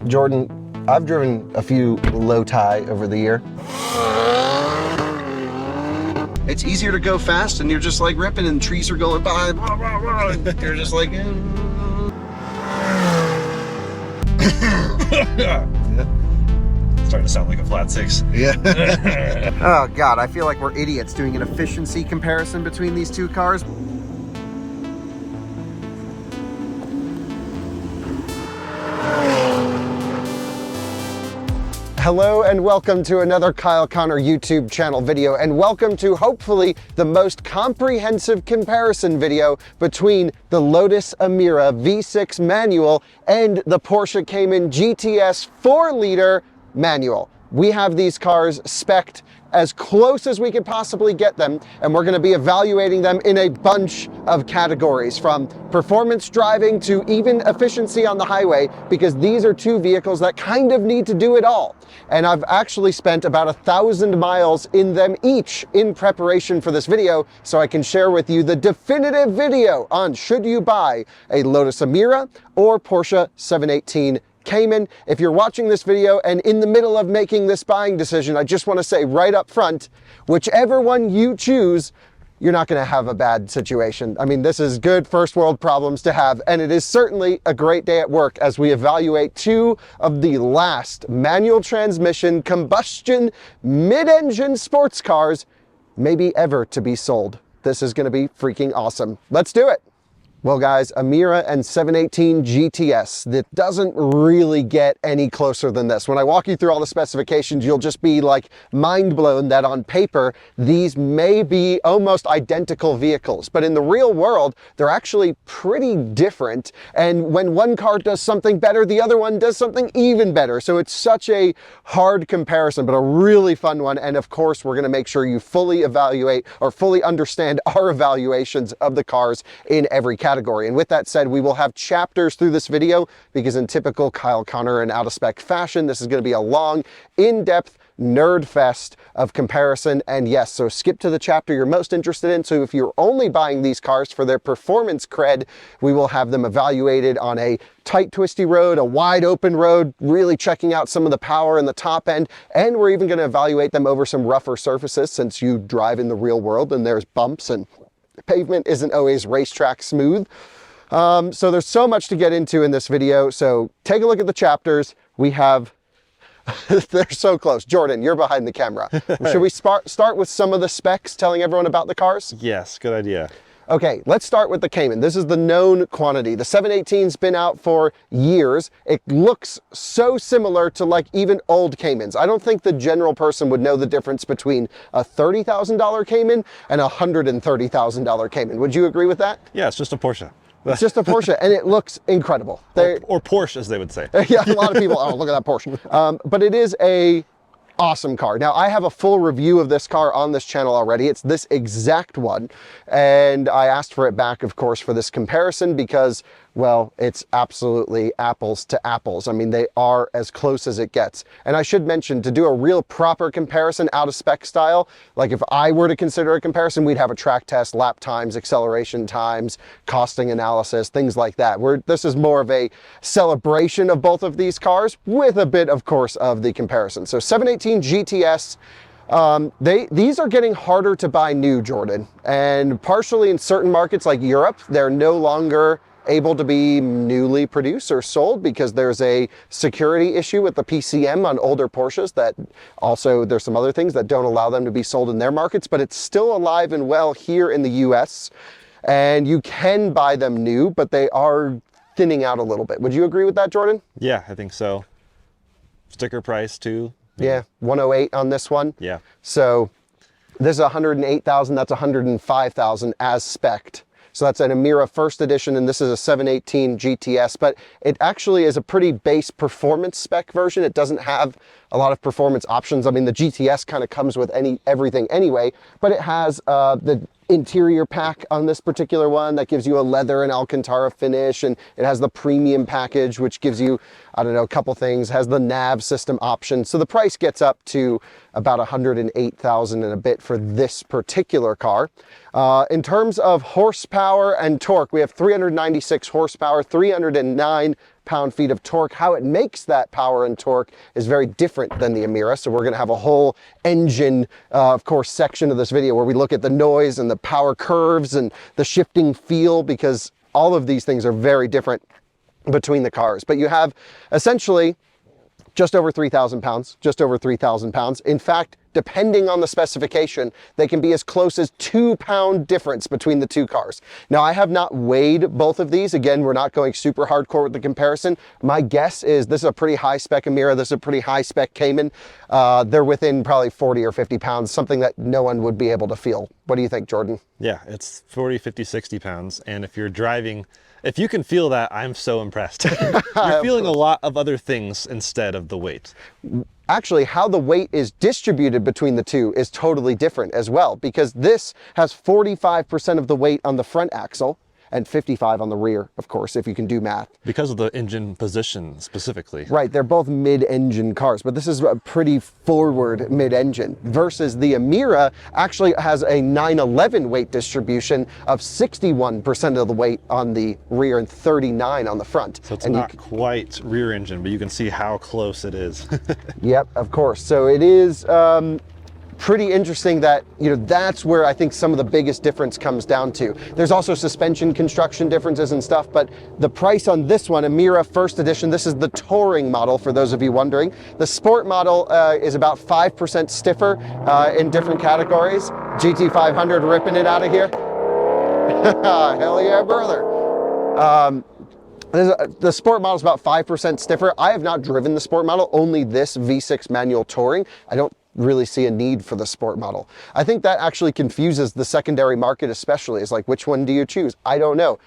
Jordan, I've driven a few Lotus over the year. It's easier to go fast and you're just like ripping and trees are going by. And you're just like... Starting to sound like a flat six. Yeah. Oh God, I feel like we're idiots doing an efficiency comparison between these two cars. Hello and welcome to another Kyle Connor YouTube channel video, and welcome to hopefully the most comprehensive comparison video between the Lotus Emira V6 manual and the Porsche Cayman GTS 4-liter manual. We have these cars spec'd as close as we could possibly get them, and we're going to be evaluating them in a bunch of categories, from performance driving to even efficiency on the highway, because these are two vehicles that kind of need to do it all. And I've actually spent about 1,000 miles in them each in preparation for this video, so I can share with you the definitive video on should you buy a Lotus Emira or Porsche 718 Cayman. If you're watching this video and in the middle of making this buying decision, I just want to say right up front, whichever one you choose, you're not going to have a bad situation. I mean, this is good first world problems to have, and it is certainly a great day at work as we evaluate two of the last manual transmission combustion mid-engine sports cars maybe ever to be sold. This is going to be freaking awesome. Let's do it. Well guys, Emira and 718 GTS, that doesn't really get any closer than this. When I walk you through all the specifications, you'll just be like mind blown that on paper, these may be almost identical vehicles, but in the real world, they're actually pretty different. And when one car does something better, the other one does something even better. So it's such a hard comparison, but a really fun one. And of course, we're gonna make sure you fully evaluate or fully understand our evaluations of the cars in every category. And with that said, we will have chapters through this video because in typical Kyle Connor and out of spec fashion, this is going to be a long, in-depth nerd fest of comparison. And yes, so skip to the chapter you're most interested in. So if you're only buying these cars for their performance cred, we will have them evaluated on a tight, twisty road, a wide open road, really checking out some of the power in the top end. And we're even going to evaluate them over some rougher surfaces, since you drive in the real world and there's bumps and pavement isn't always racetrack smooth. So there's so much to get into in this video. So take a look at the chapters. We have, they're so close. Jordan, you're behind the camera. Should we start with some of the specs, telling everyone about the cars? Yes, good idea. Okay, let's start with the Cayman. This is the known quantity. The 718's been out for years. It looks so similar to like even old Caymans. I don't think the general person would know the difference between a $30,000 Cayman and a $130,000 Cayman. Would you agree with that? Yeah, it's just a Porsche. It's just a Porsche, and it looks incredible. Or Porsche, as they would say. Yeah, a lot of people, oh, look at that Porsche. But it is a awesome car. Now, I have a full review of this car on this channel already. It's this exact one, and I asked for it back, of course, for this comparison because, well, it's absolutely apples to apples. I mean, they are as close as it gets. And I should mention, to do a real proper comparison out of spec style, like if I were to consider a comparison, we'd have a track test, lap times, acceleration times, costing analysis, things like that. This is more of a celebration of both of these cars with a bit, of course, of the comparison. So 718 GTS, these are getting harder to buy new, Jordan. And partially in certain markets like Europe, they're no longer able to be newly produced or sold because there's a security issue with the PCM on older Porsches. That also, there's some other things that don't allow them to be sold in their markets, but it's still alive and well here in the US. And you can buy them new, but they are thinning out a little bit. Would you agree with that, Jordan? Yeah, I think so. Sticker price too. Yeah, 108 on this one. Yeah. So this is 108,000, that's 105,000 as spec'd. So that's an Emira first edition, and this is a 718 GTS, but it actually is a pretty base performance spec version. It doesn't have a lot of performance options. I mean, the GTS kind of comes with everything anyway, but it has the interior pack on this particular one that gives you a leather and Alcantara finish, and it has the premium package, which gives you, I don't know, a couple things, has the nav system option. So the price gets up to about 108,000 and a bit for this particular car. In terms of horsepower and torque, we have 396 horsepower, 309 pound-feet of torque. How it makes that power and torque is very different than the Emira. So we're going to have a whole engine, of course, section of this video where we look at the noise and the power curves and the shifting feel, because all of these things are very different between the cars. But you have essentially just over 3,000 pounds, just over 3,000 pounds. In fact, depending on the specification, they can be as close as 2-pound difference between the two cars. Now, I have not weighed both of these. Again, we're not going super hardcore with the comparison. My guess is this is a pretty high spec Emira. This is a pretty high spec Cayman. They're within probably 40 or 50 pounds, something that no one would be able to feel. What do you think, Jordan? Yeah, it's 40, 50, 60 pounds. And if you're driving, if you can feel that, I'm so impressed. You're feeling a lot of other things instead of the weight. Actually, how the weight is distributed between the two is totally different as well, because this has 45% of the weight on the front axle and 55 on the rear, of course, if you can do math. Because of the engine position specifically. Right, they're both mid-engine cars, but this is a pretty forward mid-engine, versus the Emira actually has a 911 weight distribution of 61% of the weight on the rear and 39 on the front. So it's not quite rear engine, but you can see how close it is. Yep, of course. So it is pretty interesting that, you know, that's where I think some of the biggest difference comes down to. There's also suspension construction differences and stuff, but the price on this one, Emira First Edition, this is the touring model for those of you wondering. The sport model is about 5% stiffer in different categories. GT500 ripping it out of here. Hell yeah, brother. The sport model is about 5% stiffer. I have not driven the sport model, only this V6 manual touring. I don't really see a need for the sport model. I think that actually confuses the secondary market especially. It's like, which one do you choose? I don't know.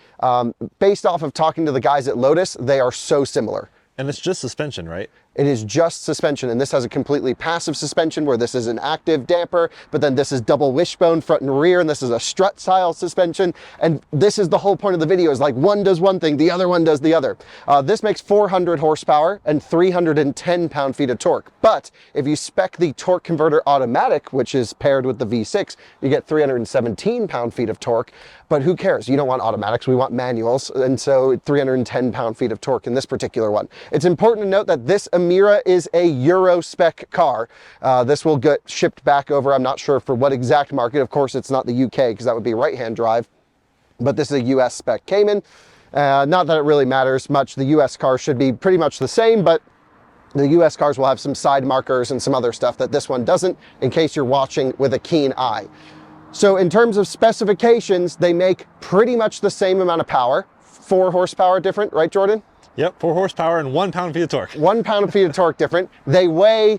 Based off of talking to the guys at Lotus, they are so similar. And it's just suspension, right? It is just suspension, and this has a completely passive suspension where this is an active damper, but then this is double wishbone front and rear, and this is a strut style suspension. And this is the whole point of the video, is like one does one thing, the other one does the other. This makes 400 horsepower and 310 pound-feet of torque. But if you spec the torque converter automatic, which is paired with the V6, you get 317 pound-feet of torque. But who cares? You don't want automatics, we want manuals. And so 310 pound-feet of torque in this particular one. It's important to note that this Emira is a Euro spec car. This will get shipped back over, I'm not sure for what exact market. Of course, it's not the UK, because that would be right-hand drive. But this is a US spec Cayman. Not that it really matters much. The US cars should be pretty much the same, but the US cars will have some side markers and some other stuff that this one doesn't, in case you're watching with a keen eye. So in terms of specifications, they make pretty much the same amount of power. 4 horsepower different, right, Jordan? Yep, 4 horsepower and 1 pound-feet of torque. 1 pound-feet of torque different. They weigh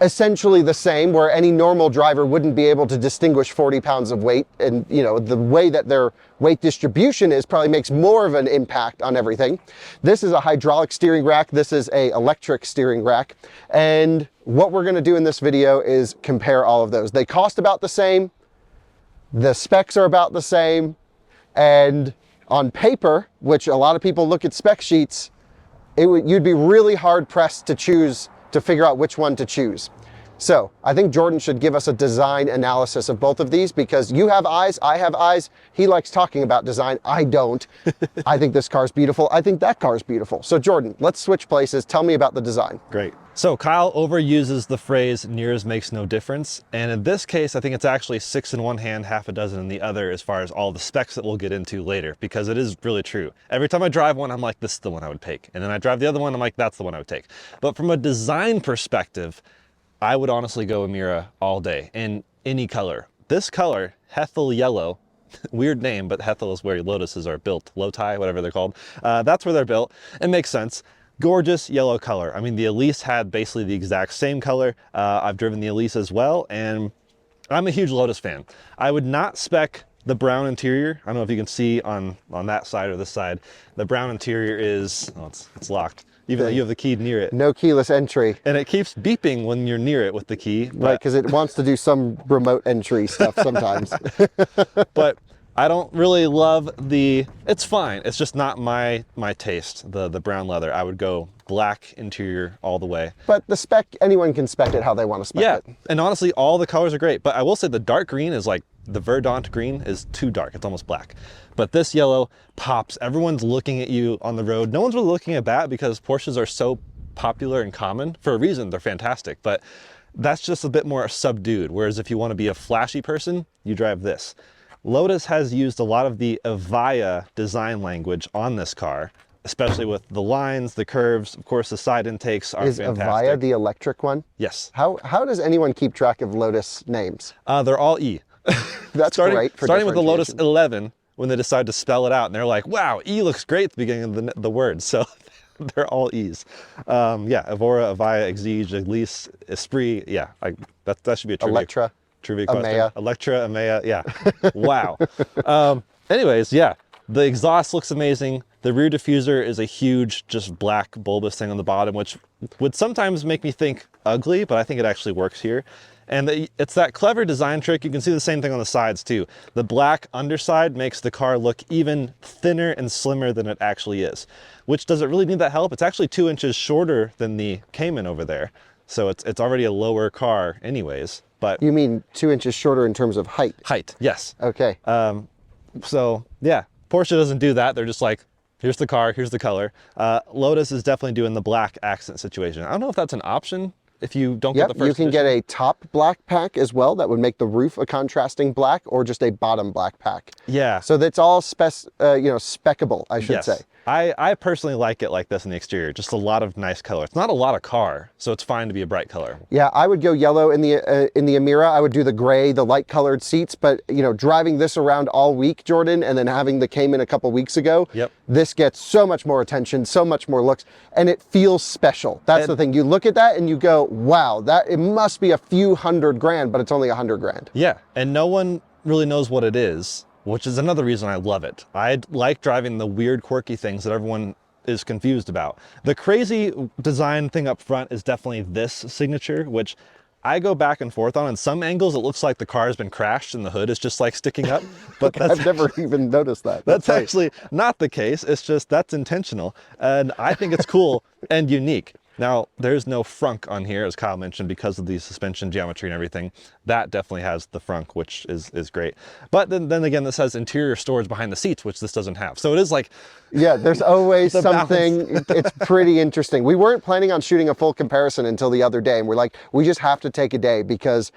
essentially the same, where any normal driver wouldn't be able to distinguish 40 pounds of weight. And, you know, the way that their weight distribution is probably makes more of an impact on everything. This is a hydraulic steering rack. This is a electric steering rack. And what we're going to do in this video is compare all of those. They cost about the same. The specs are about the same, and on paper, which a lot of people look at spec sheets, you'd be really hard pressed to choose, to figure out which one to choose. So I think Jordan should give us a design analysis of both of these, because you have eyes, I have eyes. He likes talking about design, I don't. I think this car's beautiful. I think that car's beautiful. So Jordan, let's switch places. Tell me about the design. Great. So Kyle overuses the phrase "near as makes no difference." And in this case, I think it's actually 6 in one hand, half a dozen in the other, as far as all the specs that we'll get into later, because it is really true. Every time I drive one, I'm like, this is the one I would take. And then I drive the other one, I'm like, that's the one I would take. But from a design perspective, I would honestly go Emira all day in any color. This color, Hethel Yellow, weird name, but Hethel is where Lotuses are built. Loti, whatever they're called. That's where they're built. It makes sense. Gorgeous yellow color. I mean, the Elise had basically the exact same color. I've driven the Elise as well, and I'm a huge Lotus fan. I would not spec the brown interior. I don't know if you can see on that side or this side. The brown interior is, oh, it's locked. Even though you have the key near it. No keyless entry. And it keeps beeping when you're near it with the key. Right, because it wants to do some remote entry stuff sometimes. But I don't really love it's fine. It's just not my taste, the brown leather. I would go black interior all the way. But the spec, anyone can spec it how they want to spec it. Yeah, and honestly, all the colors are great. But I will say the dark green is like the Verdant green is too dark. It's almost black. But this yellow pops. Everyone's looking at you on the road. No one's really looking at that because Porsches are so popular and common. For a reason, they're fantastic. But that's just a bit more subdued. Whereas if you want to be a flashy person, you drive this. Lotus has used a lot of the Avaya design language on this car, especially with the lines, the curves. Of course, the side intakes are fantastic. Is Avaya the electric one? Yes. How does anyone keep track of Lotus names? They're all E. That's starting with the Lotus 11, when they decide to spell it out, and they're like, wow, E looks great at the beginning of the word. So they're all E's. Yeah, Evora, Avaya, Exige, Elise, Esprit. Yeah, that should be a trivia. Electra. Trivia question. Emea. Electra, Emea, yeah. Wow. Anyways, yeah, the exhaust looks amazing. The rear diffuser is a huge, just black bulbous thing on the bottom, which would sometimes make me think ugly, but I think it actually works here. And it's that clever design trick. You can see the same thing on the sides too. The black underside makes the car look even thinner and slimmer than it actually is, which doesn't really need that help. It's actually 2 inches shorter than the Cayman over there. So it's already a lower car anyways. But you mean 2 inches shorter in terms of height? Height, yes. Okay. So yeah, Porsche doesn't do that. They're just like, here's the car, here's the color. Lotus is definitely doing the black accent situation. I don't know if that's an option if you don't get the first you can edition. get a top black pack as well that would make the roof a contrasting black, or just a bottom black pack. Yeah. So that's all speccable, I should say. I personally like it like this in the exterior. Just a lot of nice color. It's not a lot of car, so it's fine to be a bright color. Yeah, I would go yellow in the Emira. I would do the gray, the light colored seats, but driving this around all week, Jordan, and then having the Cayman a couple weeks ago, this gets so much more attention, so much more looks, and it feels special. That's the thing. You look at that and you go, wow, it must be a few $100,000, but it's only $100,000. Yeah, and no one really knows what it is, which is another reason I love it. I like driving the weird, quirky things that everyone is confused about. The crazy design thing up front is definitely this signature, which I go back and forth on. In some angles, it looks like the car has been crashed and the hood is just like sticking up. But I've never even noticed that. That's actually not the case. It's just that's intentional. And I think it's cool and unique. Now, there's no frunk on here, as Kyle mentioned, because of the suspension geometry and everything. That definitely has the frunk, which is great. But then again, this has interior storage behind the seats, which this doesn't have. So it is like... Yeah, there's always something. It's pretty interesting. We weren't planning on shooting a full comparison until the other day, and we're like, we just have to take a day because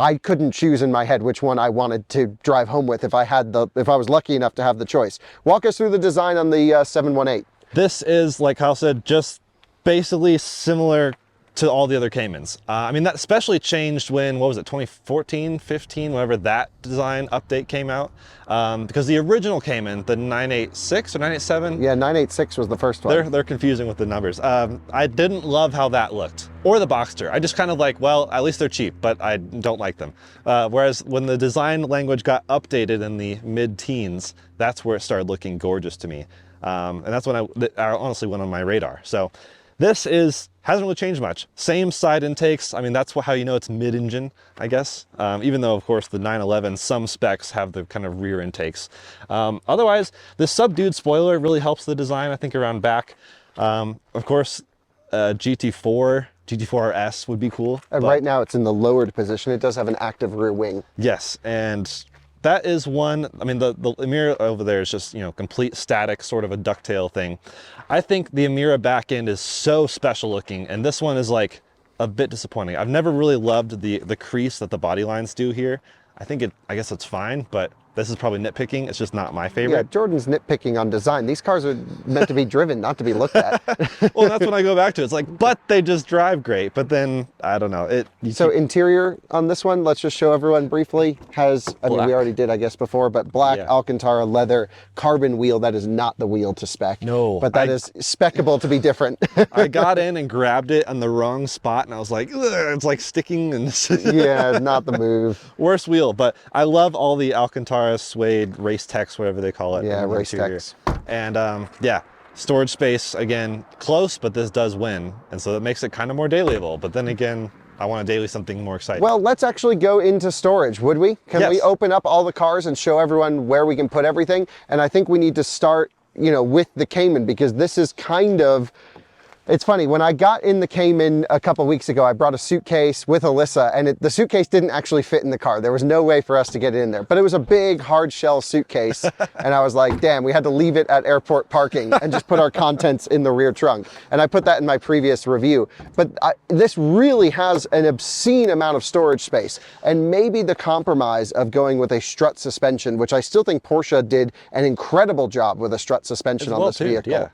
I couldn't choose in my head which one I wanted to drive home with if I was lucky enough to have the choice. Walk us through the design on the 718. This is, like Kyle said, just basically similar to all the other Caymans. I mean, that especially changed when, what was it, 2014, 15, whenever that design update came out. Because the original Cayman, the 986 or 987? Yeah, 986 was the first one. They're confusing with the numbers. I didn't love how that looked. Or the Boxster. I just kind of like, well, at least they're cheap, but I don't like them. Whereas when the design language got updated in the mid-teens, that's where it started looking gorgeous to me. And that's when I honestly went on my radar. So this hasn't really changed much. Same side intakes. I mean, that's how you know it's mid-engine, I guess. Even though, of course, the 911, some specs have the kind of rear intakes. Otherwise, the subdued spoiler really helps the design, I think, around back. Of course, GT4 RS would be cool. And right now it's in the lowered position. It does have an active rear wing. Yes, and that is one. I mean, the Emira over there is just, complete static, sort of a ducktail thing. I think the Emira back end is so special looking, and this one is like a bit disappointing. I've never really loved the crease that the body lines do here. I guess it's fine, but this is probably nitpicking. It's just not my favorite. Yeah, Jordan's nitpicking on design. These cars are meant to be driven, not to be looked at. Well, that's when I go back to it. It's like, but they just drive great. But then, I don't know. So interior on this one, let's just show everyone briefly, has, I mean, we already did, I guess, before, but black Alcantara leather carbon wheel. That is not the wheel to spec. No. But that is speccable to be different. I got in and grabbed it on the wrong spot, and I was like, it's like sticking. And yeah, not the move. Worst wheel, but I love all the Alcantara suede race tex, whatever they call it. Yeah, race tex. And yeah, storage space, again, close, but this does win. And so that makes it kind of more dailyable. But then again, I want to daily something more exciting. Well, let's actually go into storage, would we? Can we open up all the cars and show everyone where we can put everything? And I think we need to start, with the Cayman, because this is kind of It's funny, when I got in the Cayman a couple weeks ago, I brought a suitcase with Alyssa, and the suitcase didn't actually fit in the car. There was no way for us to get it in there, but it was a big hard shell suitcase. And I was like, damn, we had to leave it at airport parking and just put our contents in the rear trunk. And I put that in my previous review. But this really has an obscene amount of storage space. And maybe the compromise of going with a strut suspension, which I still think Porsche did an incredible job with a strut suspension on this vehicle. Yeah.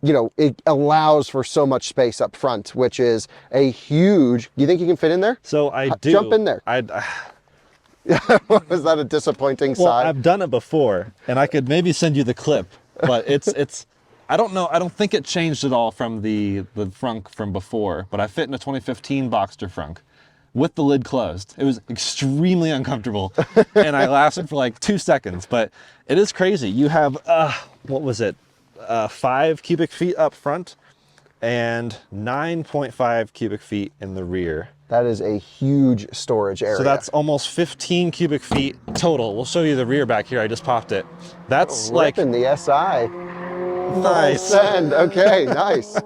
You know, it allows for so much space up front, which is a huge, do you think you can fit in there? So I do. Jump in there. Was that a disappointing side? I've done it before, and I could maybe send you the clip, but it's, I don't know, I don't think it changed at all from the frunk from before, but I fit in a 2015 Boxster frunk with the lid closed. It was extremely uncomfortable, and I lasted for like 2 seconds, but it is crazy. You have, what was it? 5 cubic feet up front and 9.5 cubic feet in the rear. That is a huge storage area. So that's almost 15 cubic feet total. We'll show you the rear back here. I just popped it. That's like ripping the SI. Nice. Send. Okay, nice.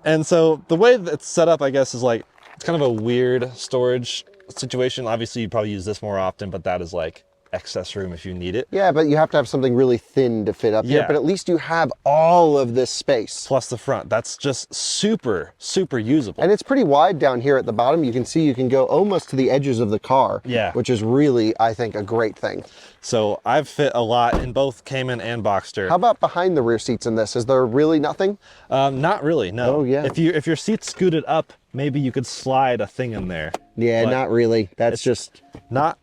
And so the way that it's set up, I guess, is like, it's kind of a weird storage situation. Obviously, you'd probably use this more often, but that is like excess room if you need it. Yeah, but you have to have something really thin to fit up here, but at least you have all of this space. Plus the front, that's just super, super usable. And it's pretty wide down here at the bottom. You can see you can go almost to the edges of the car, which is really, I think, a great thing. So I've fit a lot in both Cayman and Boxster. How about behind the rear seats in this? Is there really nothing? Not really, no. Oh, yeah. If your seat's scooted up, maybe you could slide a thing in there. Yeah, not really. That's just not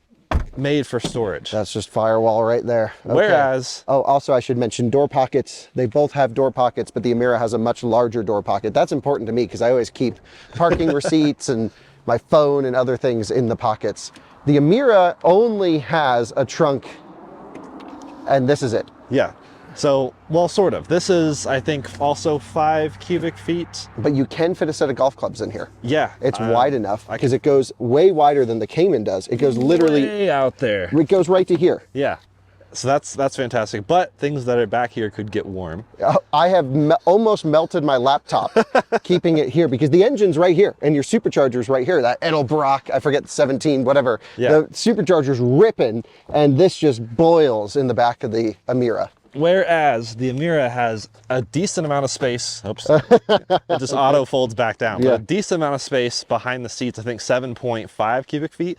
made for storage. That's just firewall right there. Okay. Whereas, oh, also I should mention door pockets. They both have door pockets, but the Emira has a much larger door pocket. That's important to me because I always keep parking receipts and my phone and other things in the pockets. The Emira only has a trunk, and this is it. Yeah. So, well, sort of. This is, I think, also 5 cubic feet. But you can fit a set of golf clubs in here. Yeah. It's wide enough because it goes way wider than the Cayman does. It goes literally way out there. It goes right to here. Yeah. So that's fantastic. But things that are back here could get warm. I have almost melted my laptop keeping it here because the engine's right here and your supercharger's right here. That Edelbrock, I forget, 17, whatever. Yeah. The supercharger's ripping and this just boils in the back of the Emira. Whereas the Emira has a decent amount of space. Oops. It just auto folds back down. Yeah. But a decent amount of space behind the seats, I think 7.5 cubic feet.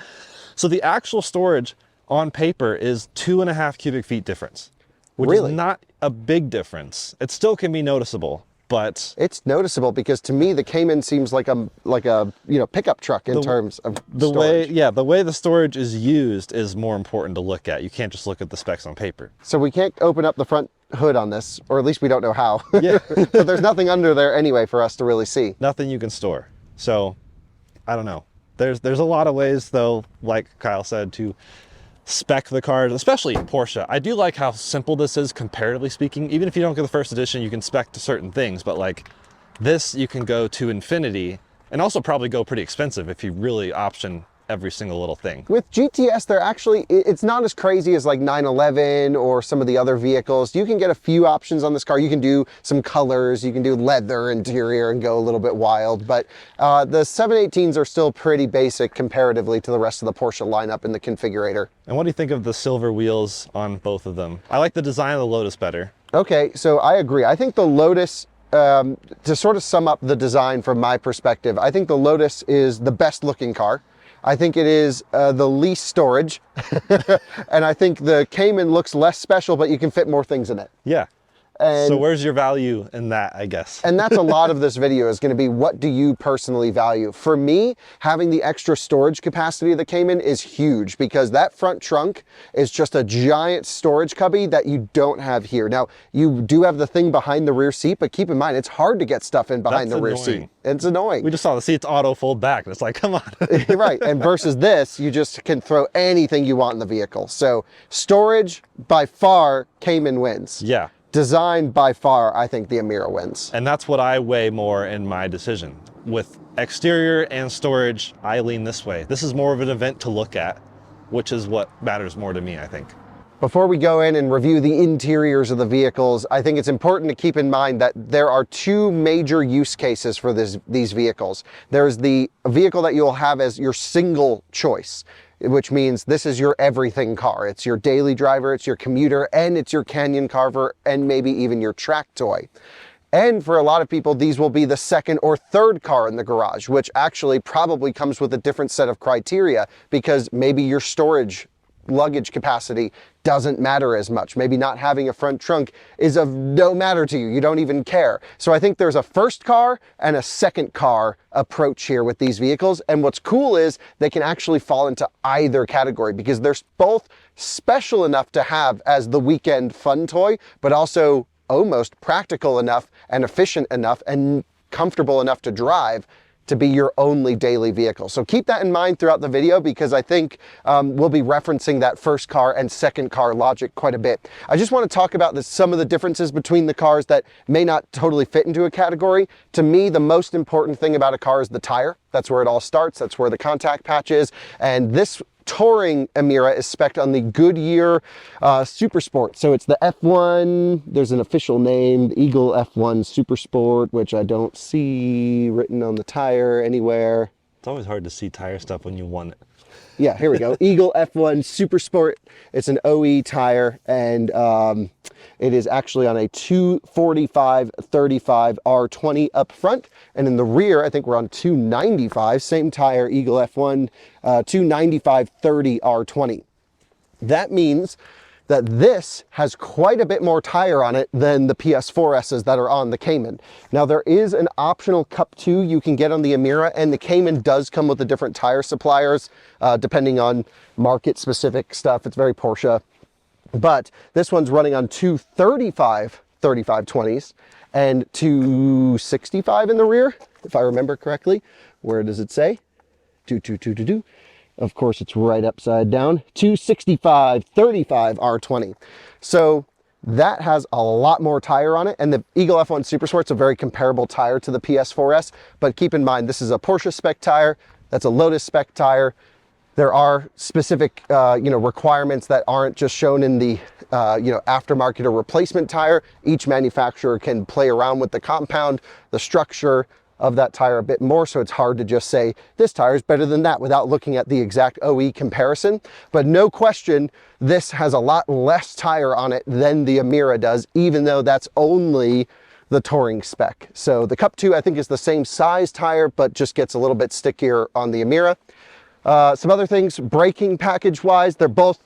So the actual storage on paper is 2.5 cubic feet difference, which is not a big difference. It still can be noticeable, but it's noticeable because to me the Cayman seems like a pickup truck in terms of storage. The way the storage is used is more important to look at. You can't just look at the specs on paper. So we can't open up the front hood on this, or at least we don't know how. Yeah. But there's nothing under there anyway for us to really see. Nothing you can store. So I don't know. There's a lot of ways though, like Kyle said, to spec the cars, especially Porsche. I do like how simple this is comparatively speaking. Even if you don't get the first edition, you can spec to certain things, but like this, you can go to infinity and also probably go pretty expensive if you really option every single little thing. With GTS, they're actually, it's not as crazy as like 911 or some of the other vehicles. You can get a few options on this car. You can do some colors, you can do leather interior and go a little bit wild, but the 718s are still pretty basic comparatively to the rest of the Porsche lineup in the configurator. And what do you think of the silver wheels on both of them? I like the design of the Lotus better. Okay, so I agree. I think the Lotus, to sort of sum up the design from my perspective, I think the Lotus is the best looking car. I think it is the least storage. And I think the Cayman looks less special, but you can fit more things in it. Yeah. And so where's your value in that, I guess? And that's a lot of this video is going to be, what do you personally value? For me, having the extra storage capacity of the Cayman is huge because that front trunk is just a giant storage cubby that you don't have here. Now, you do have the thing behind the rear seat, but keep in mind, it's hard to get stuff in behind the rear seat. It's annoying. We just saw the seats auto fold back and it's like, come on. Right, and versus this, you just can throw anything you want in the vehicle. So storage, by far, Cayman wins. Yeah. Design, by far, I think the Emira wins. And that's what I weigh more in my decision. With exterior and storage, I lean this way. This is more of an event to look at, which is what matters more to me, I think. Before we go in and review the interiors of the vehicles, I think it's important to keep in mind that there are two major use cases for these vehicles. There's the vehicle that you'll have as your single choice, which means this is your everything car. It's your daily driver, it's your commuter, and it's your canyon carver, and maybe even your track toy. And for a lot of people, these will be the second or third car in the garage, which actually probably comes with a different set of criteria because maybe your storage luggage capacity doesn't matter as much. Maybe not having a front trunk is of no matter to you. You don't even care. So I think there's a first car and a second car approach here with these vehicles. And what's cool is they can actually fall into either category because they're both special enough to have as the weekend fun toy, but also almost practical enough and efficient enough and comfortable enough to drive to be your only daily vehicle. So keep that in mind throughout the video because I think we'll be referencing that first car and second car logic quite a bit. I just want to talk about some of the differences between the cars that may not totally fit into a category. To me, the most important thing about a car is the tire. That's where it all starts. That's where the contact patch is. And this touring Emira is spec'd on the Goodyear Super Sport. So it's the F1, there's an official name, the Eagle F1 Super Sport, which I don't see written on the tire anywhere. It's always hard to see tire stuff when you want it. Yeah, here we go. Eagle F1 Super Sport. It's an OE tire, and it is actually on a 245/35 R20 up front. And in the rear, I think we're on 295, same tire, Eagle F1, 295/30 R20. That means that this has quite a bit more tire on it than the PS4S's that are on the Cayman. Now there is an optional Cup 2 you can get on the Emira, and the Cayman does come with the different tire suppliers, depending on market specific stuff. It's very Porsche, but this one's running on 235/35/20s and 265 in the rear, if I remember correctly. Where does it say? Of course, it's right upside down. 265/35 R20. So that has a lot more tire on it. And the Eagle F1 Super Sport's a very comparable tire to the PS4S. But keep in mind, this is a Porsche spec tire. That's a Lotus spec tire. There are specific requirements that aren't just shown in the aftermarket or replacement tire. Each manufacturer can play around with the compound, the structure of that tire a bit more, so it's hard to just say this tire is better than that without looking at the exact OE comparison. But no question, this has a lot less tire on it than the Emira does, even though that's only the touring spec. So the Cup 2 I think is the same size tire, but just gets a little bit stickier on the Emira. Some other things, braking package wise, they're both,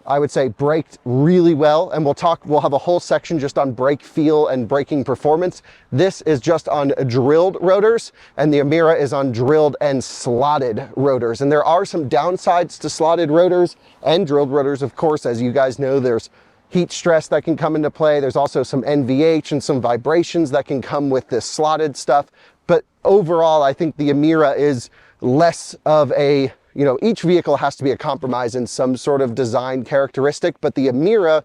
I would say, braked really well, and we'll have a whole section just on brake feel and braking performance. This is just on drilled rotors, and the Emira is on drilled and slotted rotors. And there are some downsides to slotted rotors and drilled rotors, of course. As you guys know, there's heat stress that can come into play. There's also some NVH and some vibrations that can come with this slotted stuff. But overall, I think the Emira is less of a, each vehicle has to be a compromise in some sort of design characteristic, but the Emira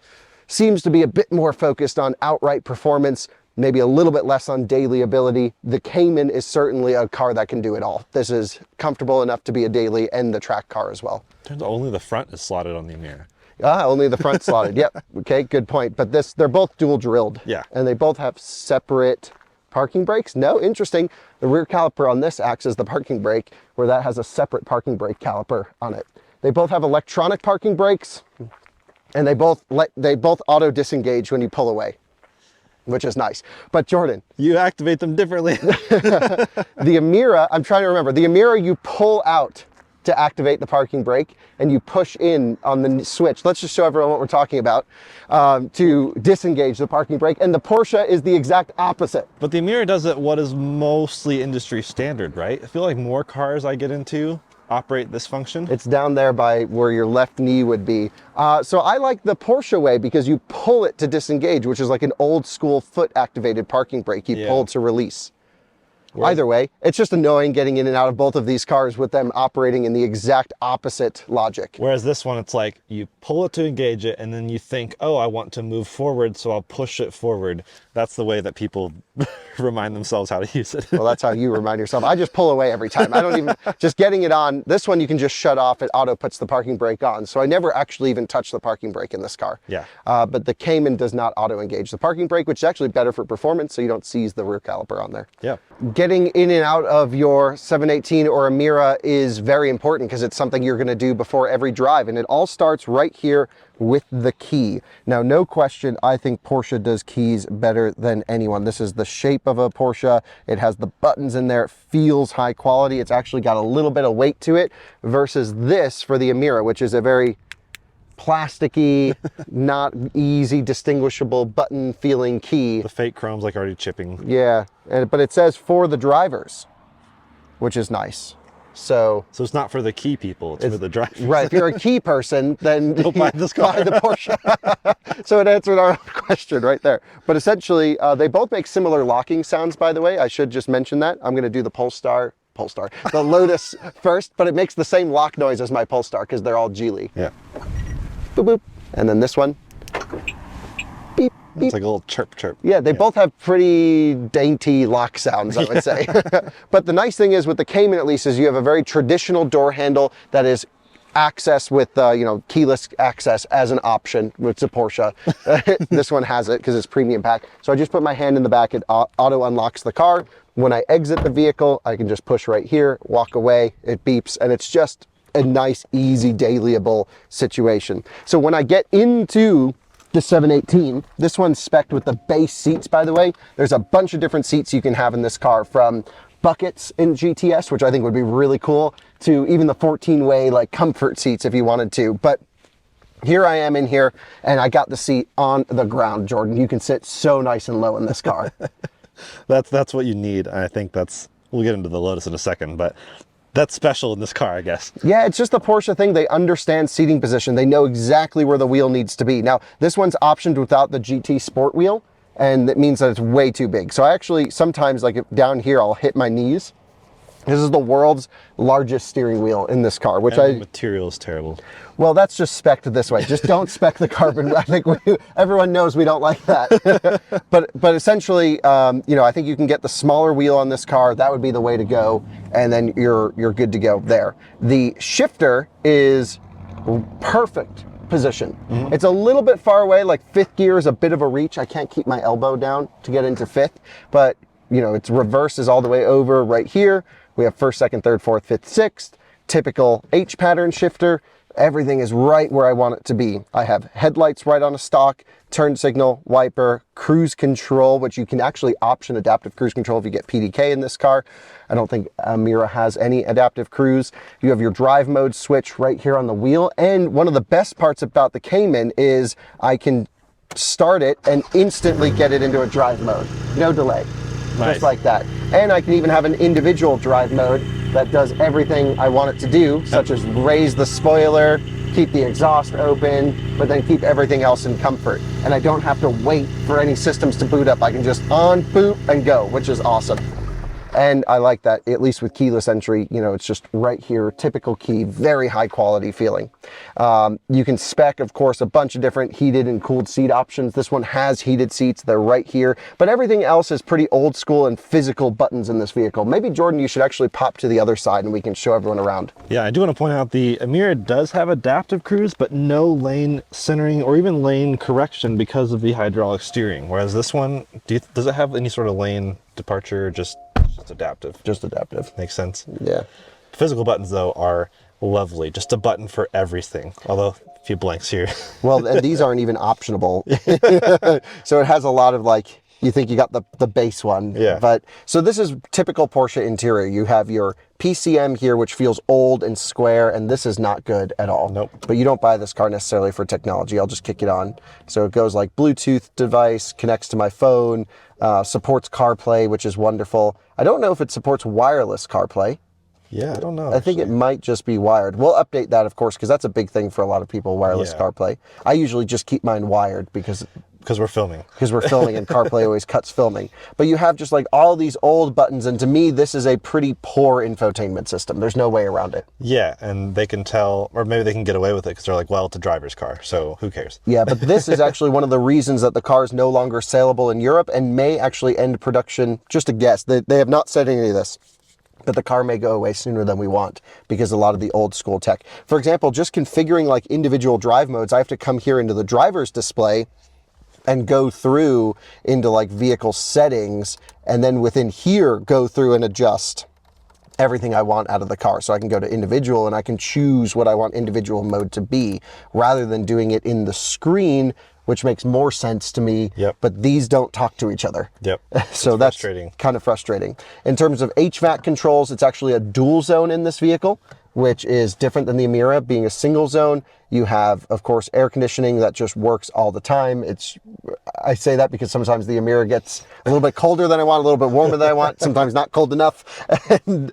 seems to be a bit more focused on outright performance, maybe a little bit less on daily ability. The Cayman is certainly a car that can do it all. This is comfortable enough to be a daily and the track car as well. Turns out only the front is slotted on the Emira. Only the front slotted. Yep. Okay, good point. But they're both dual drilled. Yeah. And they both have separate parking brakes. No, interesting. The rear caliper on this acts as the parking brake, where that has a separate parking brake caliper on it. They both have electronic parking brakes, and they both auto disengage when you pull away, which is nice. But Jordan, you activate them differently. The Emira, I'm trying to remember. The Emira, you pull out to activate the parking brake, and you push in on the switch. Let's just show everyone what we're talking about, to disengage the parking brake. And the Porsche is the exact opposite. But the Emira does it what is mostly industry standard, right? I feel like more cars I get into operate this function. It's down there by where your left knee would be. So I like the Porsche way because you pull it to disengage, which is like an old school foot activated parking brake. You pull to release. Either way, it's just annoying getting in and out of both of these cars with them operating in the exact opposite logic. Whereas this one, it's like you pull it to engage it and then you think, oh, I want to move forward, so I'll push it forward. That's the way that people remind themselves how to use it. Well, that's how you remind yourself. I just pull away every time. I don't even, just getting it on. This one you can just shut off. It auto puts the parking brake on. So I never actually even touch the parking brake in this car. Yeah. But the Cayman does not auto engage the parking brake, which is actually better for performance, so you don't seize the rear caliper on there. Yeah. Getting in and out of your 718 or Emira is very important because it's something you're going to do before every drive, and it all starts right here with the key. Now, no question, I think Porsche does keys better than anyone. This is the shape of a Porsche. It has the buttons in there. It feels high quality. It's actually got a little bit of weight to it versus this for the Emira, which is a very plasticky, not easy distinguishable button feeling key. The fake chrome's like already chipping. Yeah, but it says for the drivers, which is nice. So it's not for the key people, it's for the drivers. Right, if you're a key person, then don't buy this car. Buy the Porsche. So it answered our question right there. But essentially, they both make similar locking sounds, by the way. I should just mention that. I'm going to do the Polestar, the Lotus first, but it makes the same lock noise as my Polestar because they're all Geely. Yeah. Boop, boop. And then this one, beep, beep. It's like a little chirp, chirp. Yeah, they both have pretty dainty lock sounds, I would say. But the nice thing is with the Cayman, at least, is you have a very traditional door handle that is access with, keyless access as an option. It's a Porsche. This one has it because it's premium pack. So I just put my hand in the back. It auto unlocks the car. When I exit the vehicle, I can just push right here, walk away. It beeps, and it's just a nice, easy, dailyable situation. So when I get into the 718, this one's spec'd with the base seats, by the way. There's a bunch of different seats you can have in this car, from buckets in GTS, which I think would be really cool, to even the 14-way like comfort seats if you wanted to. But here I am in here, and I got the seat on the ground, Jordan. You can sit so nice and low in this car. That's what you need. I think we'll get into the Lotus in a second, but that's special in this car, I guess. Yeah, it's just the Porsche thing. They understand seating position. They know exactly where the wheel needs to be. Now, this one's optioned without the GT Sport wheel, and that means that it's way too big. So I actually, sometimes, like down here, I'll hit my knees. This is the world's largest steering wheel in this car, which the material is terrible. Well, that's just spec'd this way. Just don't spec the carbon. I think everyone knows we don't like that. but essentially, I think you can get the smaller wheel on this car. That would be the way to go, and then you're good to go there. The shifter is perfect position. Mm-hmm. It's a little bit far away. Like fifth gear is a bit of a reach. I can't keep my elbow down to get into fifth, but its reverse is all the way over right here. We have first, second, third, fourth, fifth, sixth. Typical H pattern shifter. Everything is right where I want it to be. I have headlights right on a stock, turn signal, wiper, cruise control, which you can actually option adaptive cruise control if you get PDK in this car. I don't think Emira has any adaptive cruise. You have your drive mode switch right here on the wheel. And one of the best parts about the Cayman is I can start it and instantly get it into a drive mode. No delay. Nice. Just like that. And I can even have an individual drive mode that does everything I want it to do, such as raise the spoiler, keep the exhaust open, but then keep everything else in comfort. And I don't have to wait for any systems to boot up. I can just on, boot, and go, which is awesome. And I like that, at least with keyless entry, it's just right here, typical key, very high quality feeling. You can spec, of course, a bunch of different heated and cooled seat options. This one has heated seats, they're right here, but everything else is pretty old school and physical buttons in this vehicle. Maybe, Jordan, you should actually pop to the other side and we can show everyone around. Yeah, I do want to point out the Emira does have adaptive cruise, but no lane centering or even lane correction because of the hydraulic steering. Whereas this one, does it have any sort of lane departure, just adaptive? Just adaptive. Makes sense. Yeah. Physical buttons, though, are lovely. Just a button for everything. Although, a few blanks here. Well, and these aren't even optionable. So it has a lot of you think you got the base one. Yeah. But so this is typical Porsche interior. You have your PCM here, which feels old and square, and this is not good at all. Nope. But you don't buy this car necessarily for technology. I'll just kick it on. So it goes like Bluetooth device, connects to my phone, supports CarPlay, which is wonderful. I don't know if it supports wireless CarPlay. Yeah, I don't know. I think it might just be wired. We'll update that, of course, because that's a big thing for a lot of people, wireless CarPlay. I usually just keep mine wired because because we're filming. Because we're filming and CarPlay always cuts filming. But you have just like all these old buttons, and to me, this is a pretty poor infotainment system. There's no way around it. Yeah, and they can tell, or maybe they can get away with it because they're like, well, it's a driver's car, so who cares? Yeah, but this is actually one of the reasons that the car is no longer saleable in Europe and may actually end production. Just a guess. They have not said any of this. But the car may go away sooner than we want because a lot of the old school tech. For example, just configuring like individual drive modes, I have to come here into the driver's display and go through into like vehicle settings, and then within here go through and adjust everything I want out of the car. So I can go to individual and I can choose what I want individual mode to be rather than doing it in the screen, which makes more sense to me. Yep. But these don't talk to each other. Yep. So that's kind of frustrating. In terms of HVAC controls, it's actually a dual zone in this vehicle, which is different than the Emira being a single zone. You have, of course, air conditioning that just works all the time. I say that because sometimes the Emira gets a little bit colder than I want, a little bit warmer than I want, sometimes not cold enough. And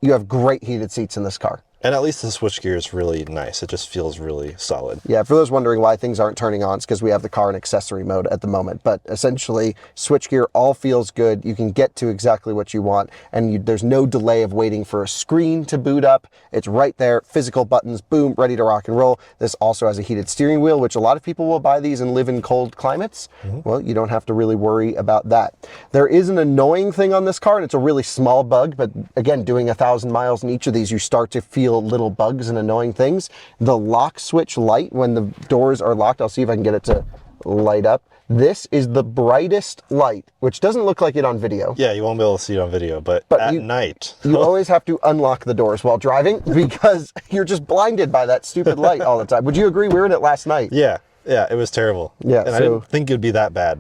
you have great heated seats in this car. And at least the switchgear is really nice. It just feels really solid. Yeah, for those wondering why things aren't turning on, it's because we have the car in accessory mode at the moment. But essentially, switchgear all feels good. You can get to exactly what you want, and there's no delay of waiting for a screen to boot up. It's right there, physical buttons, boom, ready to rock and roll. This also has a heated steering wheel, which a lot of people will buy these and live in cold climates. Well, you don't have to really worry about that. There is an annoying thing on this car, and it's a really small bug, but again, doing 1,000 miles in each of these, you start to feel little bugs and annoying things. The lock switch light when the doors are locked, I'll see if I can get it to light up. This is the brightest light, which doesn't look like it on video. Yeah, you won't be able to see it on video, but at night. You always have to unlock the doors while driving because you're just blinded by that stupid light all the time. Would you agree? We were in it last night. Yeah. Yeah, it was terrible. Yeah, and I didn't think it would be that bad.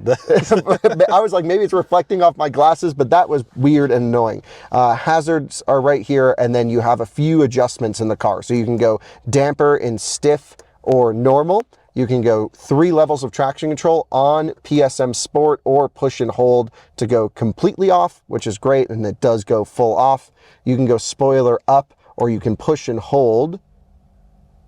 I was like, maybe it's reflecting off my glasses, but that was weird and annoying. Hazards are right here, and then you have a few adjustments in the car. So you can go damper in stiff or normal. You can go 3 levels of traction control on PSM Sport or push and hold to go completely off, which is great, and it does go full off. You can go spoiler up, or you can push and hold,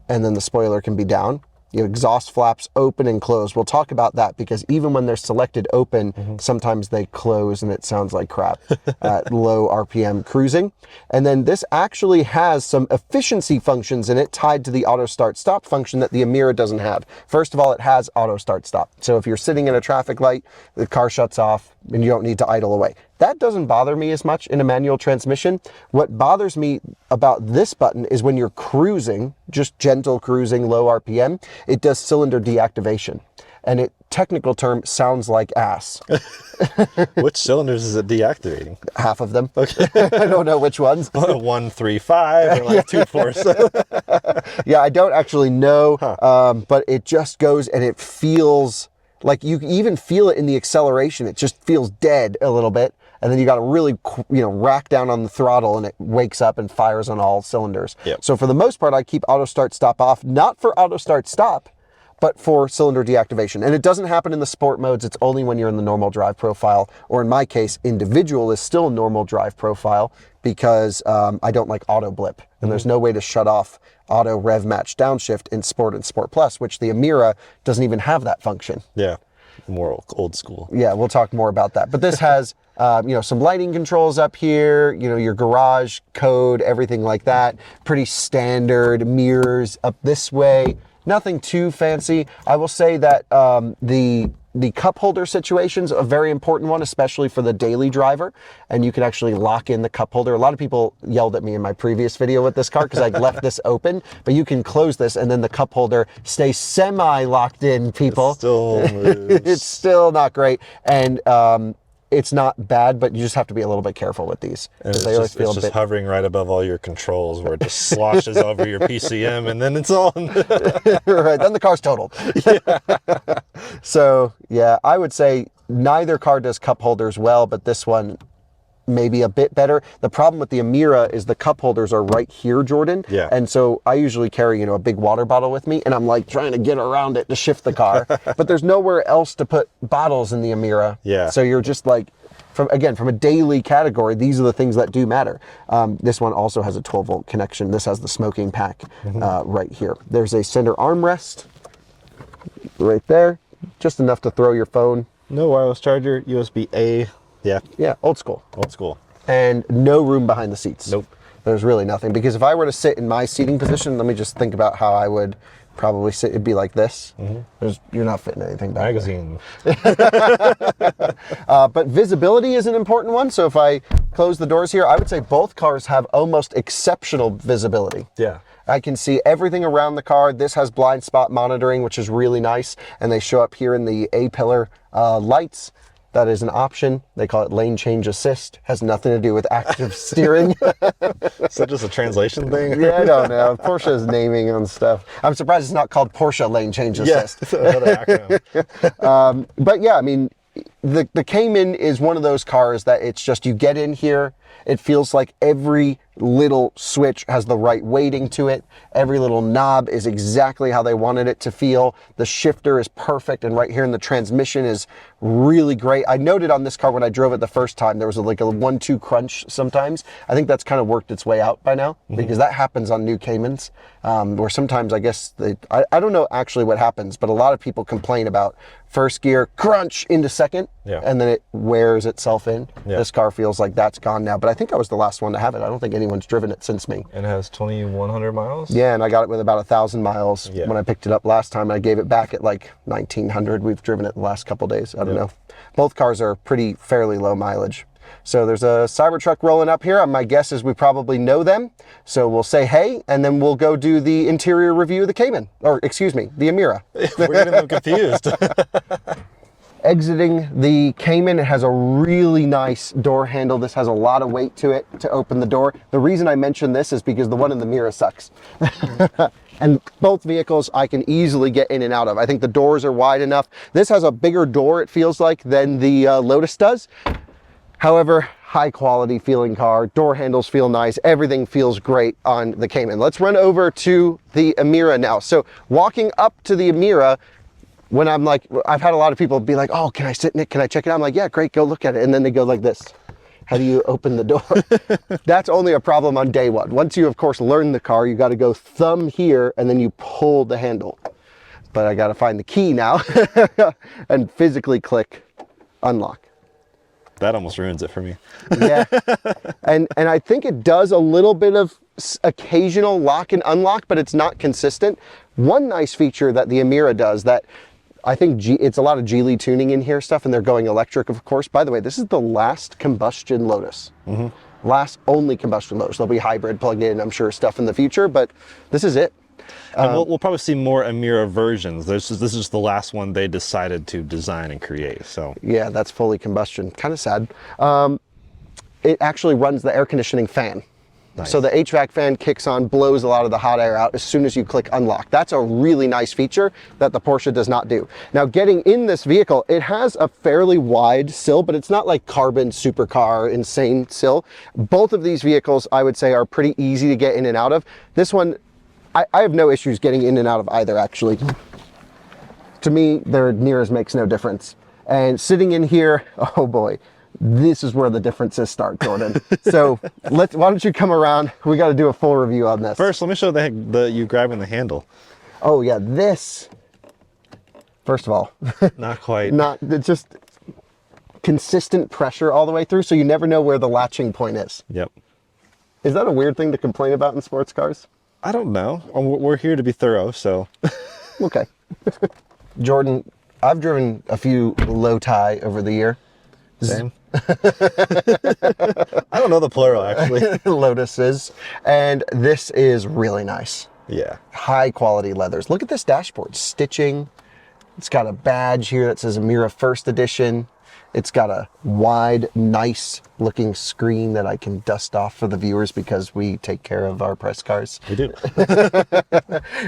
and then the spoiler can be down. You have exhaust flaps open and close. We'll talk about that because even when they're selected open, sometimes they close and it sounds like crap at low RPM cruising. And then this actually has some efficiency functions in it tied to the auto start stop function that the Emira doesn't have. First of all, it has auto start stop. So if you're sitting in a traffic light, the car shuts off and you don't need to idle away. That doesn't bother me as much in a manual transmission. What bothers me about this button is when you're cruising, just gentle cruising, low RPM, it does cylinder deactivation. And it, technical term, sounds like ass. Which cylinders is it deactivating? Half of them. Okay. I don't know which ones. 1, 3, 5, or like 2, 4, 7. Yeah, I don't actually know, but it just goes and it feels like you can even feel it in the acceleration. It just feels dead a little bit. And then you got to really, rack down on the throttle and it wakes up and fires on all cylinders. Yep. So for the most part, I keep auto start stop off, not for auto start stop, but for cylinder deactivation. And it doesn't happen in the sport modes. It's only when you're in the normal drive profile, or in my case, individual is still normal drive profile because I don't like auto blip. And there's no way to shut off auto rev match downshift in Sport and Sport Plus, which the Emira doesn't even have that function. Yeah, more old school. Yeah, we'll talk more about that. But this has, some lighting controls up here, your garage code, everything like that. Pretty standard mirrors up this way. Nothing too fancy. I will say that the cup holder situation's a very important one, especially for the daily driver. And you can actually lock in the cup holder. A lot of people yelled at me in my previous video with this car because I left this open, but you can close this and then the cup holder stays semi-locked in, people. It still moves. It's still not great. And it's not bad, but you just have to be a little bit careful with these. And it's just hovering right above all your controls where it just sloshes over your PCM and then it's on. Right, then the car's totaled. Yeah. So, yeah, I would say neither car does cup holders well, but this one maybe a bit better. The problem with the Emira is the cup holders are right here, Jordan. Yeah. And so I usually carry, a big water bottle with me and I'm like trying to get around it to shift the car, but there's nowhere else to put bottles in the Emira. Yeah. So you're just like, from a daily category, these are the things that do matter. This one also has a 12-volt connection. This has the smoking pack right here. There's a center armrest right there. just enough to throw your phone. No wireless charger, USB-A. Yeah. Yeah, old school. Old school. And no room behind the seats. Nope. There's really nothing, because if I were to sit in my seating position, let me just think about how I would probably sit. It'd be like this. You're not fitting anything back Magazine. but visibility is an important one. So if I close the doors here, I would say both cars have almost exceptional visibility. Yeah. I can see everything around the car. This has blind spot monitoring, which is really nice. And they show up here in the A-pillar lights. That is an option. They call it lane change assist. Has nothing to do with active steering. Is that just a translation thing? Yeah, I don't know. Porsche's naming and stuff. I'm surprised it's not called Porsche lane change assist. Yes, another acronym. But yeah, I mean, the Cayman is one of those cars that it's just, you get in here, it feels like every little switch has the right weighting to it. Every little knob is exactly how they wanted it to feel. The shifter is perfect, and right here in the transmission is really great. I noted on this car when I drove it the first time, there was like a 1-2 crunch sometimes. I think that's kind of worked its way out by now, because that happens on new Caymans, where sometimes I guess, I don't know actually what happens, but a lot of people complain about first gear, crunch into second, and then it wears itself in. This car feels like that's gone now, but I think I was the last one to have it. I don't think anyone's driven it since me. And it has 2,100 miles? Yeah, and I got it with about 1,000 miles when I picked it up last time. I gave it back at like 1,900. We've driven it the last couple days. I don't know. Both cars are fairly low mileage. So there's a Cybertruck rolling up here. My guess is we probably know them. So we'll say hey, and then we'll go do the interior review of the Cayman, or excuse me, the Emira. We're getting them confused. Exiting the Cayman, it has a really nice door handle. This has a lot of weight to it to open the door. The reason I mention this is because the one in the Emira sucks. And both vehicles I can easily get in and out of. I think the doors are wide enough. This has a bigger door, it feels like, than the Lotus does. However, high quality feeling car, door handles feel nice, everything feels great on the Cayman. Let's run over to the Emira now. So walking up to the Emira, when I'm like, I've had a lot of people be like, oh, can I sit in it? Can I check it out? I'm like, yeah, great, go look at it. And then they go like this. How do you open the door? That's only a problem on day one. Once you, of course, learn the car, you got to go thumb here and then you pull the handle. But I got to find the key now and physically click unlock. That almost ruins it for me. Yeah. And I think it does a little bit of occasional lock and unlock, but it's not consistent. One nice feature that the Emira does that I think it's a lot of Geely tuning in here stuff, and they're going electric, of course. By the way, this is the last combustion Lotus. Last only combustion Lotus. There'll be hybrid plugged in, I'm sure, stuff in the future, but this is it. And we'll probably see more Emira versions. This is just the last one they decided to design and create. So yeah, that's fully combustion. Kind of sad. It actually runs the air conditioning fan. Nice. So the HVAC fan kicks on, blows a lot of the hot air out as soon as you click unlock. That's a really nice feature that the Porsche does not do. Now, getting in this vehicle, it has a fairly wide sill, but it's not like carbon supercar insane sill. Both of these vehicles, I would say, are pretty easy to get in and out of. This one, I have no issues getting in and out of either, actually. To me, their nearest makes no difference. And sitting in here, oh boy, this is where the differences start, Jordan. So why don't you come around? We got to do a full review on this. First, let me show you grabbing the handle. Oh yeah, this, first of all, not quite. It's just consistent pressure all the way through, so you never know where the latching point is. Yep. Is that a weird thing to complain about in sports cars? I don't know. We're here to be thorough, so. Okay. Jordan, I've driven a few Lotus over the year. Same. I don't know the plural, actually. Lotuses. And this is really nice. Yeah. High quality leathers. Look at this dashboard. Stitching. It's got a badge here that says Emira First Edition. It's got a wide, nice looking screen that I can dust off for the viewers because we take care of our press cars. We do.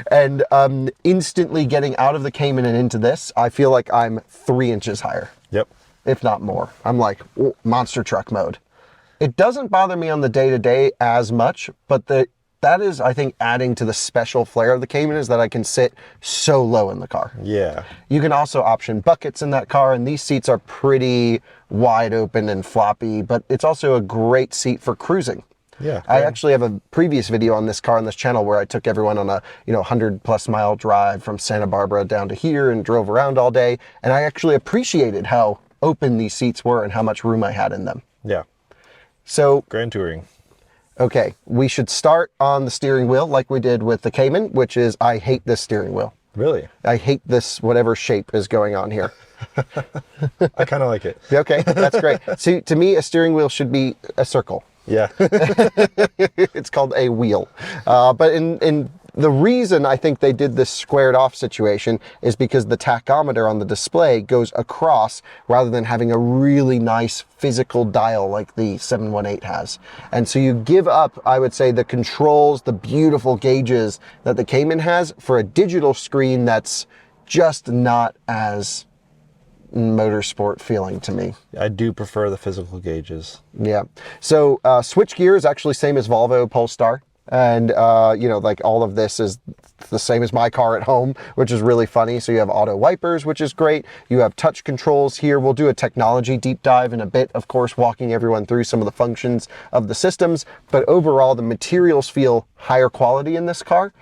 And instantly getting out of the Cayman and into this, I feel like I'm 3 inches higher. Yep. If not more. I'm like monster truck mode. It doesn't bother me on the day-to-day as much, but that is, I think, adding to the special flair of the Cayman is that I can sit so low in the car. Yeah. You can also option buckets in that car, and these seats are pretty wide open and floppy, but it's also a great seat for cruising. Yeah. I actually have a previous video on this car on this channel where I took everyone on a 100+ mile drive from Santa Barbara down to here and drove around all day. And I actually appreciated how open these seats were and how much room I had in them. Yeah. So Grand touring. Okay, we should start on the steering wheel like we did with the Cayman, which is, I hate this steering wheel. Really? I hate this, whatever shape is going on here. I kind of like it. Okay, that's great. See, to me, a steering wheel should be a circle. Yeah. It's called a wheel. But in the reason I think they did this squared off situation is because the tachometer on the display goes across rather than having a really nice physical dial like the 718 has. And so you give up, I would say, the controls, the beautiful gauges that the Cayman has for a digital screen that's just not as motorsport feeling to me. I do prefer the physical gauges. Yeah. So switch gear is actually same as Volvo Polestar. And, like all of this is the same as my car at home, which is really funny. So you have auto wipers, which is great. You have touch controls here. We'll do a technology deep dive in a bit, of course, walking everyone through some of the functions of the systems. But overall, the materials feel higher quality in this car.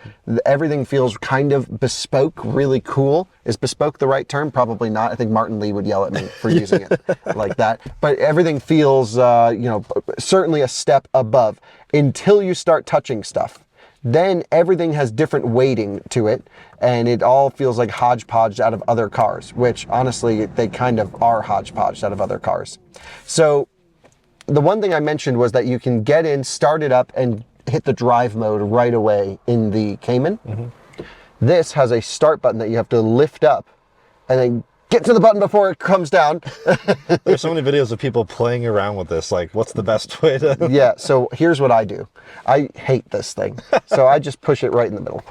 Everything feels kind of bespoke, really cool. Is bespoke the right term? Probably not. I think Martin Lee would yell at me for using it like that. But everything feels, certainly a step above until you start touching stuff. Then everything has different weighting to it, and it all feels like hodgepodge out of other cars, which honestly, they kind of are hodgepodge out of other cars. So the one thing I mentioned was that you can get in, start it up, and hit the drive mode right away in the Cayman. Mm-hmm. This has a start button that you have to lift up and then get to the button before it comes down. There's so many videos of people playing around with this. Like, what's the best way to... Yeah, so here's what I do. I hate this thing. So I just push it right in the middle.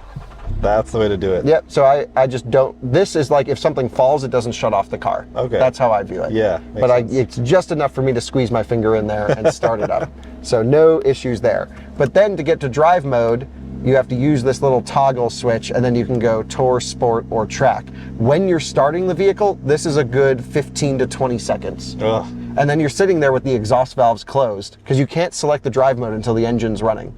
That's the way to do it. Yep, so I just don't... This is like if something falls, it doesn't shut off the car. Okay. That's how I view it. Yeah, but it's just enough for me to squeeze my finger in there and start it up. So no issues there. But then to get to drive mode, you have to use this little toggle switch, and then you can go Tour, Sport, or Track. When you're starting the vehicle, this is a good 15 to 20 seconds. Ugh. And then you're sitting there with the exhaust valves closed, because you can't select the drive mode until the engine's running.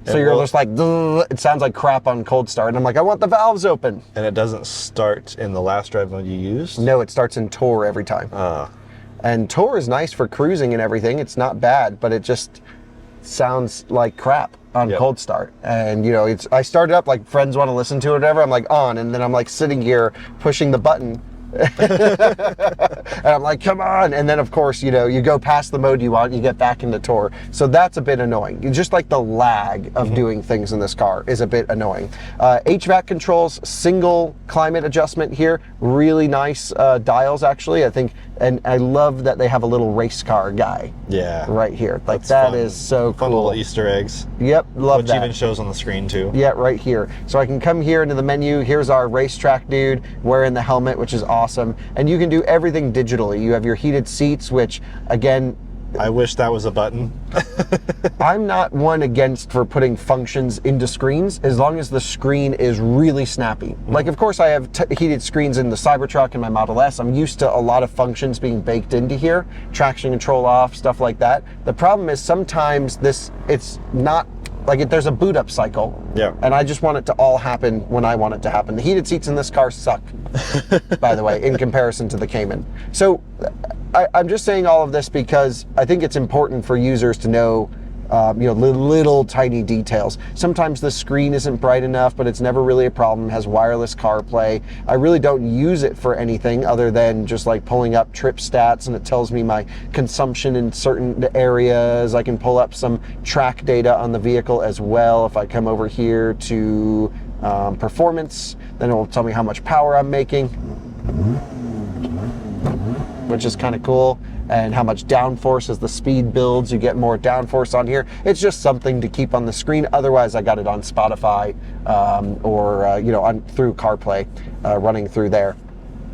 So you're just like, it sounds like crap on cold start. And I'm like, I want the valves open. And it doesn't start in the last drive mode you used? No, it starts in Tour every time. And Tour is nice for cruising and everything. It's not bad, but it just sounds like crap on cold start. And I started up like friends want to listen to it or whatever. I'm like on, and then I'm like sitting here pushing the button. And I'm like, come on. And then of course, you go past the mode you want, you get back into Tour. So that's a bit annoying. Just like the lag of doing things in this car is a bit annoying. HVAC controls, single climate adjustment here. Really nice dials actually, I think. And I love that they have a little race car guy right here. Like that is so cool. Fun little Easter eggs. Yep, love that. Which even shows on the screen too. Yeah, right here. So I can come here into the menu. Here's our racetrack dude wearing the helmet, which is awesome. And you can do everything digitally. You have your heated seats, which again, I wish that was a button. I'm not one against for putting functions into screens as long as the screen is really snappy. Like, of course, I have heated screens in the Cybertruck and my Model S. I'm used to a lot of functions being baked into here, traction control off, stuff like that. The problem is sometimes it's not like there's a boot up cycle. Yeah. And I just want it to all happen when I want it to happen. The heated seats in this car suck, by the way, in comparison to the Cayman. So I'm just saying all of this because I think it's important for users to know little tiny details. Sometimes the screen isn't bright enough, but it's never really a problem. It has wireless CarPlay. I really don't use it for anything other than just like pulling up trip stats, and it tells me my consumption in certain areas. I can pull up some track data on the vehicle as well. If I come over here to performance, then it will tell me how much power I'm making, which is kind of cool. And how much downforce as the speed builds, you get more downforce on here. It's just something to keep on the screen. Otherwise, I got it on Spotify or through CarPlay, running through there.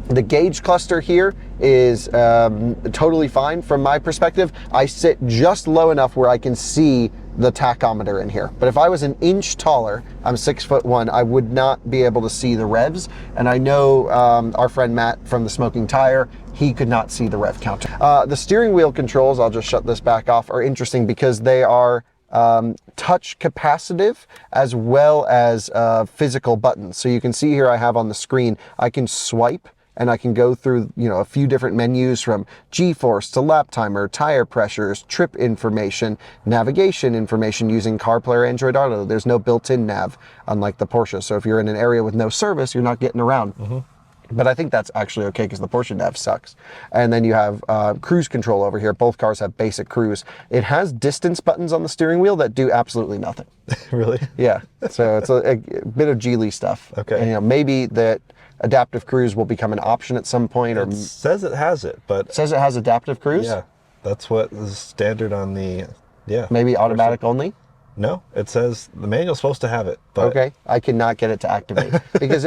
The gauge cluster here is totally fine from my perspective. I sit just low enough where I can see the tachometer in here. But if I was an inch taller, I'm 6'1", I would not be able to see the revs. And I know our friend Matt from the Smoking Tire, he could not see the rev counter. The steering wheel controls, I'll just shut this back off, are interesting because they are touch capacitive as well as physical buttons. So you can see here I have on the screen, I can swipe and I can go through, you know, a few different menus from G-force to lap timer, tire pressures, trip information, navigation information using CarPlay or Android Auto. There's no built-in nav, unlike the Porsche. So if you're in an area with no service, you're not getting around. But I think that's actually okay because the Porsche nav sucks. And then you have cruise control over here. Both cars have basic cruise. It has distance buttons on the steering wheel that do absolutely nothing. Really? Yeah. So it's a bit of Geely stuff. Okay. And, you know, maybe that adaptive cruise will become an option at some point. Or It says it has it, but... It says it has adaptive cruise? Yeah. That's what is standard on the... Yeah. Maybe automatic only? No, it says the manual's supposed to have it. But okay, I cannot get it to activate because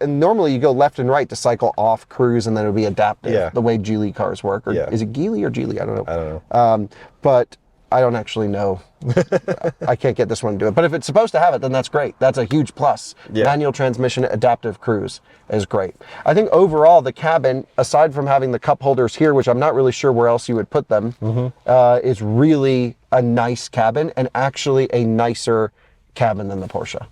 normally you go left and right to cycle off cruise and then it'll be adaptive, the way Geely cars work. Or is it Geely or Geely? I don't know. I don't know. But I don't actually know. I can't get this one to do it. But if it's supposed to have it, then that's great. That's a huge plus. Manual transmission, adaptive cruise is great. I think overall the cabin, aside from having the cup holders here, which I'm not really sure where else you would put them, is really a nice cabin and actually a nicer cabin than the Porsche.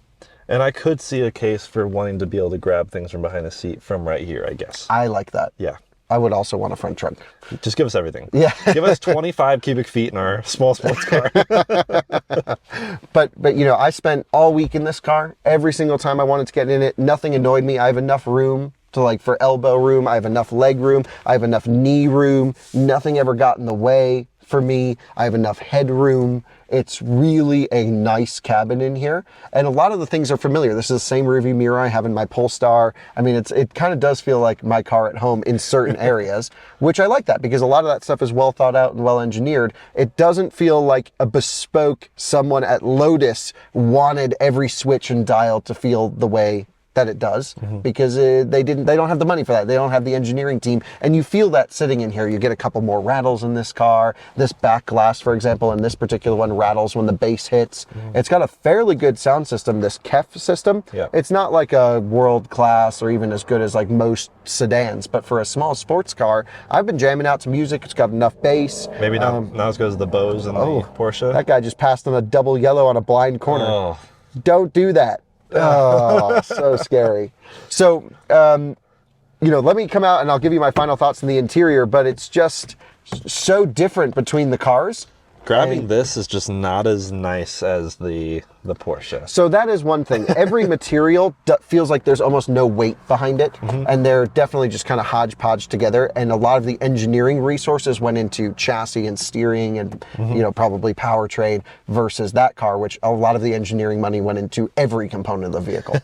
And I could see a case for wanting to be able to grab things from behind the seat from right here, I guess. I like that. Yeah. I would also want a front trunk. Just give us everything. Yeah. Give us 25 cubic feet in our small sports car. But you know, I spent all week in this car. Every single time I wanted to get in it, nothing annoyed me. I have enough room to, like, for elbow room. I have enough leg room. I have enough knee room. Nothing ever got in the way for me. I have enough headroom. It's really a nice cabin in here. And a lot of the things are familiar. This is the same rearview mirror I have in my Polestar. I mean, it kind of does feel like my car at home in certain areas, which I like that because a lot of that stuff is well thought out and well engineered. It doesn't feel like a bespoke someone at Lotus wanted every switch and dial to feel the way that it does because they don't have the money for that. They don't have the engineering team. And you feel that sitting in here. You get a couple more rattles in this car. This back glass, for example, and this particular one rattles when the bass hits. It's got a fairly good sound system, this KEF system. It's not like a world class or even as good as like most sedans, but for a small sports car, I've been jamming out to music. It's got enough bass. Maybe not as good as the Bose and the Porsche. That guy just passed on a double yellow on a blind corner. Don't do that. Oh, so scary. So, you know, let me come out and I'll give you my final thoughts on the interior, but it's just so different between the cars. Grabbing this is just not as nice as the Porsche. So that is one thing. Every material feels like there's almost no weight behind it, and they're definitely just kind of hodgepodge together. And a lot of the engineering resources went into chassis and steering and, you know, probably powertrain versus that car, which a lot of the engineering money went into every component of the vehicle.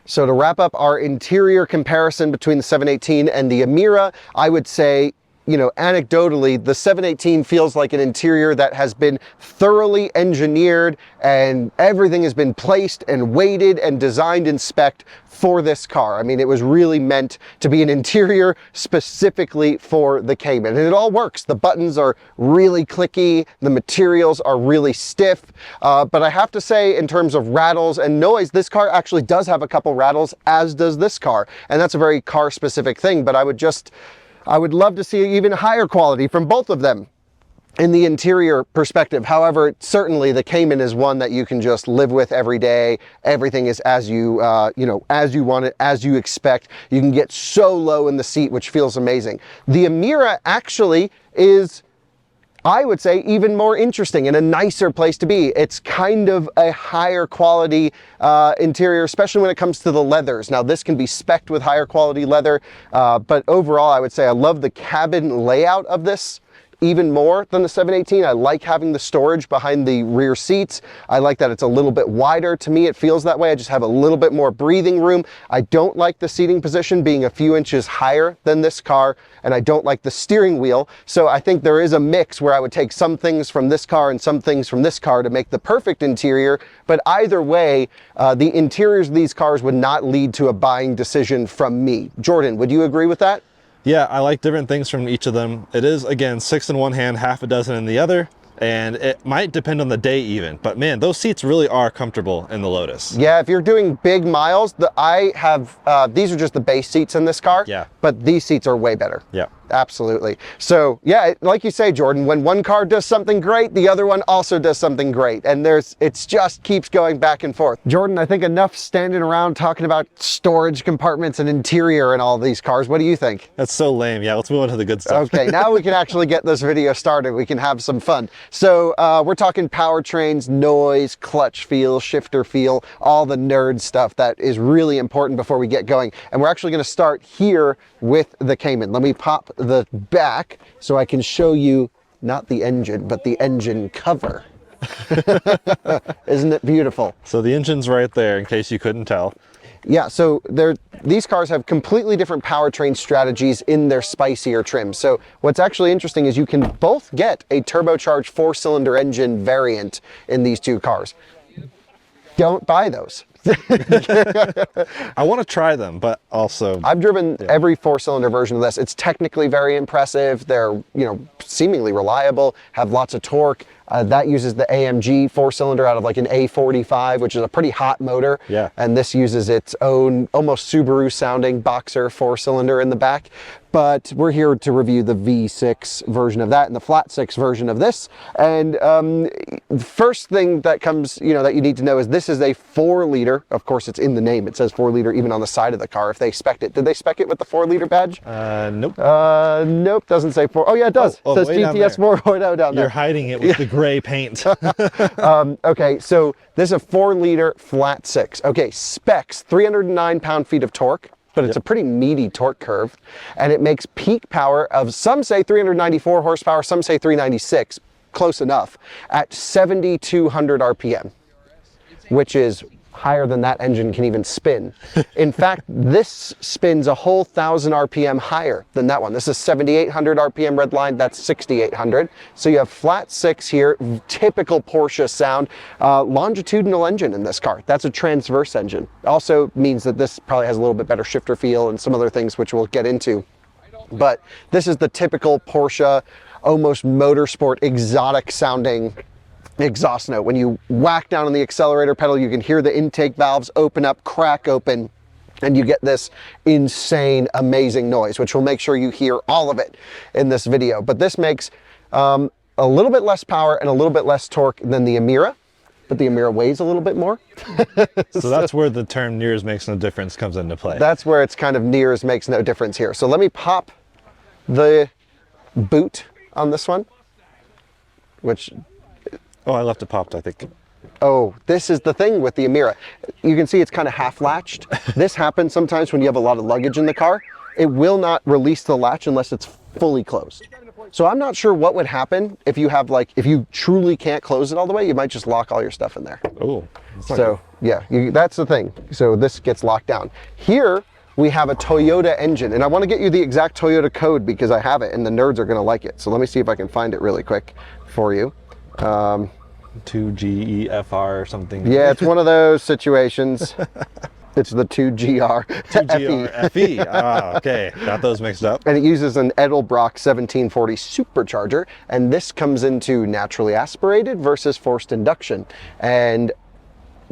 So to wrap up our interior comparison between the 718 and the Emira, I would say, you know, anecdotally, the 718 feels like an interior that has been thoroughly engineered and everything has been placed and weighted and designed and spec'd for this car. I mean, it was really meant to be an interior specifically for the Cayman, and it all works. The buttons are really clicky, the materials are really stiff, but I have to say, in terms of rattles and noise, this car actually does have a couple rattles, as does this car, and that's a very car-specific thing, but I would love to see even higher quality from both of them in the interior perspective. However, certainly the Cayman is one that you can just live with every day. Everything is as you, you know, as you want it, as you expect. You can get so low in the seat, which feels amazing. The Emira actually is, I would say, even more interesting and a nicer place to be. It's kind of a higher quality interior, especially when it comes to the leathers. Now, this can be spec'd with higher quality leather, but overall, I would say I love the cabin layout of this even more than the 718. I like having the storage behind the rear seats. I like that it's a little bit wider. To me, it feels that way. I just have a little bit more breathing room. I don't like the seating position being a few inches higher than this car, and I don't like the steering wheel. So I think there is a mix where I would take some things from this car and some things from this car to make the perfect interior. But either way, the interiors of these cars would not lead to a buying decision from me. Jordan, would you agree with that? Yeah, I like different things from each of them. It is, again, 6 in one hand, half a dozen in the other, and it might depend on the day even. But man, those seats really are comfortable in the Lotus. Yeah, if you're doing big miles, I have, these are just the base seats in this car, yeah, but these seats are way better. Yeah. Absolutely. So yeah, like you say, Jordan, when one car does something great, the other one also does something great. And it's just keeps going back and forth. Jordan, I think enough standing around talking about storage compartments and interior and all these cars. What do you think? That's so lame. Yeah, let's move on to the good stuff. Okay, now we can actually get this video started. We can have some fun. So we're talking powertrains, noise, clutch feel, shifter feel, all the nerd stuff that is really important before we get going. And we're actually going to start here with the Cayman. Let me pop the back so I can show you not the engine, but the engine cover. Isn't it beautiful? So the engine's right there, in case you couldn't tell. Yeah, so these cars have completely different powertrain strategies in their spicier trims. So what's actually interesting is you can both get a turbocharged 4-cylinder engine variant in these two cars. Don't buy those. I want to try them, but also I've driven every 4-cylinder version of this. It's technically very impressive. They're, seemingly reliable, have lots of torque. That uses the AMG 4-cylinder out of like an A45, which is a pretty hot motor. Yeah. And this uses its own almost Subaru sounding Boxer 4-cylinder in the back. But we're here to review the V6 version of that and the flat 6 version of this. And the first thing that comes, that you need to know is this is a 4-liter. Of course, it's in the name. It says 4-liter even on the side of the car if they spec it. Did they spec it with the 4-liter badge? Nope. Nope, doesn't say 4. Oh yeah, it does. It says GTS 4.0 down there. You're hiding it with the gray paint. Okay, so this is a 4-liter flat 6. Okay, specs, 309 pound-feet of torque, but it's a pretty meaty torque curve, and it makes peak power of, some say 394 horsepower, some say 396, close enough, at 7,200 RPM, which is higher than that engine can even spin. In fact, this spins a whole 1,000 RPM higher than that one. This is 7,800 RPM red line, that's 6,800. So you have flat 6 here, typical Porsche sound, longitudinal engine in this car. That's a transverse engine. Also means that this probably has a little bit better shifter feel and some other things which we'll get into. But this is the typical Porsche, almost motorsport, exotic sounding exhaust note. When you whack down on the accelerator pedal, you can hear the intake valves open up, crack open, and you get this insane, amazing noise, which will make sure you hear all of it in this video. But this makes a little bit less power and a little bit less torque than the Emira, but the Emira weighs a little bit more. So that's where the term near as makes no difference comes into play. That's where it's kind of near as makes no difference here. So let me pop the boot on this one, which... Oh, I left it popped, I think. Oh, this is the thing with the Emira. You can see it's kind of half latched. This happens sometimes when you have a lot of luggage in the car. It will not release the latch unless it's fully closed. So I'm not sure what would happen if you have if you truly can't close it all the way, you might just lock all your stuff in there. Oh. So yeah, that's the thing. So this gets locked down. Here we have a Toyota engine, and I want to get you the exact Toyota code because I have it and the nerds are going to like it. So let me see if I can find it really quick for you. 2GEFR or something. Yeah, it's one of those situations. It's the 2GR. 2GR FE. Ah, okay. Got those mixed up. And it uses an Edelbrock 1740 supercharger, and this comes into naturally aspirated versus forced induction. And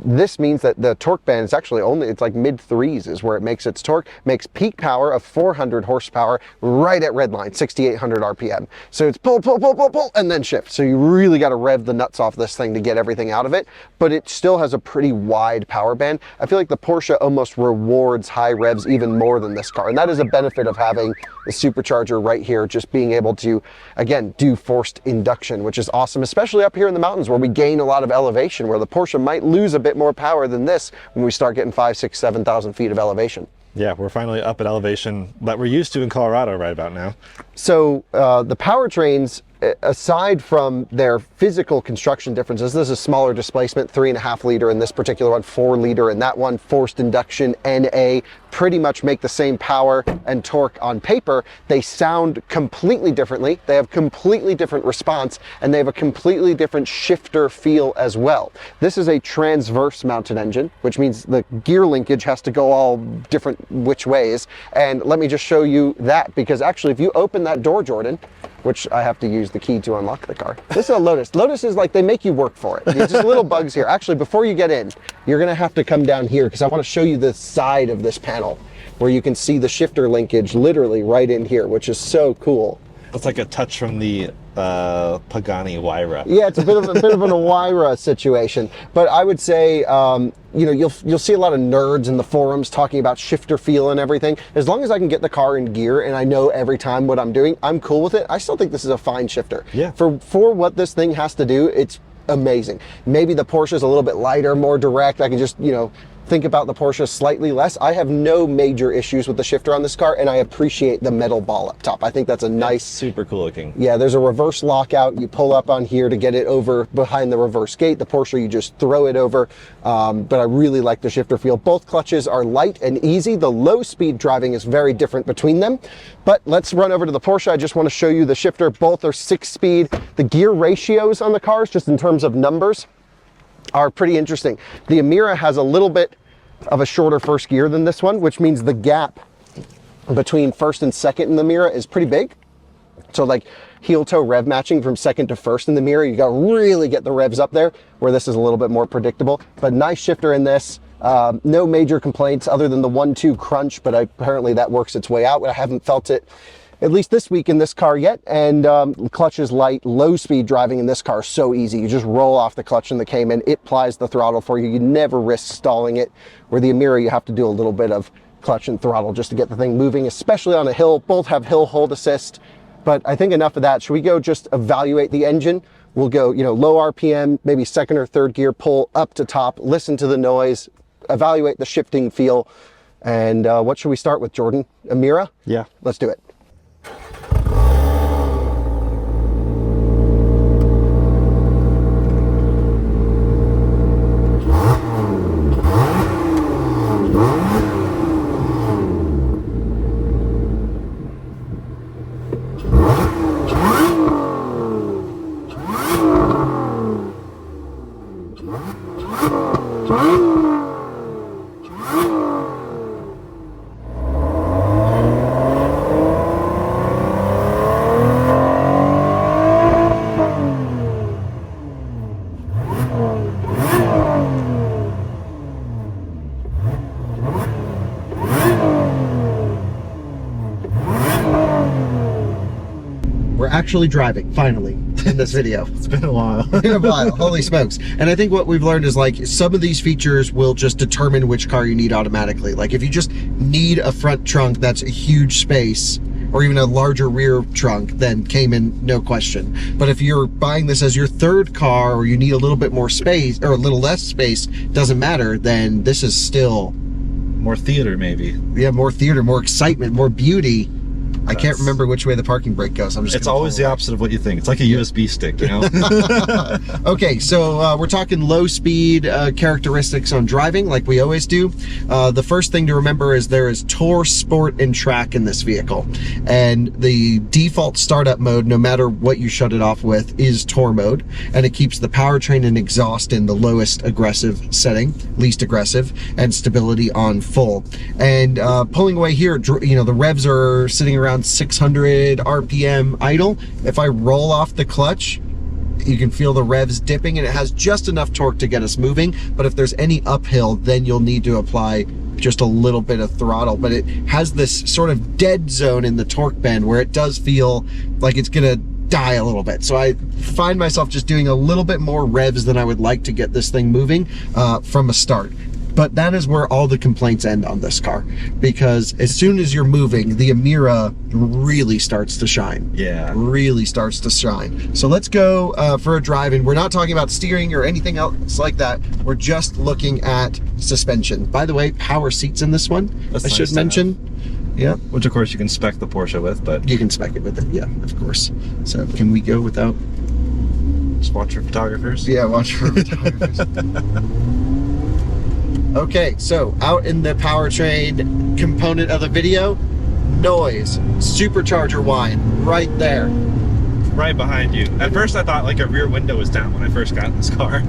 this means that the torque band is actually it's like mid 3s is where it makes its torque, makes peak power of 400 horsepower right at red line, 6,800 RPM. So it's pull, pull, pull, pull, pull, and then shift. So you really got to rev the nuts off this thing to get everything out of it, but it still has a pretty wide power band. I feel like the Porsche almost rewards high revs even more than this car, and that is a benefit of having the supercharger right here, just being able to, again, do forced induction, which is awesome, especially up here in the mountains where we gain a lot of elevation, where the Porsche might lose a bit more power than this when we start getting 5, 6, 7,000 feet of elevation. Yeah, we're finally up at elevation that we're used to in Colorado right about now. So the powertrains, aside from their physical construction differences, this is a smaller displacement, 3.5 liter in this particular one, 4 liter in that one, forced induction, NA, pretty much make the same power and torque on paper. They sound completely differently. They have completely different response, and they have a completely different shifter feel as well. This is a transverse mounted engine, which means the gear linkage has to go all different which ways. And let me just show you that, because actually if you open that door, Jordan, which I have to use the key to unlock the car. This is a Lotus. Lotus is like, they make you work for it. There's just little bugs here. Actually, before you get in, you're gonna have to come down here because I want to show you the side of this panel where you can see the shifter linkage literally right in here, which is so cool. It's like a touch from the Pagani Huayra. Yeah, it's a bit of an Huayra situation, but I would say, you know, you'll see a lot of nerds in the forums talking about shifter feel and everything. As long as I can get the car in gear and I know every time what I'm doing, I'm cool with it. I still think this is a fine shifter. Yeah. For what this thing has to do, it's amazing. Maybe the Porsche is a little bit lighter, more direct. I can just, you know, think about the Porsche slightly less. I have no major issues with the shifter on this car, and I appreciate the metal ball up top. I think that's a nice, super cool looking. Yeah, there's a reverse lockout. You pull up on here to get it over behind the reverse gate. The Porsche, you just throw it over. But I really like the shifter feel. Both clutches are light and easy. The low speed driving is very different between them. But let's run over to the Porsche. I just want to show you the shifter. Both are 6-speed. The gear ratios on the cars, just in terms of numbers, are pretty interesting. The Emira has a little bit of a shorter first gear than this one, which means the gap between first and second in the Emira is pretty big. So like heel toe rev matching from second to first in the Emira, you got to really get the revs up there, where this is a little bit more predictable. But nice shifter in this. No major complaints other than the 1-2 crunch, but apparently that works its way out. I haven't felt it at least this week in this car yet. And clutch is light. Low speed driving in this car is so easy. You just roll off the clutch in the Cayman. It plies the throttle for you. You never risk stalling it. Where the Emira, you have to do a little bit of clutch and throttle just to get the thing moving, especially on a hill. Both have hill hold assist. But I think enough of that. Should we go just evaluate the engine? We'll go, you know, low RPM, maybe second or third gear, pull up to top, listen to the noise, evaluate the shifting feel. And what should we start with, Jordan? Emira? Yeah. Let's do it. Actually driving, finally, in this video. It's been a while. It's been a while, holy smokes. And I think what we've learned is, like, some of these features will just determine which car you need automatically. Like, if you just need a front trunk that's a huge space, or even a larger rear trunk, then Cayman, no question. But if you're buying this as your third car, or you need a little bit more space, or a little less space, doesn't matter, then this is still... More theater, maybe. Yeah, more theater, more excitement, more beauty. I can't remember which way the parking brake goes. It's always the opposite of what you think. It's like a USB stick, you know? Okay, so we're talking low speed characteristics on driving, like we always do. The first thing to remember is there is Tour, Sport, and Track in this vehicle. And the default startup mode, no matter what you shut it off with, is Tour mode. And it keeps the powertrain and exhaust in the lowest aggressive setting, least aggressive, and stability on full. And pulling away here, you know, the revs are sitting around 600 RPM idle. If I roll off the clutch, you can feel the revs dipping, and it has just enough torque to get us moving. But if there's any uphill, then you'll need to apply just a little bit of throttle. But it has this sort of dead zone in the torque bend where it does feel like it's gonna die a little bit. So I find myself just doing a little bit more revs than I would like to get this thing moving from a start. But that is where all the complaints end on this car, because as soon as you're moving, the Emira really starts to shine. Yeah. Really starts to shine. So let's go for a drive, and we're not talking about steering or anything else like that. We're just looking at suspension. By the way, power seats in this one, I should mention. Yeah. Which of course you can spec the Porsche with, but... You can spec it with it, yeah, of course. So can we go without... Just watch for photographers? Yeah, watch for photographers. Okay, so out in the powertrain component of the video, noise, supercharger whine, right there. Right behind you. At first I thought like a rear window was down when I first got in this car.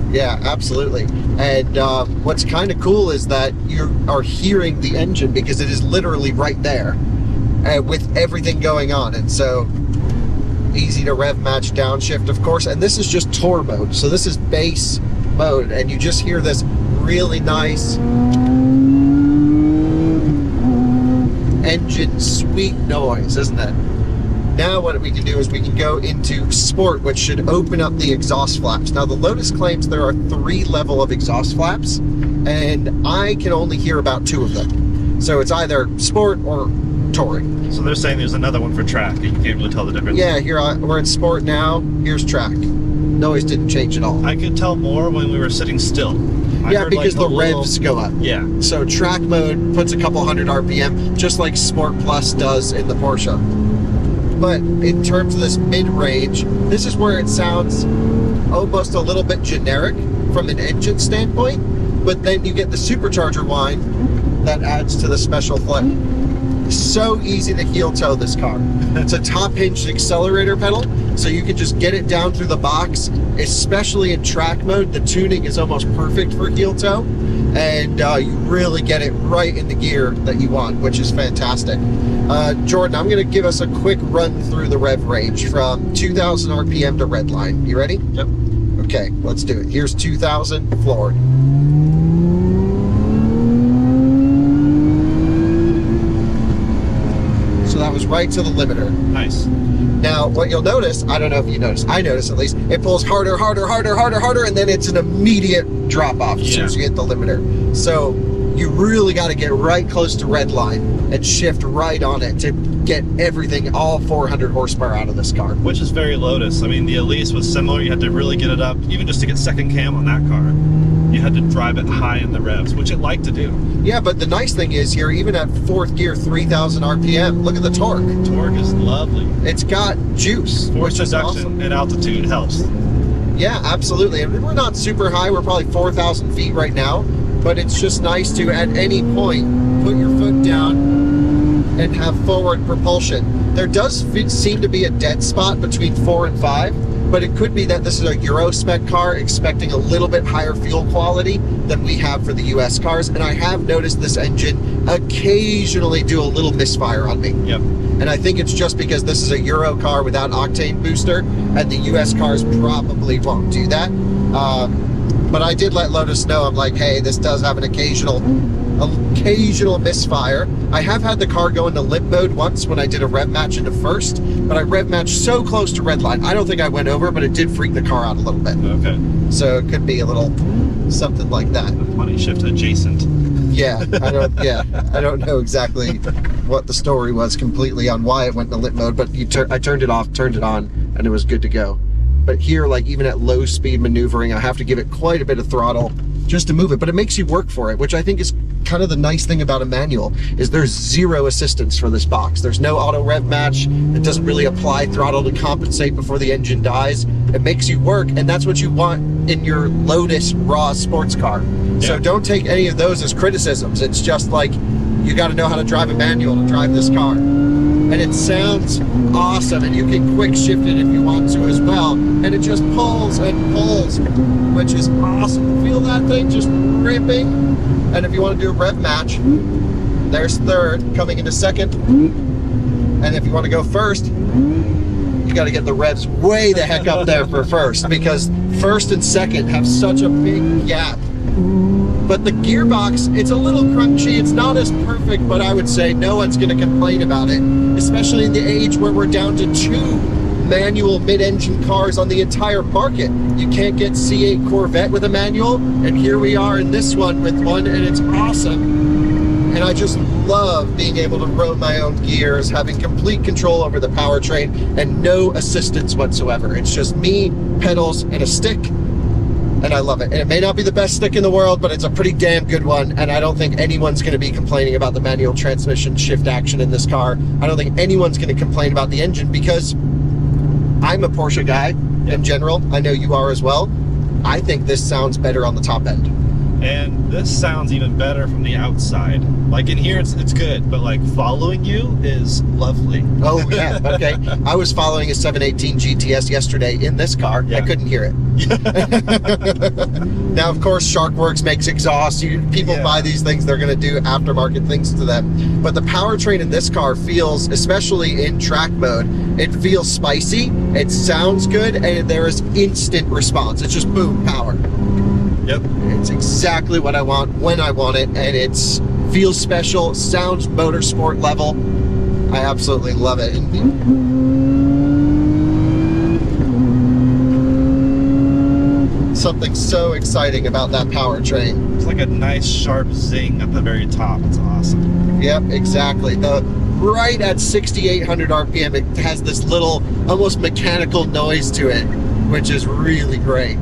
Yeah, absolutely. And what's kind of cool is that you are hearing the engine because it is literally right there with everything going on. And so Easy to rev match downshift, of course, and this is just tour mode. So this is base mode, and you just hear this really nice engine sweet noise, isn't it? Now what we can do is we can go into sport, which should open up the exhaust flaps. Now the Lotus claims there are 3 levels of exhaust flaps, and I can only hear about 2 of them. So it's either sport or touring. So they're saying there's another one for track, and you can't really tell the difference. Yeah, here we're in sport now. Here's track. Noise didn't change at all. I could tell more when we were sitting still. Yeah, because the revs go up. Yeah. So track mode puts a couple hundred RPM, just like Sport Plus does in the Porsche. But in terms of this mid-range, this is where it sounds almost a little bit generic from an engine standpoint, but then you get the supercharger whine that adds to the special flavor. So easy to heel toe this car. It's a top hinged accelerator pedal, so you can just get it down through the box, especially in track mode. The tuning is almost perfect for heel toe, and you really get it right in the gear that you want, which is fantastic. Jordan, I'm going to give us a quick run through the rev range from 2,000 RPM to redline. You ready? Yep. Okay, let's do it. Here's 2,000 floored. So that was right to the limiter. Nice. Now, what you'll notice, I don't know if you noticed, I noticed at least, it pulls harder, harder, harder, harder, harder, and then it's an immediate drop off as soon as you hit the limiter. So you really got to get right close to red line and shift right on it to get everything, all 400 horsepower out of this car. Which is very Lotus. I mean, the Elise was similar. You had to really get it up, even just to get second cam on that car. You had to drive it high in the revs, which it liked to do. Yeah, but the nice thing is here, even at 4th gear, 3,000 RPM, look at the torque. Torque is lovely. It's got juice, Force which is reduction awesome. at altitude helps. Yeah, absolutely. I mean, we're not super high. We're probably 4,000 feet right now, but it's just nice to, at any point, put your foot down and have forward propulsion. There does seem to be a dead spot between 4 and 5, but it could be that this is a Euro spec car expecting a little bit higher fuel quality than we have for the US cars, and I have noticed this engine occasionally do a little misfire on me. Yep. And I think it's just because this is a Euro car without octane booster, and the US cars probably won't do that. But I did let Lotus know, I'm like, hey, this does have an occasional misfire. I have had the car go into limp mode once when I did a rev match into first, but I rev matched so close to red line. I don't think I went over, but it did freak the car out a little bit. Okay. So it could be a little something like that. Money shift adjacent. Yeah, I don't know exactly what the story was completely on why it went into limp mode, but I turned it off, turned it on, and it was good to go. But here, like even at low speed maneuvering, I have to give it quite a bit of throttle just to move it, but it makes you work for it, which I think is kind of the nice thing about a manual, is there's zero assistance for this box. There's no auto rev match. It doesn't really apply throttle to compensate before the engine dies. It makes you work, and that's what you want in your Lotus raw sports car. Yeah. So don't take any of those as criticisms. It's just like, you got to know how to drive a manual to drive this car. And it sounds awesome, and you can quick shift it if you want to as well. And it just pulls and pulls, which is awesome. Feel that thing just ripping. And if you want to do a rev match, there's third coming into second. And if you want to go first, you got to get the revs way the heck up there for first, because first and second have such a big gap. But the gearbox, it's a little crunchy. It's not as perfect, but I would say no one's going to complain about it, especially in the age where we're down to 2 manual mid-engine cars on the entire market. You can't get C8 Corvette with a manual, and here we are in this one with one, and it's awesome. And I just love being able to roam my own gears, having complete control over the powertrain, and no assistance whatsoever. It's just me, pedals, and a stick. And I love it. And it may not be the best stick in the world, but it's a pretty damn good one. And I don't think anyone's going to be complaining about the manual transmission shift action in this car. I don't think anyone's going to complain about the engine, because I'm a Porsche guy in general. I know you are as well. I think this sounds better on the top end. And this sounds even better from the outside. Like in here, it's good, but like following you is lovely. Oh yeah, okay. I was following a 718 GTS yesterday in this car. Yeah. I couldn't hear it. Now, of course, Sharkworks makes exhaust. People buy these things, they're going to do aftermarket things to them. But the powertrain in this car feels, especially in track mode, it feels spicy, it sounds good, and there is instant response. It's just boom, power. Yep. It's exactly what I want when I want it, and it feels special, sounds motorsport level. I absolutely love it. Something so exciting about that powertrain. It's like a nice sharp zing at the very top. It's awesome. Yep, exactly. Right at 6,800 RPM, it has this little, almost mechanical noise to it, which is really great.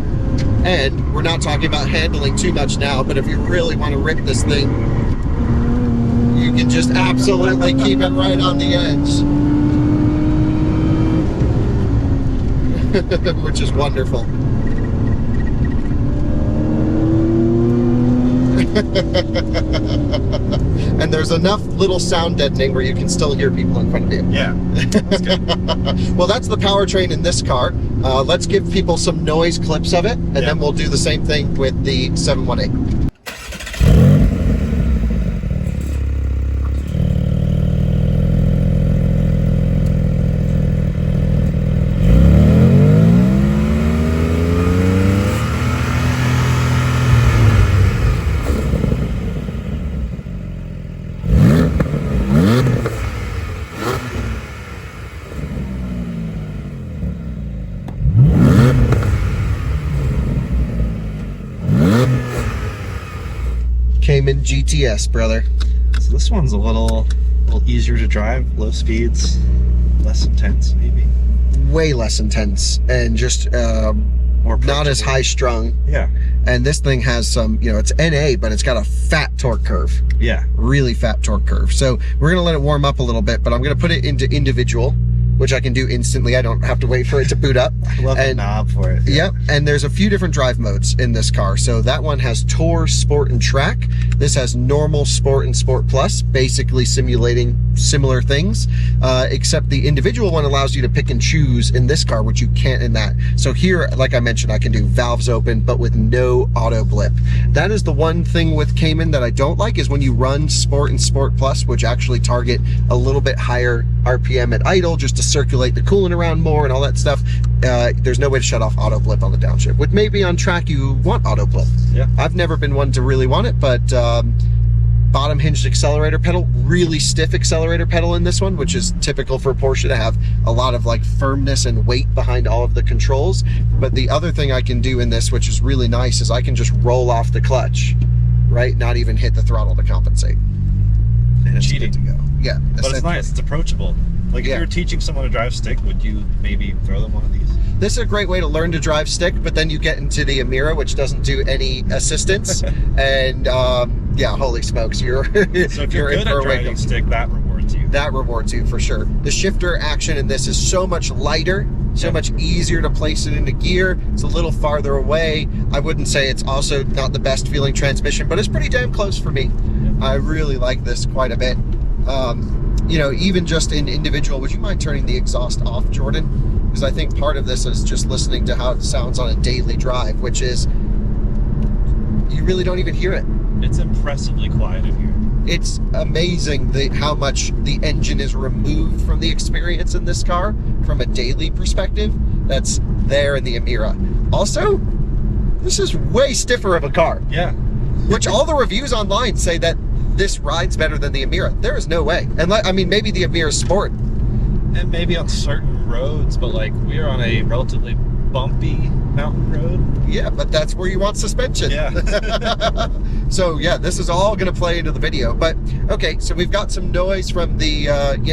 And we're not talking about handling too much now, but if you really want to rip this thing, you can just absolutely keep it right on the edge. Which is wonderful. And there's enough little sound deadening where you can still hear people in front of you. Yeah, that's good. Well, that's the powertrain in this car. Let's give people some noise clips of it, and then we'll do the same thing with the 718. Cayman GTS, brother. So this one's a little easier to drive, low speeds, less intense, maybe. Way less intense, and just more not as high strung. Yeah. And this thing has some, it's NA, but it's got a fat torque curve. Yeah. Really fat torque curve. So we're gonna let it warm up a little bit, but I'm gonna put it into individual, which I can do instantly. I don't have to wait for it to boot up. I love the knob for it. Yep, and there's a few different drive modes in this car. So that one has Tour, Sport, and Track. This has Normal, Sport, and Sport Plus, basically simulating similar things, except the individual one allows you to pick and choose in this car, which you can't in that. So here, like I mentioned, I can do valves open, but with no auto blip. That is the one thing with Cayman that I don't like, is when you run Sport and Sport Plus, which actually target a little bit higher RPM at idle, just to circulate the coolant around more and all that stuff. There's no way to shut off auto blip on the downshift, which maybe on track you want auto blip. Yeah. I've never been one to really want it, but bottom hinged accelerator pedal, really stiff accelerator pedal in this one, which is typical for Porsche to have a lot of like firmness and weight behind all of the controls. But the other thing I can do in this, which is really nice, is I can just roll off the clutch, right? Not even hit the throttle to compensate. And it's cheating. good to go. Yeah. But it's nice, it's approachable. Like if you were teaching someone to drive stick, would you maybe throw them one of these? This is a great way to learn to drive stick, but then you get into the Emira, which doesn't do any assistance. And yeah, holy smokes, so if you're good at driving stick, that rewards you. That rewards you for sure. The shifter action in this is so much lighter, so much easier to place it into gear. It's a little farther away. I wouldn't say it's also not the best feeling transmission, but it's pretty damn close for me. I really like this quite a bit. Even just in individual, would you mind turning the exhaust off, Jordan? Because I think part of this is just listening to how it sounds on a daily drive, which is, you really don't even hear it. It's impressively quiet in here. It's amazing how much the engine is removed from the experience in this car from a daily perspective that's there in the Emira. Also, this is way stiffer of a car. Yeah. Which all the reviews online say that this rides better than the Emira. There is no way. And I mean, maybe the Emira Sport. And maybe on certain roads, but like we're on a relatively bumpy mountain road. Yeah, but that's where you want suspension. Yeah. So yeah, this is all going to play into the video. But okay, so we've got some noise from the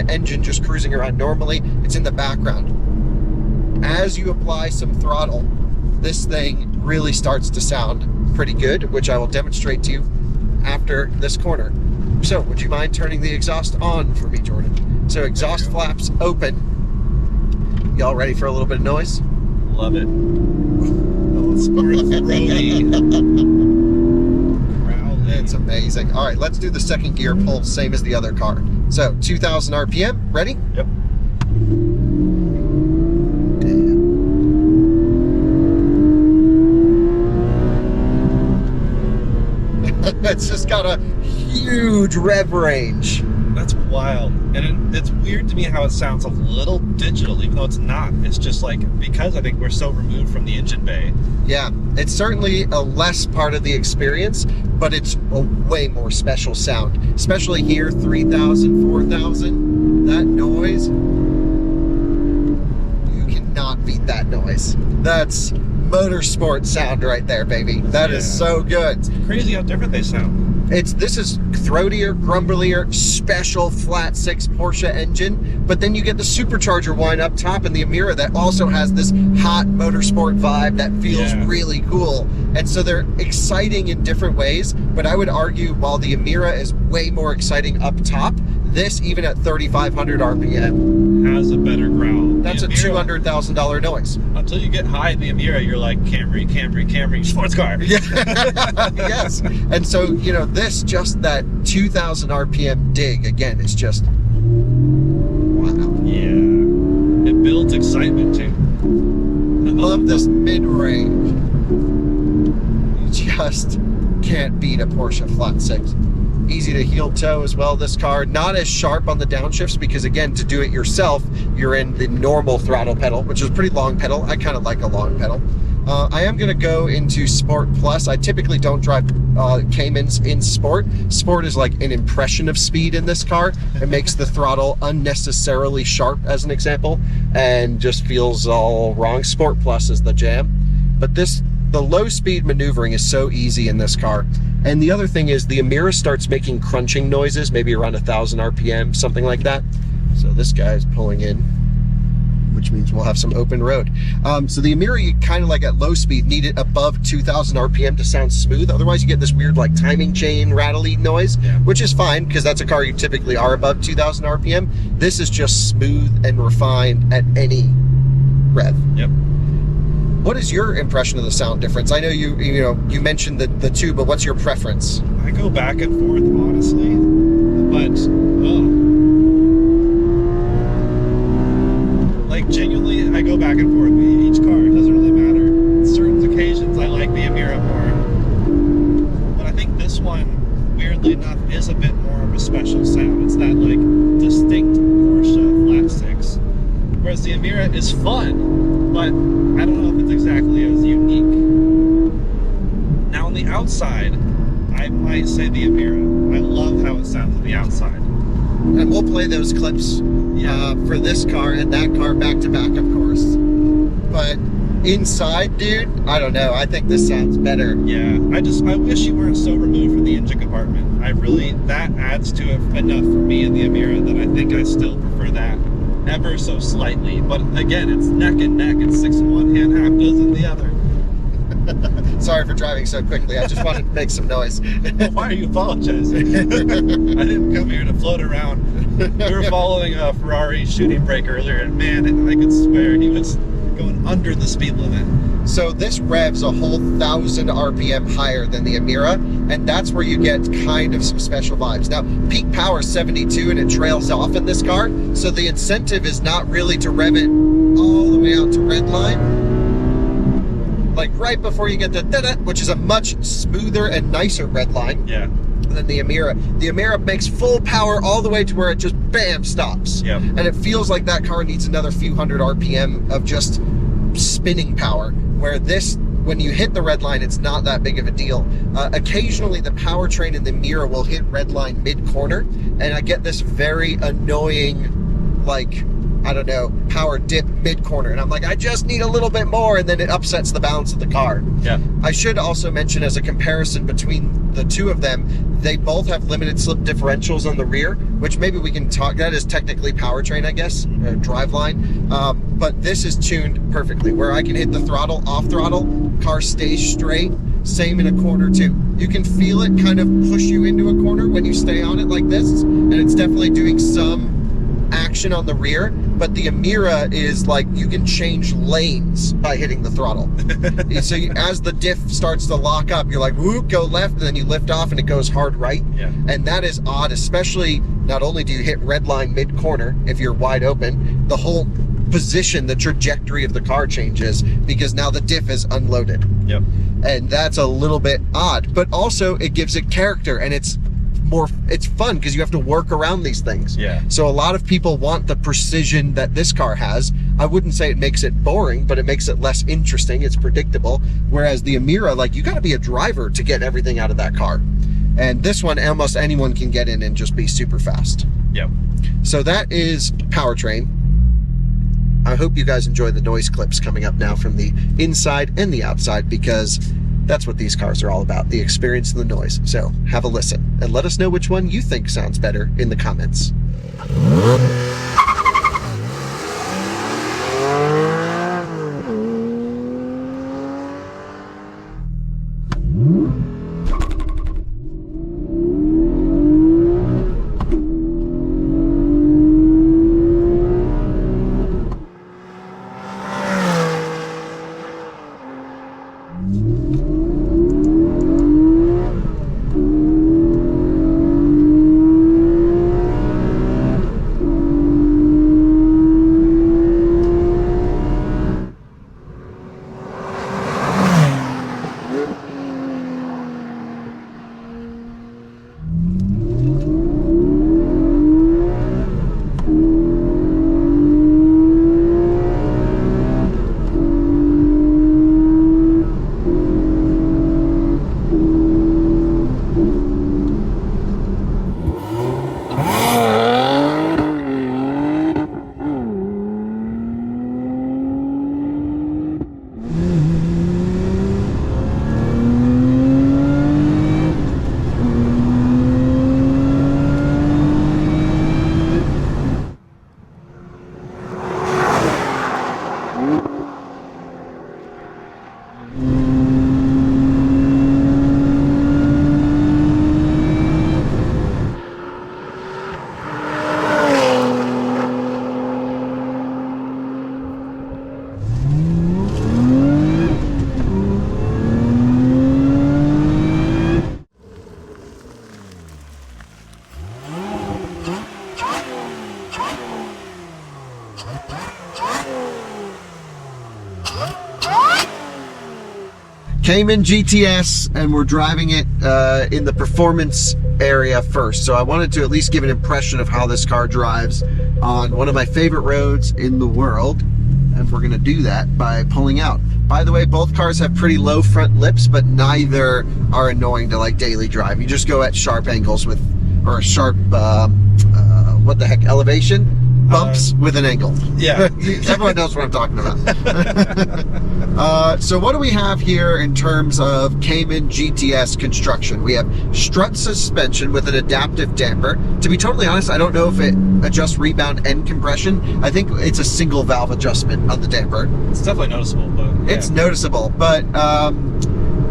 engine just cruising around normally. It's in the background. As you apply some throttle, this thing really starts to sound pretty good, which I will demonstrate to you after this corner. So would you mind turning the exhaust on for me, Jordan? So exhaust flaps open. Y'all ready for a little bit of noise? Love it. Oh, it's throaty. Amazing. All right, let's do the second gear pull, same as the other car. So 2,000 RPM, ready? Yep. It's just got a huge rev range. That's wild. And it's weird to me how it sounds a little digital, even though it's not. It's just like, because I think we're so removed from the engine bay. Yeah, it's certainly a less part of the experience, but it's a way more special sound. Especially here, 3,000, 4,000, that noise, you cannot beat that noise. That's motorsport sound right there, baby. That is so good. It's crazy how different they sound. This is throatier, grumblier, special flat six Porsche engine, but then you get the supercharger whine up top in the Emira that also has this hot motorsport vibe that feels really cool. And so they're exciting in different ways, but I would argue while the Emira is way more exciting up top, this, even at 3,500 RPM, has a better growl. That's a $200,000 noise. Until you get high in the Emira, you're like, Camry, Camry, Camry, sports car. Yeah. Yes. And so, you know, this, just that 2,000 RPM dig, again, is just, wow. Yeah. It builds excitement, too. I love this mid-range. You just can't beat a Porsche flat six. Easy to heel toe as well, this car. Not as sharp on the downshifts because, again, to do it yourself, you're in the normal throttle pedal, which is a pretty long pedal. I kind of like a long pedal. I am going to go into Sport Plus. I typically don't drive Caymans in Sport. Sport is like an impression of speed in this car. It makes the throttle unnecessarily sharp, as an example, and just feels all wrong. Sport Plus is the jam. But the low speed maneuvering is so easy in this car. And the other thing is the Emira starts making crunching noises, maybe around 1,000 RPM, something like that. So this guy's pulling in, which means we'll have some open road. So the Emira, you kind of like at low speed need it above 2,000 RPM to sound smooth. Otherwise you get this weird like timing chain rattly noise, which is fine because that's a car you typically are above 2,000 RPM. This is just smooth and refined at any rev. Yep. What is your impression of the sound difference? I know you mentioned the two, but what's your preference? I go back and forth, honestly, but like genuinely, I go back and forth. Each car, it doesn't really matter. On certain occasions, I like the Emira more, but I think this one, weirdly enough, is a bit more of a special sound. It's that like distinct Porsche flat six, whereas the Emira is fun. But I don't know if it's exactly as unique. Now on the outside, I might say the Emira. I love how it sounds on the outside. And we'll play those clips for this car and that car back to back, of course. But inside, dude, I don't know. I think this sounds better. Yeah, I wish you weren't so removed from the engine compartment. That adds to it enough for me in the Emira that I think I still prefer that. Ever so slightly, but again, it's neck and neck. It's 6 in one hand, half dozen in the other. Sorry for driving so quickly. I just wanted to make some noise. Why are you apologizing? I didn't come here to float around. We were following a Ferrari shooting brake earlier, and man, I could swear he was going under the speed limit. So this revs a whole 1,000 RPM higher than the Emira, and that's where you get kind of some special vibes. Now, peak power is 72 and it trails off in this car, so the incentive is not really to rev it all the way out to red line. Like right before you get the da-da, which is a much smoother and nicer red line than the Emira. The Emira makes full power all the way to where it just bam stops. Yep. And it feels like that car needs another few hundred RPM of just spinning power, where this, when you hit the red line, it's not that big of a deal. Occasionally the powertrain in the Emira will hit red line mid-corner, and I get this very annoying, like, I don't know, power dip mid-corner, and I'm like, I just need a little bit more, and then it upsets the balance of the car. Yeah. I should also mention, as a comparison between the two of them, they both have limited slip differentials on the rear, which maybe we can talk, that is technically powertrain, I guess, or driveline, but this is tuned perfectly, where I can hit the throttle, off throttle, car stays straight, same in a corner too. You can feel it kind of push you into a corner when you stay on it like this, and it's definitely doing some action on the rear, but the Emira is like, you can change lanes by hitting the throttle. So as the diff starts to lock up, you're like, whoop, go left, and then you lift off and it goes hard right. Yeah. And that is odd, especially not only do you hit red line mid-corner if you're wide open, the whole position, the trajectory of the car changes because now the diff is unloaded. Yep. And that's a little bit odd, but also it gives it character, and it's fun because you have to work around these things. Yeah. So a lot of people want the precision that this car has. I wouldn't say it makes it boring, but it makes it less interesting. It's predictable. Whereas the Emira, like, you got to be a driver to get everything out of that car. And this one, almost anyone can get in and just be super fast. Yep. So that is Powertrain. I hope you guys enjoy the noise clips coming up now from the inside and the outside, because that's what these cars are all about, the experience and the noise. So have a listen and let us know which one you think sounds better in the comments. Cayman GTS, and we're driving it in the performance area first. So I wanted to at least give an impression of how this car drives on one of my favorite roads in the world. And we're gonna do that by pulling out. By the way, both cars have pretty low front lips, but neither are annoying to like daily drive. You just go at sharp angles with, or a sharp, what the heck, elevation? Bumps with an angle. Yeah. Everyone knows what I'm talking about. So what do we have here in terms of Cayman GTS construction? We have strut suspension with an adaptive damper. To be totally honest, I don't know if it adjusts rebound and compression. I think it's a single valve adjustment on the damper. It's definitely noticeable, but yeah. It's noticeable, but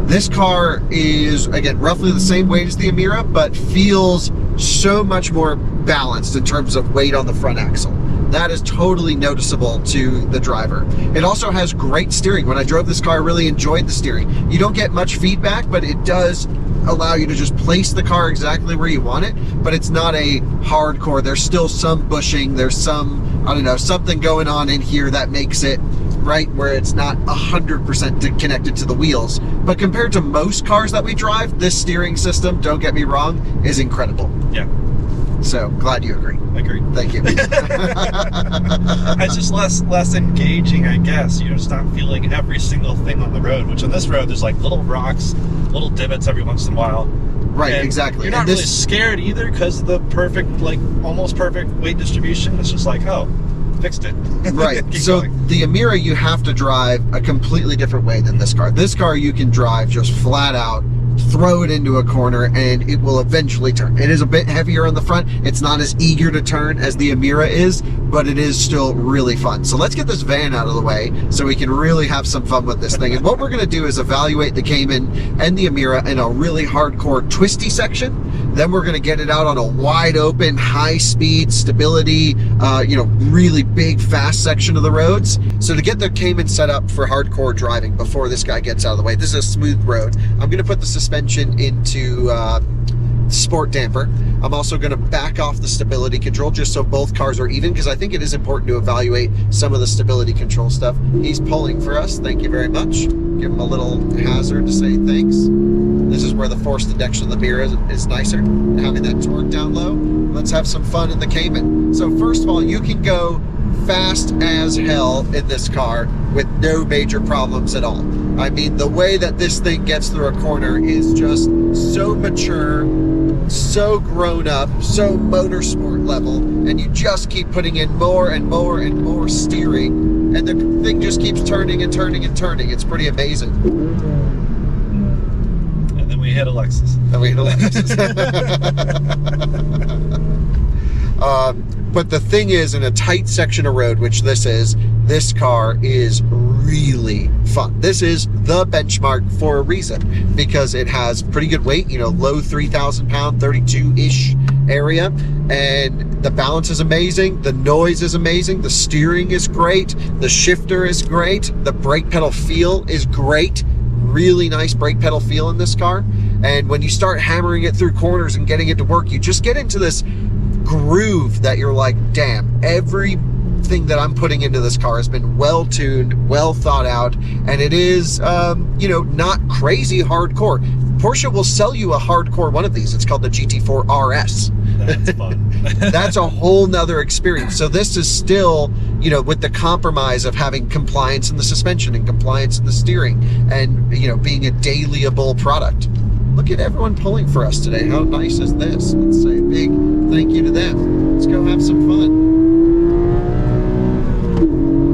this car is, again, roughly the same weight as the Emira, but feels so much more balanced in terms of weight on the front axle. That is totally noticeable to the driver. It also has great steering. When I drove this car, I really enjoyed the steering. You don't get much feedback, but it does allow you to just place the car exactly where you want it, but it's not a hardcore. There's still some bushing. There's some, I don't know, something going on in here that makes it right where it's not 100% connected to the wheels. But compared to most cars that we drive, this steering system, don't get me wrong, is incredible. Yeah. So glad you agree. Agreed. Thank you. It's just less engaging, I guess. You're just not feeling every single thing on the road, which on this road there's like little rocks, little divots every once in a while. Right, and exactly. You're not really scared either because of the perfect, like almost perfect weight distribution. It's just like, oh, fixed it. Right. So going. The Emira, you have to drive a completely different way than this car. This car you can drive just flat out, throw it into a corner, and it will eventually turn. It is a bit heavier on the front. It's not as eager to turn as the Emira is, but it is still really fun. So let's get this van out of the way so we can really have some fun with this thing. And what we're going to do is evaluate the Cayman and the Emira in a really hardcore twisty section. Then we're going to get it out on a wide open, high speed, stability, really big, fast section of the roads. So to get the Cayman set up for hardcore driving before this guy gets out of the way, this is a smooth road. I'm going to put the suspension into sport damper. I'm also going to back off the stability control just so both cars are even, because I think it is important to evaluate some of the stability control stuff. He's pulling for us. Thank you very much. Give him a little hazard to say thanks. This is where the forced injection of the mirror is nicer, having that torque down low. Let's have some fun in the Cayman. So first of all, you can go fast as hell in this car with no major problems at all. I mean, the way that this thing gets through a corner is just so mature, so grown up, so motorsport level, and you just keep putting in more and more and more steering, and the thing just keeps turning and turning and turning. It's pretty amazing. And then we hit Alexis. But the thing is, in a tight section of road, which this is, this car is really fun. This is the benchmark for a reason, because it has pretty good weight, low 3,000 pound, 32-ish area, and the balance is amazing, the noise is amazing, the steering is great, the shifter is great, the brake pedal feel is great. Really nice brake pedal feel in this car. And when you start hammering it through corners and getting it to work, you just get into this groove that you're like, damn, everything that I'm putting into this car has been well tuned, well thought out, and it is not crazy hardcore. Porsche will sell you a hardcore one of these. It's called the GT4 RS. That's fun. That's a whole nother experience. So this is still, with the compromise of having compliance in the suspension and compliance in the steering, and being a dailyable product. Look at everyone pulling for us today. How nice is this? Let's say a big thank you to them. Let's go have some fun.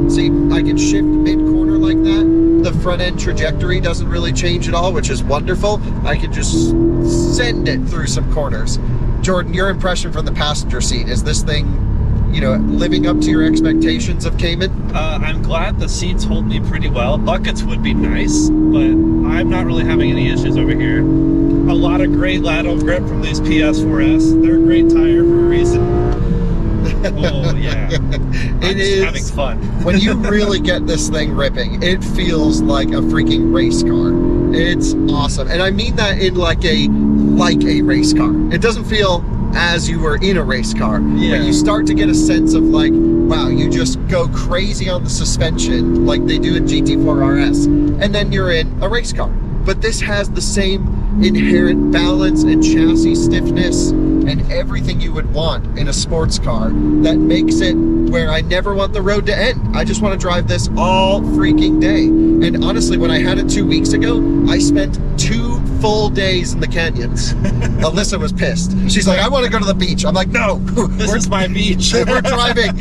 See, I can shift mid-corner like that. The front end trajectory doesn't really change at all, which is wonderful. I can just send it through some corners. Jordan, your impression from the passenger seat, is this thing, living up to your expectations of Cayman? I'm glad the seats hold me pretty well. Buckets would be nice, but I'm not really having any issues over here. A lot of great lateral grip from these PS4S. They're a great tire for a reason. Oh yeah, It is having fun. When you really get this thing ripping, it feels like a freaking race car. It's awesome, and I mean that in like a race car. It doesn't feel as you were in a race car, yeah. But you start to get a sense of like, wow, you just go crazy on the suspension like they do in GT4 RS, and then you're in a race car. But this has the same inherent balance and chassis stiffness and everything you would want in a sports car that makes it where I never want the road to end. I just want to drive this all freaking day. And honestly, when I had it 2 weeks ago, I spent 2 full days in the canyons. Alyssa was pissed. She's like, I want to go to the beach. I'm like, no. This is my beach. We're driving.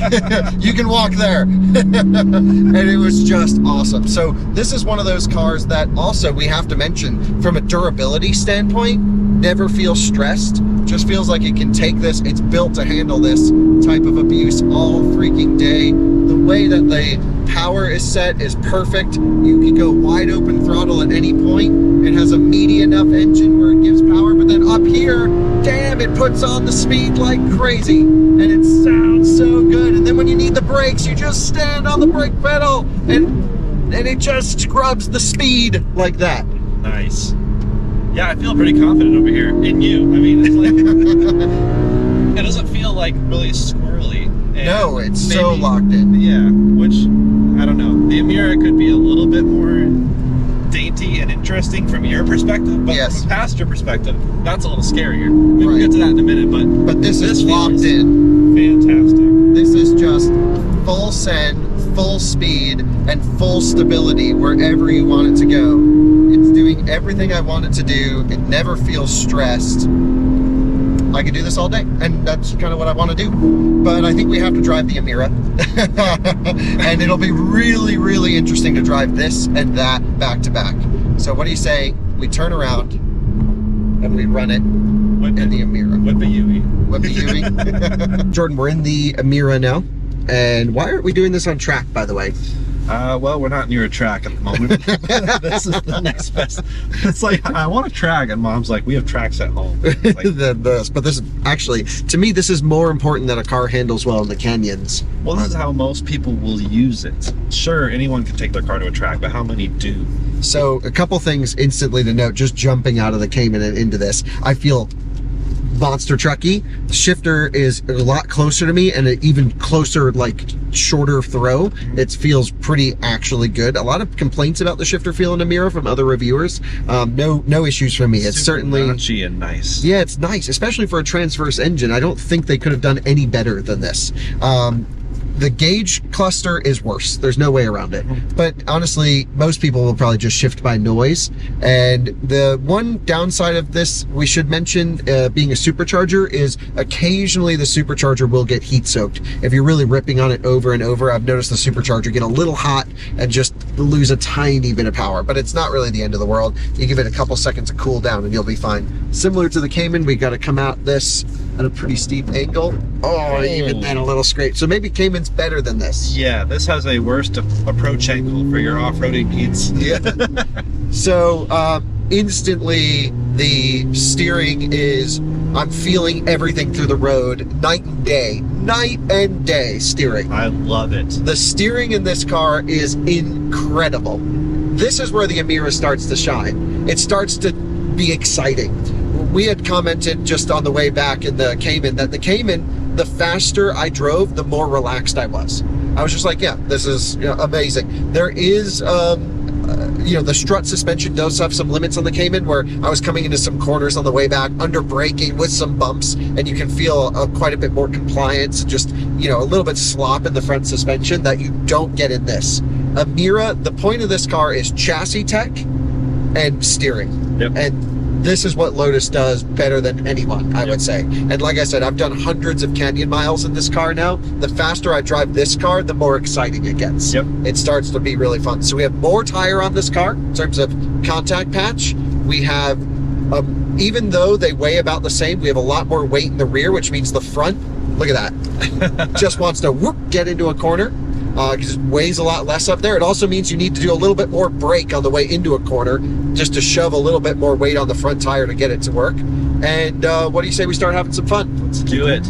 You can walk there. And it was just awesome. So this is one of those cars that also we have to mention from a durability standpoint, never feels stressed. Just feels like it can take this. It's built to handle this type of abuse all freaking day. The way that the power is set is perfect. You can go wide open throttle at any point. It has a meaty enough engine where it gives power, but then up here, damn, it puts on the speed like crazy. And it sounds so good. And then when you need the brakes, you just stand on the brake pedal and it just scrubs the speed like that. Nice. Yeah, I feel pretty confident over here in you. I mean, it's like it doesn't feel like really squirrely. And no, it's so locked in. Yeah, which I don't know. The Emira could be a little bit more dainty and interesting from your perspective, but yes, from a passenger perspective, that's a little scarier. We'll get to that in a minute, but this is locked in. Fantastic. This is just full send, full speed, and full stability wherever you want it to go. It's doing everything I want it to do. It never feels stressed. I could do this all day, and that's kind of what I want to do. But I think we have to drive the Emira. And it'll be really, really interesting to drive this and that back to back. So what do you say we turn around and we run it in the Emira? Jordan, we're in the Emira now. And why aren't we doing this on track, by the way? Well, we're not near a track at the moment. This is the next best. It's like, I want a track, and Mom's like, we have tracks at home. Like, but this is actually, to me, this is more important that a car handles well in the canyons. well, this is how most people will use it. Sure, anyone can take their car to a track, but how many do? So a couple things instantly to note, just jumping out of the Cayman and into this. I feel monster trucky. The shifter is a lot closer to me, and an even closer, like shorter throw. It feels pretty actually good. A lot of complaints about the shifter feel in Emira from other reviewers. No issues for me. It's Super certainly notchy and nice. Yeah, it's nice, especially for a transverse engine. I don't think they could have done any better than this. The gauge cluster is worse. There's no way around it. But honestly, most people will probably just shift by noise. And the one downside of this, we should mention, being a supercharger, is occasionally the supercharger will get heat soaked. If you're really ripping on it over and over, I've noticed the supercharger get a little hot and just lose a tiny bit of power. But it's not really the end of the world. You give it a couple seconds of cool down and you'll be fine. Similar to the Cayman, we got to come out this at a pretty steep angle. Oh, even then a little scrape. So maybe Cayman's better than this. Yeah, this has a worse approach angle for your off-roading needs. Yeah. So instantly the steering is, I'm feeling everything through the road, night and day steering. I love it. The steering in this car is incredible. This is where the Emira starts to shine. It starts to be exciting. We had commented just on the way back in the Cayman that the Cayman, the faster I drove, the more relaxed I was. I was just like, yeah, this is amazing. There is, the strut suspension does have some limits on the Cayman, where I was coming into some corners on the way back, under braking with some bumps, and you can feel quite a bit more compliance, just, a little bit slop in the front suspension that you don't get in this. Emira, the point of this car is chassis tech and steering. Yep. And this is what Lotus does better than anyone, I would say. And like I said, I've done hundreds of canyon miles in this car now. The faster I drive this car, the more exciting it gets. Yep. It starts to be really fun. So we have more tire on this car in terms of contact patch. We have, even though they weigh about the same, we have a lot more weight in the rear, which means the front, look at that, just wants to whoop, get into a corner. Because it weighs a lot less up there. It also means you need to do a little bit more brake on the way into a corner, just to shove a little bit more weight on the front tire to get it to work. And what do you say we start having some fun? Let's do it.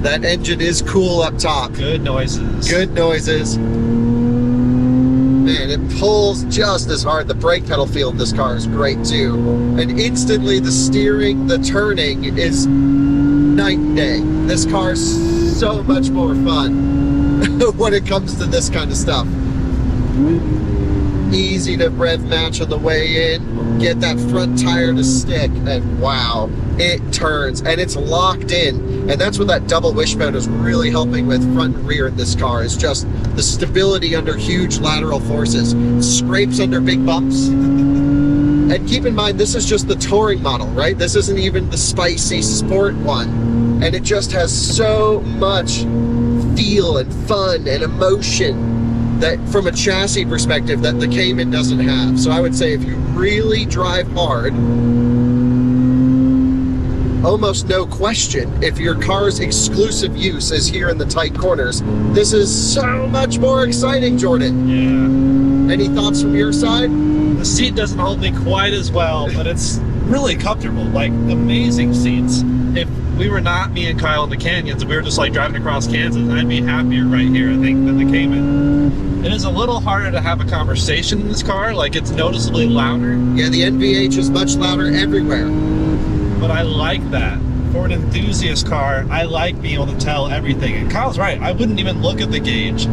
That engine is cool up top. Good noises. Good noises. Man, it pulls just as hard. The brake pedal feel in this car is great too. And instantly the steering, the turning is night and day. This car is so much more fun when it comes to this kind of stuff. Easy to rev match on the way in, get that front tire to stick, and wow, it turns, and it's locked in. And that's what that double wishbone is really helping with front and rear in this car, is just the stability under huge lateral forces. Scrapes under big bumps. And keep in mind, this is just the touring model, right? This isn't even the spicy sport one. And it just has so much feel and fun and emotion that, from a chassis perspective, that the Cayman doesn't have. So I would say if you really drive hard, almost no question, if your car's exclusive use is here in the tight corners, this is so much more exciting, Jordan. Yeah. Any thoughts from your side? The seat doesn't hold me quite as well, but it's really comfortable, like amazing seats. If we were not me and Kyle in the canyons, we were just like driving across Kansas, I'd be happier right here, I think, than the Cayman. It is a little harder to have a conversation in this car, like it's noticeably louder. Yeah, the NVH is much louder everywhere. But I like that. For an enthusiast car, I like being able to tell everything. And Kyle's right, I wouldn't even look at the gauge,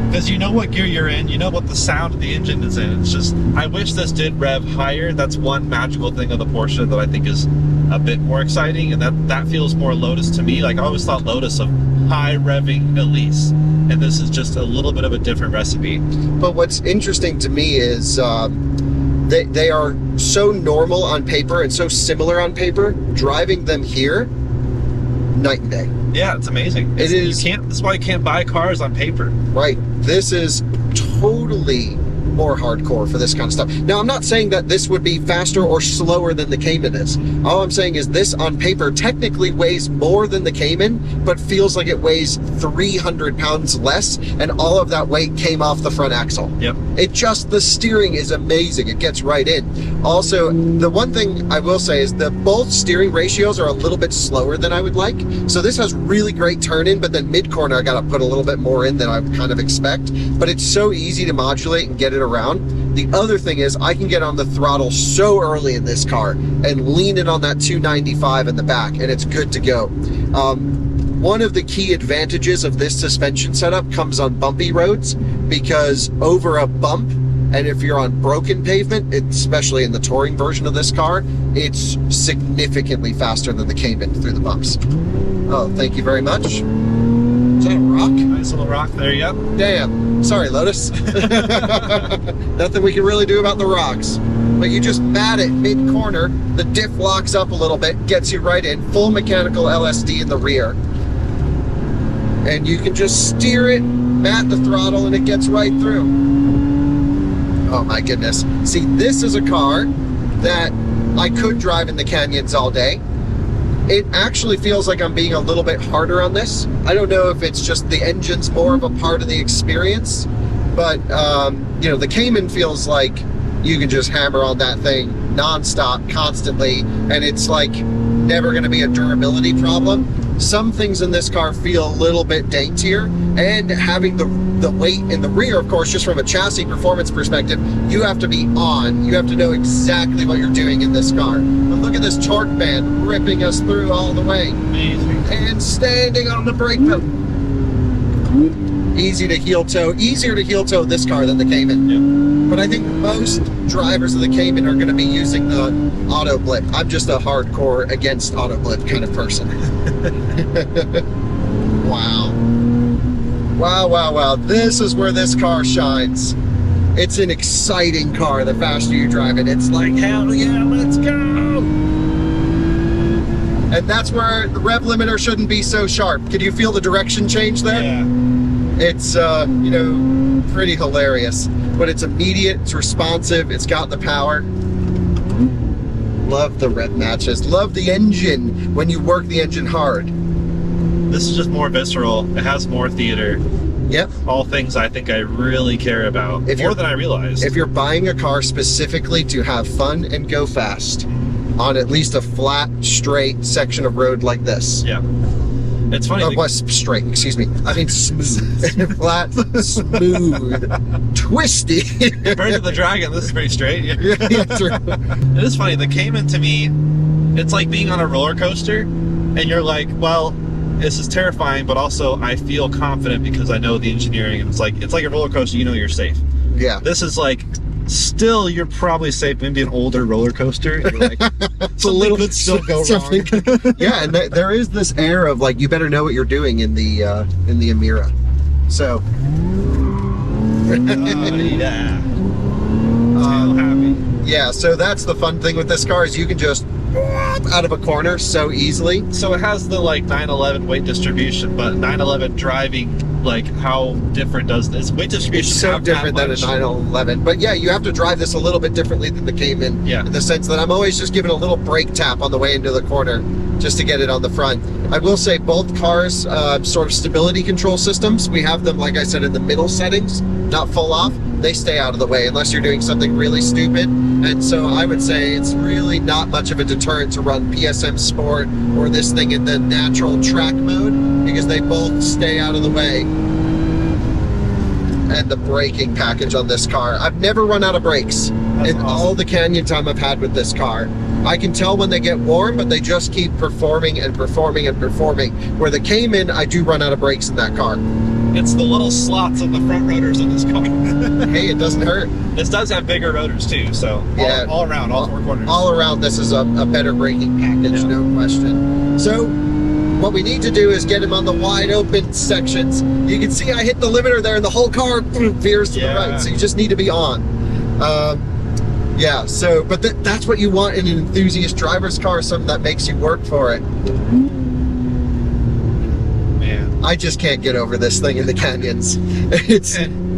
because you know what gear you're in, you know what the sound of the engine is in. It's just, I wish this did rev higher. That's one magical thing of the Porsche that I think is a bit more exciting, and that feels more Lotus to me. Like, I always thought Lotus of high revving Elise, and this is just a little bit of a different recipe. But what's interesting to me is they are so normal on paper and so similar on paper. Driving them here, night and day. Yeah, it's amazing. It is. That's why you can't buy cars on paper. Right. This is totally more hardcore for this kind of stuff. Now, I'm not saying that this would be faster or slower than the Cayman is. All I'm saying is this on paper technically weighs more than the Cayman, but feels like it weighs 300 pounds less, and all of that weight came off the front axle. Yep. The steering is amazing. It gets right in. Also, the one thing I will say is that both steering ratios are a little bit slower than I would like. So this has really great turn in, but then mid-corner I gotta put a little bit more in than I would kind of expect. But it's so easy to modulate and get it around. The other thing is I can get on the throttle so early in this car and lean it on that 295 in the back, and it's good to go. One of the key advantages of this suspension setup comes on bumpy roads, because over a bump, and if you're on broken pavement, especially in the touring version of this car, it's significantly faster than the Cayman through the bumps. Oh, thank you very much. Is that a rock? Nice little rock there, yep. Damn. Sorry, Lotus. Nothing we can really do about the rocks. But you just mat it mid-corner, the diff locks up a little bit, gets you right in, full mechanical LSD in the rear. And you can just steer it, mat the throttle, and it gets right through. Oh my goodness. See, this is a car that I could drive in the canyons all day. It actually feels like I'm being a little bit harder on this. I don't know if it's just the engine's more of a part of the experience, but you know, the Cayman feels like you can just hammer on that thing nonstop, constantly, and it's like never going to be a durability problem. Some things in this car feel a little bit daintier, and having the weight in the rear, of course, just from a chassis performance perspective, you have to be on. You have to know exactly what you're doing in this car. But look at this torque band ripping us through all the way. Amazing. And standing on the brake pedal. Easy to heel toe, easier to heel toe this car than the Cayman. Yep. But I think most drivers of the Cayman are going to be using the auto blip. I'm just a hardcore against auto blip kind of person. Wow. Wow, wow, wow. This is where this car shines. It's an exciting car the faster you drive it. It's like, hell yeah, let's go! And that's where the rev limiter shouldn't be so sharp. Can you feel the direction change there? Yeah. It's, you know, pretty hilarious. But it's immediate, it's responsive, it's got the power. Love the rev matches. Love the engine when you work the engine hard. This is just more visceral. It has more theater. Yep. All things I think I really care about, more than I realized. If you're buying a car specifically to have fun and go fast on at least a flat, straight section of road like this. Yeah. It's funny. Oh, straight, excuse me. I mean smooth. Flat, smooth, twisty. Compared to the Dragon, this is pretty straight. Yeah, true. It is funny. The Cayman, to me, it's like being on a roller coaster, and you're like, well, this is terrifying, but also I feel confident because I know the engineering, and it's like a roller coaster. You know you're safe. Yeah. This is like, still you're probably safe. Maybe an older roller coaster. You're like, it's a little could still go wrong. Yeah, and there is this air of like you better know what you're doing in the Emira. So. Yeah. Tail happy. Yeah. So that's the fun thing with this car is you can just out of a corner so easily. So it has the like 911 weight distribution, but 911 driving, like how different does this weight distribution? It's so different than a 911. But yeah, you have to drive this a little bit differently than the Cayman. Yeah. In the sense that I'm always just giving a little brake tap on the way into the corner just to get it on the front. I will say both cars sort of stability control systems. We have them, like I said, in the middle settings, not full off. They stay out of the way unless you're doing something really stupid. And so I would say it's really not much of a deterrent to run PSM Sport or this thing in the natural track mode because they both stay out of the way. And the braking package on this car. I've never run out of brakes in all the canyon time I've had with this car. I can tell when they get warm, but they just keep performing and performing and performing. Where the Cayman, I do run out of brakes in that car. It's the little slots of the front rotors in this car. Hey, it doesn't hurt. This does have bigger rotors too, so yeah, all around, all four corners. All around, this is a better braking package, yeah. No question. So, what we need to do is get him on the wide open sections. You can see I hit the limiter there and the whole car veers to the right, so you just need to be on. Yeah, so, but that's what you want in an enthusiast driver's car, something that makes you work for it. I just can't get over this thing in the canyons.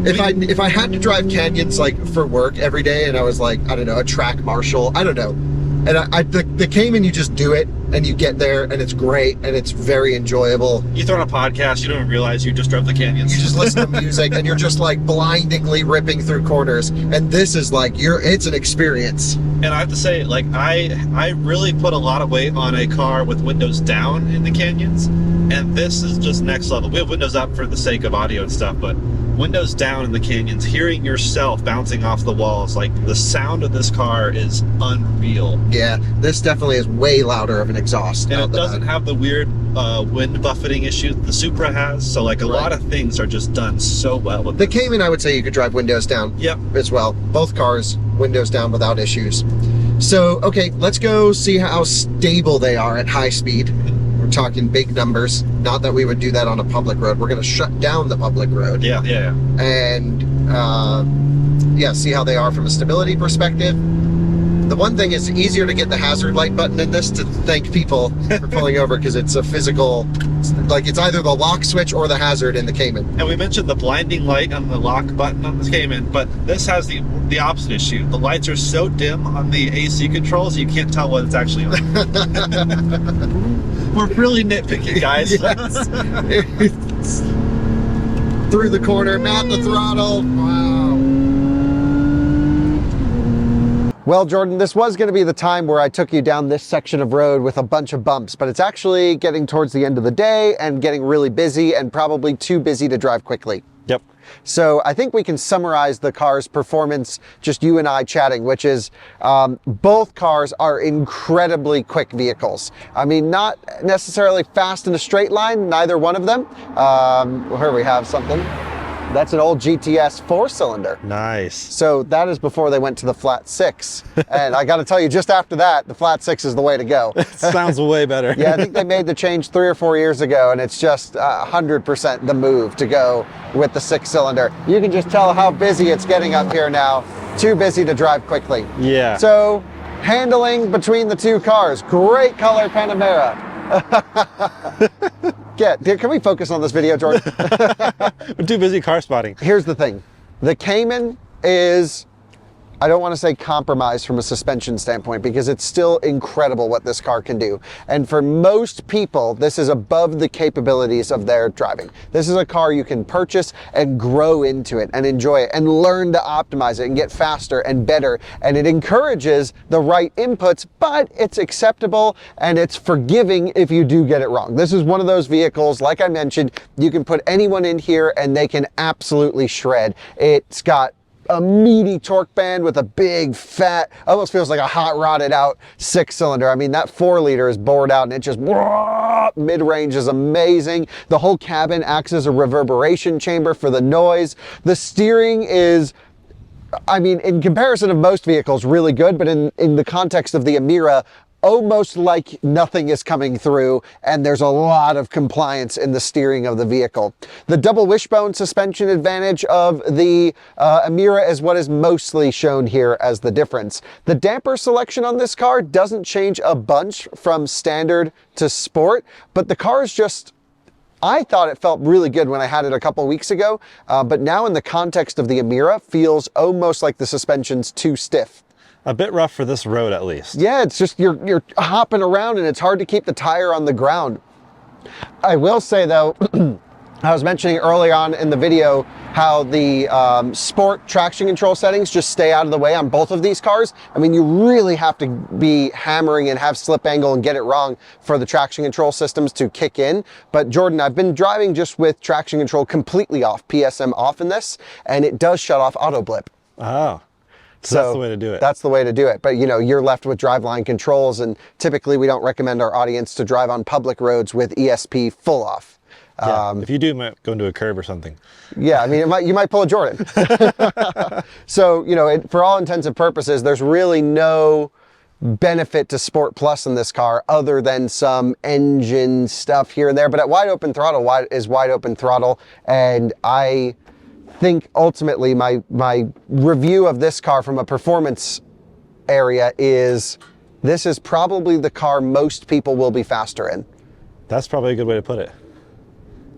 if I had to drive canyons like for work every day, and I was like, I don't know, a track marshal, I don't know, and the Cayman, you just do it and you get there and it's great and it's very enjoyable. You throw on a podcast, you don't even realize you just drove the canyons. You just listen to music and you're just like blindingly ripping through corners, and this is like it's an experience. And I have to say, like, I really put a lot of weight on a car with windows down in the canyons, and this is just next level. We have windows up for the sake of audio and stuff, but windows down in the canyons, hearing yourself bouncing off the walls, like the sound of this car is unreal. Yeah, this definitely is way louder of an exhaust. And it doesn't have the weird wind buffeting issue the Supra has, so like a lot of things are just done so well with the this. Cayman, I would say you could drive windows down. Yep. As well. Both cars, windows down without issues. So, okay, let's go see how stable they are at high speed. We're talking big numbers. Not that we would do that on a public road. We're going to shut down the public road. Yeah. And, yeah, see how they are from a stability perspective. The one thing is easier to get the hazard light button in this to thank people for pulling over, because it's a physical, like it's either the lock switch or the hazard in the Cayman. And we mentioned the blinding light on the lock button on the Cayman, but this has the opposite issue. The lights are so dim on the AC controls, you can't tell what it's actually on. We're really nitpicking, guys. Yes. Through the corner, not the throttle. Wow. Well, Jordan, this was going to be the time where I took you down this section of road with a bunch of bumps, but it's actually getting towards the end of the day and getting really busy and probably too busy to drive quickly. Yep. So I think we can summarize the car's performance, just you and I chatting, which is both cars are incredibly quick vehicles. I mean, not necessarily fast in a straight line, neither one of them. Here we have something. That's an old GTS 4-cylinder. Nice. So that is before they went to the flat 6. And I got to tell you, just after that, the flat 6 is the way to go. Sounds way better. Yeah, I think they made the change 3 or 4 years ago, and it's just 100% the move to go with the 6-cylinder. You can just tell how busy it's getting up here now. Too busy to drive quickly. Yeah. So handling between the two cars, great color Panamera. Can we focus on this video, Jordan? We're too busy car spotting. Here's the thing. The Cayman is, I don't want to say compromised from a suspension standpoint, because it's still incredible what this car can do. And for most people, this is above the capabilities of their driving. This is a car you can purchase and grow into it and enjoy it and learn to optimize it and get faster and better. And it encourages the right inputs, but it's acceptable and it's forgiving if you do get it wrong. This is one of those vehicles, like I mentioned, you can put anyone in here and they can absolutely shred. It's got a meaty torque band with a big fat, almost feels like a hot rodded out 6-cylinder. I mean, that 4-liter is bored out and it just mid-range is amazing. The whole cabin acts as a reverberation chamber for the noise. The steering is, I mean, in comparison of most vehicles, really good, but in the context of the Emira, almost like nothing is coming through, and there's a lot of compliance in the steering of the vehicle. The double wishbone suspension advantage of the Emira is what is mostly shown here as the difference. The damper selection on this car doesn't change a bunch from standard to sport, but the car is just, I thought it felt really good when I had it a couple weeks ago, but now in the context of the Emira, feels almost like the suspension's too stiff. A bit rough for this road, at least. Yeah, it's just you're hopping around and it's hard to keep the tire on the ground. I will say though, I was mentioning early on in the video how the sport traction control settings just stay out of the way on both of these cars. I mean, you really have to be hammering and have slip angle and get it wrong for the traction control systems to kick in. But Jordan, I've been driving just with traction control completely off, PSM off in this, and it does shut off auto blip. Oh. So that's the way to do it. That's the way to do it. But you know, you're left with driveline controls, and typically we don't recommend our audience to drive on public roads with ESP full off. Yeah, if you do, you might go into a curb or something. Yeah, I mean, you might pull a Jordan. So, you know, for all intents and purposes, there's really no benefit to Sport Plus in this car other than some engine stuff here and there. But at wide open throttle, wide open throttle, and I think ultimately my review of this car from a performance area is this is probably the car most people will be faster in. That's probably a good way to put it.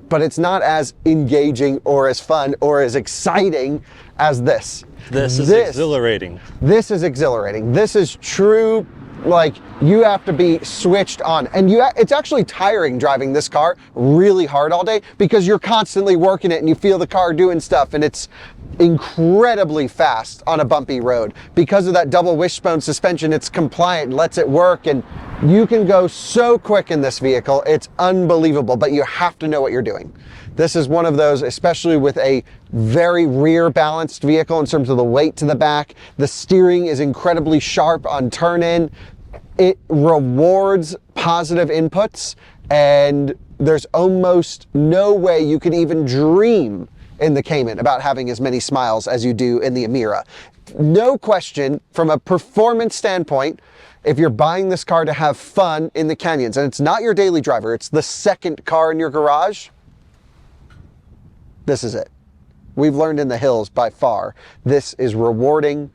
but it's not as engaging or as fun or as exciting as this. This is exhilarating. This is exhilarating. This is true, like, you have to be switched on. And it's actually tiring driving this car really hard all day because you're constantly working it and you feel the car doing stuff, and it's incredibly fast on a bumpy road. Because of that double wishbone suspension, it's compliant and lets it work, and you can go so quick in this vehicle. It's unbelievable, but you have to know what you're doing. This is one of those, especially with a very rear balanced vehicle in terms of the weight to the back. The steering is incredibly sharp on turn in. It rewards positive inputs, and there's almost no way you could even dream in the Cayman about having as many smiles as you do in the Emira. No question, from a performance standpoint, if you're buying this car to have fun in the canyons, and it's not your daily driver, it's the second car in your garage, this is it. We've learned in the hills by far, this is rewarding.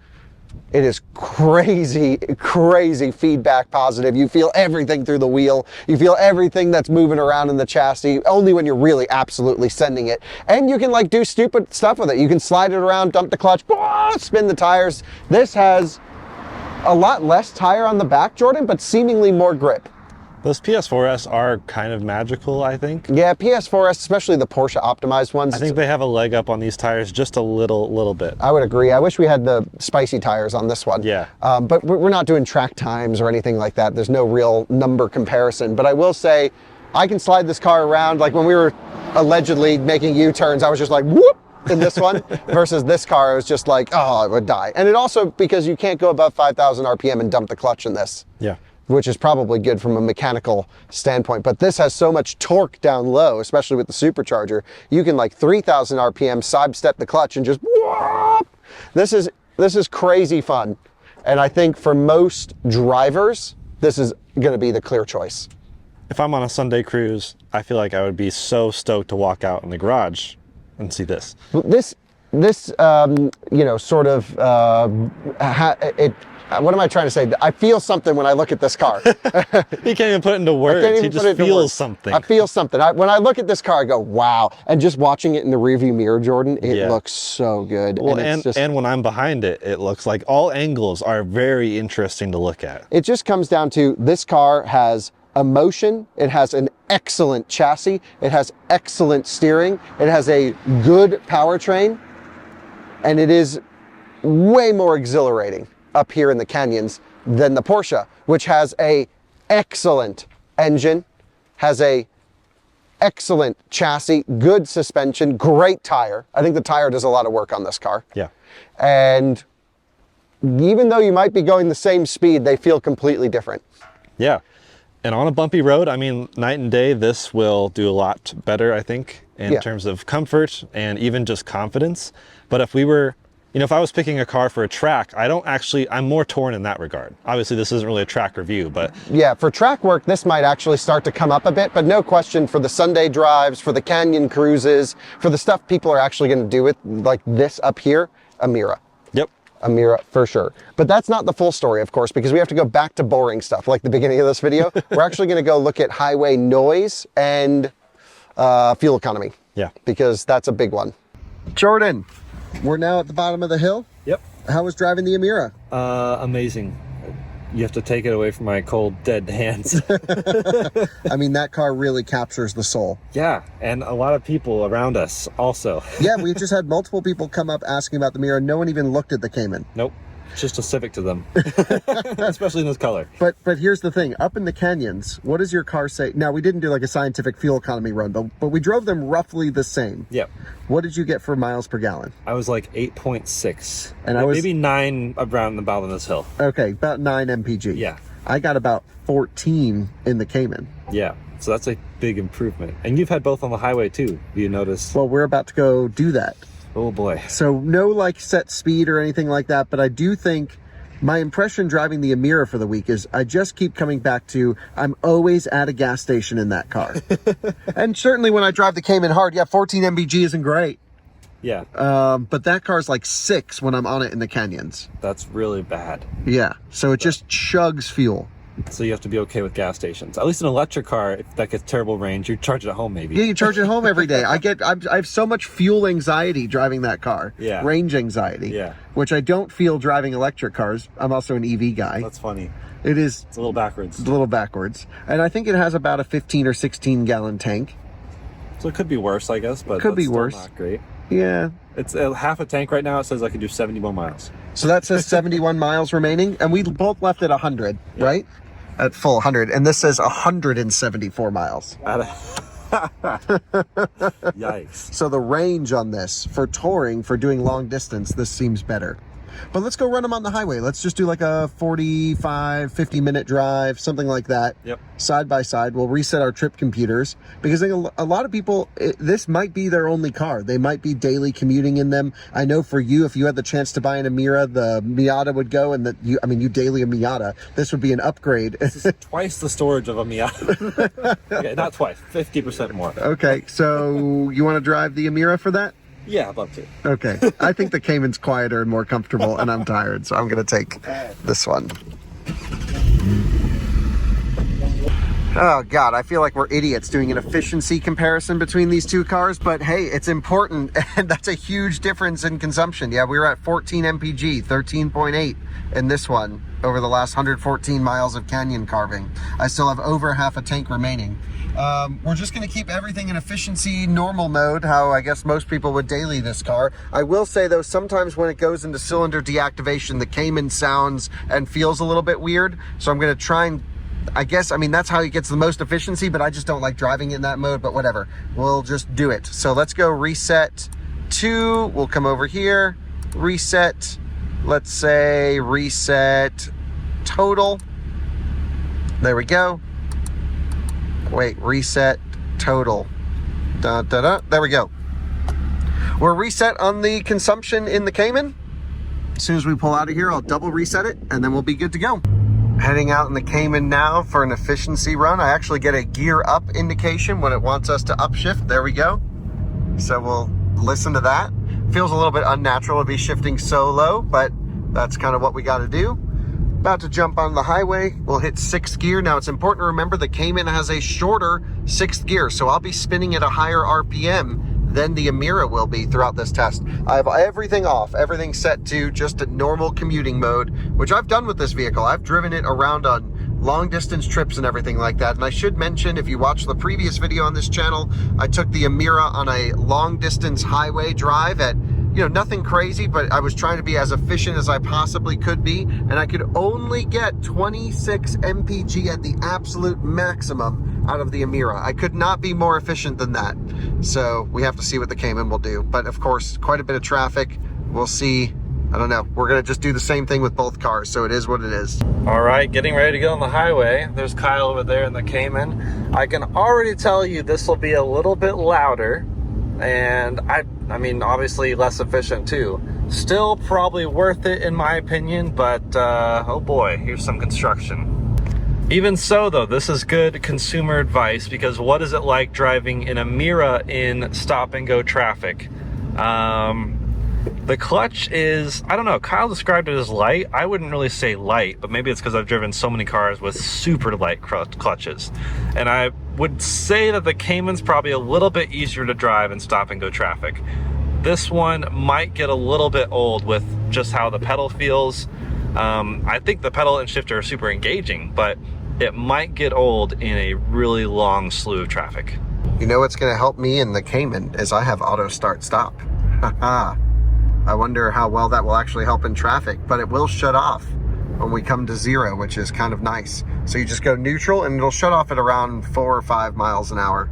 It is crazy, crazy feedback positive. You feel everything through the wheel. You feel everything that's moving around in the chassis, only when you're really absolutely sending it. And you can like do stupid stuff with it. You can slide it around, dump the clutch, spin the tires. This has a lot less tire on the back, Jordan, but seemingly more grip. Those PS4S are kind of magical, I think. Yeah, PS4S, especially the Porsche optimized ones. I think they have a leg up on these tires just a little bit. I would agree. I wish we had the spicy tires on this one. Yeah. But we're not doing track times or anything like that. There's no real number comparison. But I will say, I can slide this car around. Like when we were allegedly making U-turns, I was just like, whoop, in this one. Versus this car, I was just like, oh, I would die. And it also, because you can't go above 5,000 RPM and dump the clutch in this. Yeah. Which is probably good from a mechanical standpoint. But this has so much torque down low, especially with the supercharger. You can like 3,000 RPM sidestep the clutch and just whoop. This is crazy fun. And I think for most drivers, this is going to be the clear choice. If I'm on a Sunday cruise, I feel like I would be so stoked to walk out in the garage and see this. This you know, sort of, what am I trying to say? I feel something when I look at this car. He can't even put it into words. He just feels something. I feel something. When I look at this car, I go, wow. And just watching it in the rearview mirror, Jordan, it looks so good. Well, and when I'm behind it, it looks like all angles are very interesting to look at. It just comes down to this car has emotion. It has an excellent chassis. It has excellent steering. It has a good powertrain. And it is way more exhilarating up here in the canyons than the Porsche, which has a excellent engine, has a excellent chassis, good suspension, great tire. I think the tire does a lot of work on this car. Yeah. And even though you might be going the same speed, they feel completely different. Yeah. And on a bumpy road, I mean, night and day, this will do a lot better, I think, in terms of comfort and even just confidence. But if we were, you know, if I was picking a car for a track, I'm more torn in that regard. Obviously, this isn't really a track review, but... Yeah, for track work, this might actually start to come up a bit, but no question for the Sunday drives, for the canyon cruises, for the stuff people are actually going to do with like this up here, Emira. Yep. Emira for sure. But that's not the full story, of course, because we have to go back to boring stuff like the beginning of this video. We're actually going to go look at highway noise and fuel economy. Yeah. Because that's a big one. Jordan, we're now at the bottom of the hill. Yep. How was driving the Emira? Amazing. You have to take it away from my cold, dead hands. I mean, that car really captures the soul. Yeah, and a lot of people around us also. Yeah, we just had multiple people come up asking about the Emira. No one even looked at the Cayman. Nope. It's just a Civic to them, especially in this color. But here's the thing. Up in the canyons, what does your car say? Now, we didn't do like a scientific fuel economy run, but we drove them roughly the same. Yep. What did you get for miles per gallon? I was like 8.6. And I was maybe 9 around about on this hill. Okay, about 9 mpg. Yeah. I got about 14 in the Cayman. Yeah. So that's a big improvement. And you've had both on the highway too. You notice? Well, we're about to go do that. Oh boy. So no like set speed or anything like that, but I do think my impression driving the Emira for the week is I just keep coming back to I'm always at a gas station in that car. And certainly when I drive the Cayman hard, yeah, 14 mpg isn't great. Yeah. But that car's like 6 when I'm on it in the canyons. That's really bad. Yeah. So it just chugs fuel. So you have to be okay with gas stations. At least an electric car, if that gets terrible range, you charge it at home maybe. Yeah, you charge it home every day. I have so much fuel anxiety driving that car. Yeah. Range anxiety. Yeah. Which I don't feel driving electric cars. I'm also an EV guy. That's funny. It is. It's a little backwards. It's a little backwards. And I think it has about a 15 or 16 gallon tank. So it could be worse, I guess, but could be still worse. Not great. Yeah. It's half a tank right now. It says I can do 71 miles. So that says 71 miles remaining. And we both left at 100, yeah. Right? At full 100. And this says 174 miles. Yikes. So the range on this for touring, for doing long distance, this seems better. But let's go run them on the highway. Let's just do like a 45, 50-minute drive, something like that. Yep. Side by side. We'll reset our trip computers. Because I think a lot of people, this might be their only car. They might be daily commuting in them. I know for you, if you had the chance to buy an Emira, the Miata would go, and you daily a Miata. This would be an upgrade. This is twice the storage of a Miata. Okay, not twice, 50% more. Okay, so you want to drive the Emira for that? Yeah, I'd love to. Okay. I think the Cayman's quieter and more comfortable, and I'm tired, so I'm going to take this one. Oh, God, I feel like we're idiots doing an efficiency comparison between these two cars, but hey, it's important, and that's a huge difference in consumption. Yeah, we were at 14 mpg, 13.8 in this one over the last 114 miles of canyon carving. I still have over half a tank remaining. We're just going to keep everything in efficiency normal mode, how I guess most people would daily this car. I will say though, sometimes when it goes into cylinder deactivation, the Cayman sounds and feels a little bit weird. So I'm going to try and, that's how he gets the most efficiency, but I just don't like driving in that mode, but whatever. We'll just do it. So let's go reset to, we'll come over here, reset, let's say reset total. There we go. Wait, reset total. There we go. We're reset on the consumption in the Cayman. As soon as we pull out of here, I'll double reset it and then we'll be good to go. Heading out in the Cayman now for an efficiency run. I actually get a gear up indication when it wants us to upshift. There we go. So we'll listen to that. Feels a little bit unnatural to be shifting so low, but that's kind of what we got to do. About to jump on the highway. We'll hit 6th gear. Now it's important to remember the Cayman has a shorter 6th gear, so I'll be spinning at a higher RPM than the Emira will be throughout this test. I have everything off, everything set to just a normal commuting mode, which I've done with this vehicle. I've driven it around on long distance trips and everything like that. And I should mention, if you watched the previous video on this channel, I took the Emira on a long distance highway drive at, nothing crazy, but I was trying to be as efficient as I possibly could be, and I could only get 26 mpg at the absolute maximum out of the Emira. I could not be more efficient than that. So we have to see what the Cayman will do. But of course, quite a bit of traffic. We'll see. I don't know. We're going to just do the same thing with both cars, so it is what it is. All right, getting ready to get on the highway. There's Kyle over there in the Cayman. I can already tell you this will be a little bit louder, and I mean, obviously less efficient too. Still probably worth it in my opinion, but oh boy, here's some construction. Even so though, this is good consumer advice, because what is it like driving in Emira in stop and go traffic? The clutch is, I don't know, Kyle described it as light. I wouldn't really say light, but maybe it's because I've driven so many cars with super light clutches. And I would say that the Cayman's probably a little bit easier to drive in stop and go traffic. This one might get a little bit old with just how the pedal feels. I think the pedal and shifter are super engaging, but it might get old in a really long slew of traffic. You know what's going to help me in the Cayman is I have auto start stop. Haha. I wonder how well that will actually help in traffic, but it will shut off when we come to 0, which is kind of nice. So you just go neutral and it'll shut off at around 4 or 5 miles an hour.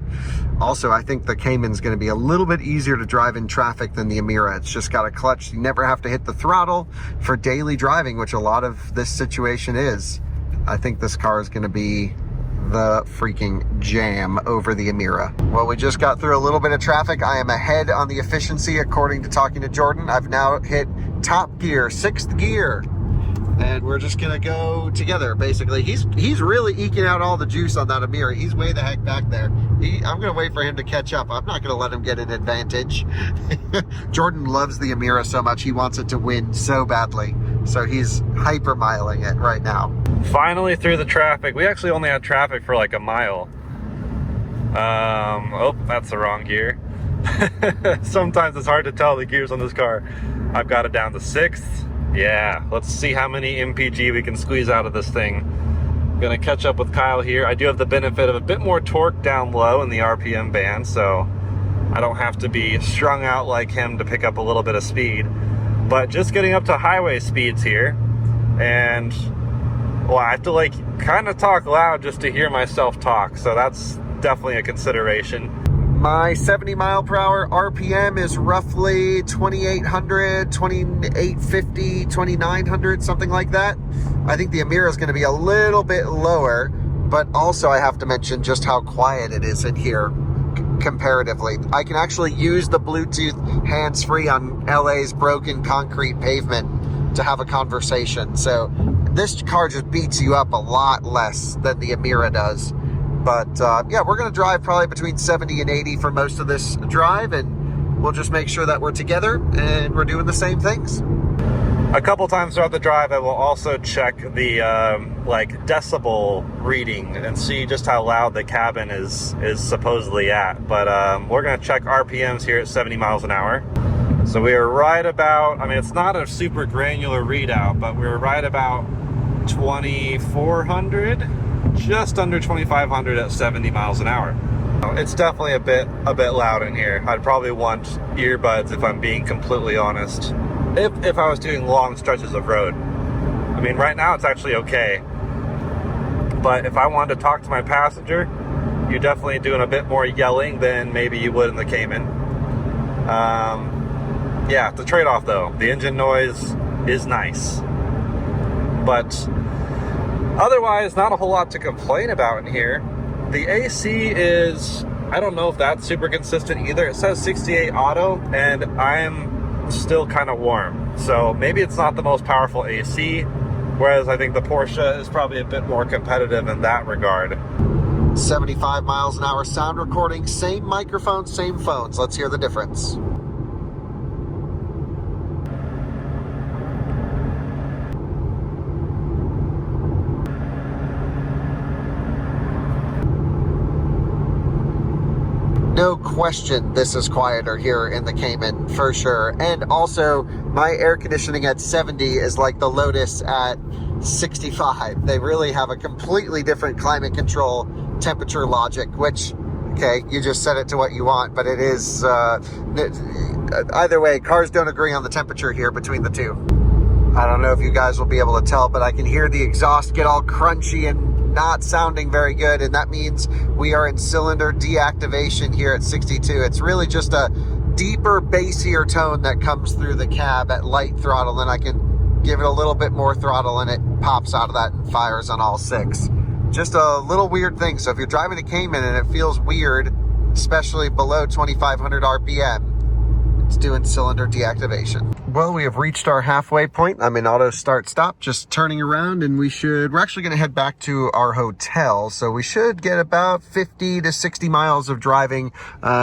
Also, I think the Cayman's going to be a little bit easier to drive in traffic than the Emira. It's just got a clutch. You never have to hit the throttle for daily driving, which a lot of this situation is. I think this car is going to be the freaking jam over the Emira. Well, we just got through a little bit of traffic. I am ahead on the efficiency according to talking to Jordan. I've now hit top gear, 6th gear, and we're just gonna go together basically. He's really eking out all the juice on that Emira. He's way the heck back there. I'm gonna wait for him to catch up. I'm not gonna let him get an advantage. Jordan loves the Emira so much, he wants it to win so badly. So he's hypermiling it right now. Finally through the traffic. We actually only had traffic for like a mile. Oh, that's the wrong gear. Sometimes it's hard to tell the gears on this car. I've got it down to 6th. Yeah, let's see how many MPG we can squeeze out of this thing. Gonna catch up with Kyle here. I do have the benefit of a bit more torque down low in the RPM band, so I don't have to be strung out like him to pick up a little bit of speed. But just getting up to highway speeds here, and well, I have to like kind of talk loud just to hear myself talk, so that's definitely a consideration. My 70 mile per hour RPM is roughly 2,800, 2,850, 2,900, something like that. I think the Emira is going to be a little bit lower, but also I have to mention just how quiet it is in here comparatively. I can actually use the Bluetooth hands-free on LA's broken concrete pavement to have a conversation. So this car just beats you up a lot less than the Emira does. But yeah, we're going to drive probably between 70 and 80 for most of this drive, and we'll just make sure that we're together and we're doing the same things. A couple times throughout the drive, I will also check the like decibel reading and see just how loud the cabin is supposedly at. But we're going to check RPMs here at 70 miles an hour. So we are right about, I mean, it's not a super granular readout, but we're right about 2,400. Just under 2,500 at 70 miles an hour. It's definitely a bit loud in here. I'd probably want earbuds if I'm being completely honest. If I was doing long stretches of road. I mean, right now it's actually okay. But if I wanted to talk to my passenger, you're definitely doing a bit more yelling than maybe you would in the Cayman. Yeah, the trade-off though. The engine noise is nice. But otherwise, not a whole lot to complain about in here. The AC is, I don't know if that's super consistent either. It says 68 auto, and I'm still kind of warm. So maybe it's not the most powerful AC, whereas I think the Porsche is probably a bit more competitive in that regard. 75 miles an hour sound recording, same microphone, same phones. Let's hear the difference. No question, this is quieter here in the Cayman, for sure. And also, my air conditioning at 70 is like the Lotus at 65. They really have a completely different climate control temperature logic, which, okay, you just set it to what you want, but it is, either way, cars don't agree on the temperature here between the two. I don't know if you guys will be able to tell, but I can hear the exhaust get all crunchy and not sounding very good, and that means we are in cylinder deactivation here at 62. It's really just a deeper, bassier tone that comes through the cab at light throttle, and I can give it a little bit more throttle and it pops out of that and fires on all 6. Just a little weird thing. So if you're driving a Cayman and it feels weird, especially below 2,500 RPM, it's doing cylinder deactivation. Well, we have reached our halfway point. I'm in auto start stop, just turning around, and we're actually going to head back to our hotel. So we should get about 50 to 60 miles of driving,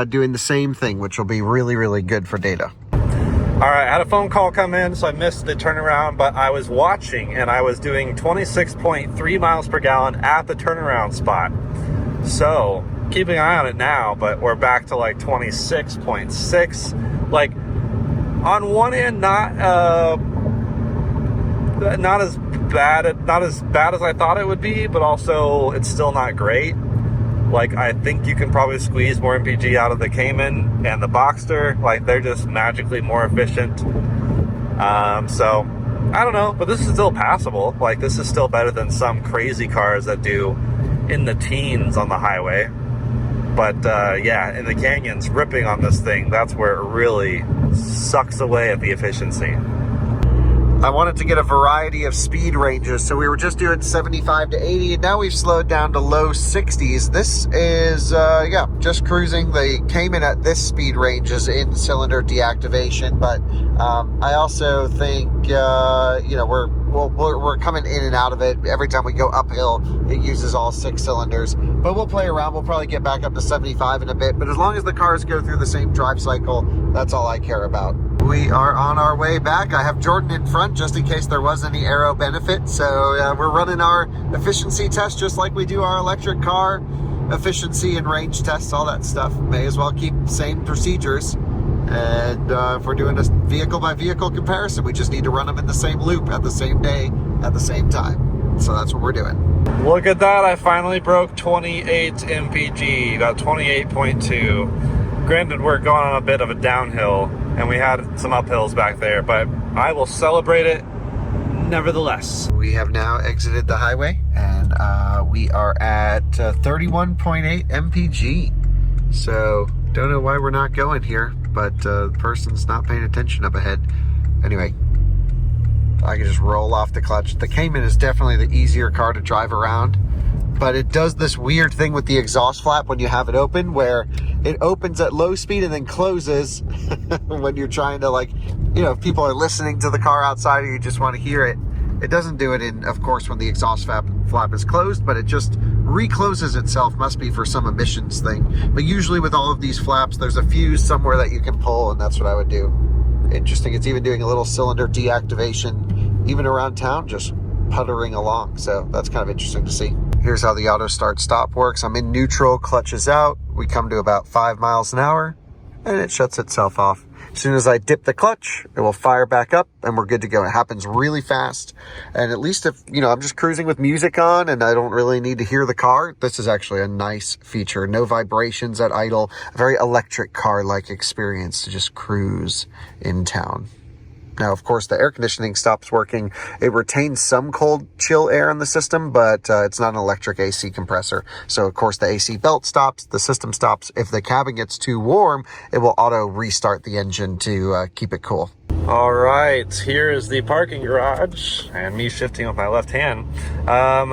doing the same thing, which will be really, really good for data. All right, I had a phone call come in, so I missed the turnaround, but I was watching and I was doing 26.3 miles per gallon at the turnaround spot. So keeping an eye on it now, but we're back to like 26.6. Like, on one end, not as bad as I thought it would be, but also it's still not great. Like, I think you can probably squeeze more MPG out of the Cayman and the Boxster. Like, they're just magically more efficient. So I don't know, but this is still passable. Like, this is still better than some crazy cars that do in the teens on the highway. But yeah, in the canyons, ripping on this thing, that's where it really sucks away at the efficiency. I wanted to get a variety of speed ranges, so we were just doing 75 to 80, and now we've slowed down to low 60s. This is, yeah, just cruising. The Cayman at this speed range is in cylinder deactivation, but I also think, you know, we're coming in and out of it. Every time we go uphill, it uses all 6 cylinders. But we'll play around. We'll probably get back up to 75 in a bit. But as long as the cars go through the same drive cycle, that's all I care about. We are on our way back. I have Jordan in front just in case there was any aero benefit. So we're running our efficiency test just like we do our electric car. Efficiency and range tests, all that stuff. May as well keep same procedures. And if we're doing a vehicle by vehicle comparison, we just need to run them in the same loop at the same day at the same time. So that's what we're doing. Look at that, I finally broke 28 mpg, got 28.2. Granted, we're going on a bit of a downhill and we had some uphills back there, but I will celebrate it nevertheless. We have now exited the highway and we are at 31.8 mpg. So don't know why we're not going here, but the person's not paying attention up ahead. Anyway, I can just roll off the clutch. The Cayman is definitely the easier car to drive around, but it does this weird thing with the exhaust flap when you have it open, where it opens at low speed and then closes when you're trying to, like, you know, if people are listening to the car outside or you just want to hear it. It doesn't do it in, of course, when the exhaust flap is closed, but it just recloses itself. Must be for some emissions thing. But usually with all of these flaps, there's a fuse somewhere that you can pull, and that's what I would do. Interesting, it's even doing a little cylinder deactivation, even around town, just puttering along. So that's kind of interesting to see. Here's how the auto start stop works. I'm in neutral, clutch is out. We come to about 5 miles an hour, and it shuts itself off. As soon as I dip the clutch, it will fire back up and we're good to go. It happens really fast. And at least if, you know, I'm just cruising with music on and I don't really need to hear the car, this is actually a nice feature. No vibrations at idle. A very electric car-like experience to just cruise in town. Now, of course, the air conditioning stops working. It retains some cold, chill air in the system, but it's not an electric AC compressor. So, of course, the AC belt stops, the system stops. If the cabin gets too warm, it will auto restart the engine to keep it cool. All right, here is the parking garage and me shifting with my left hand.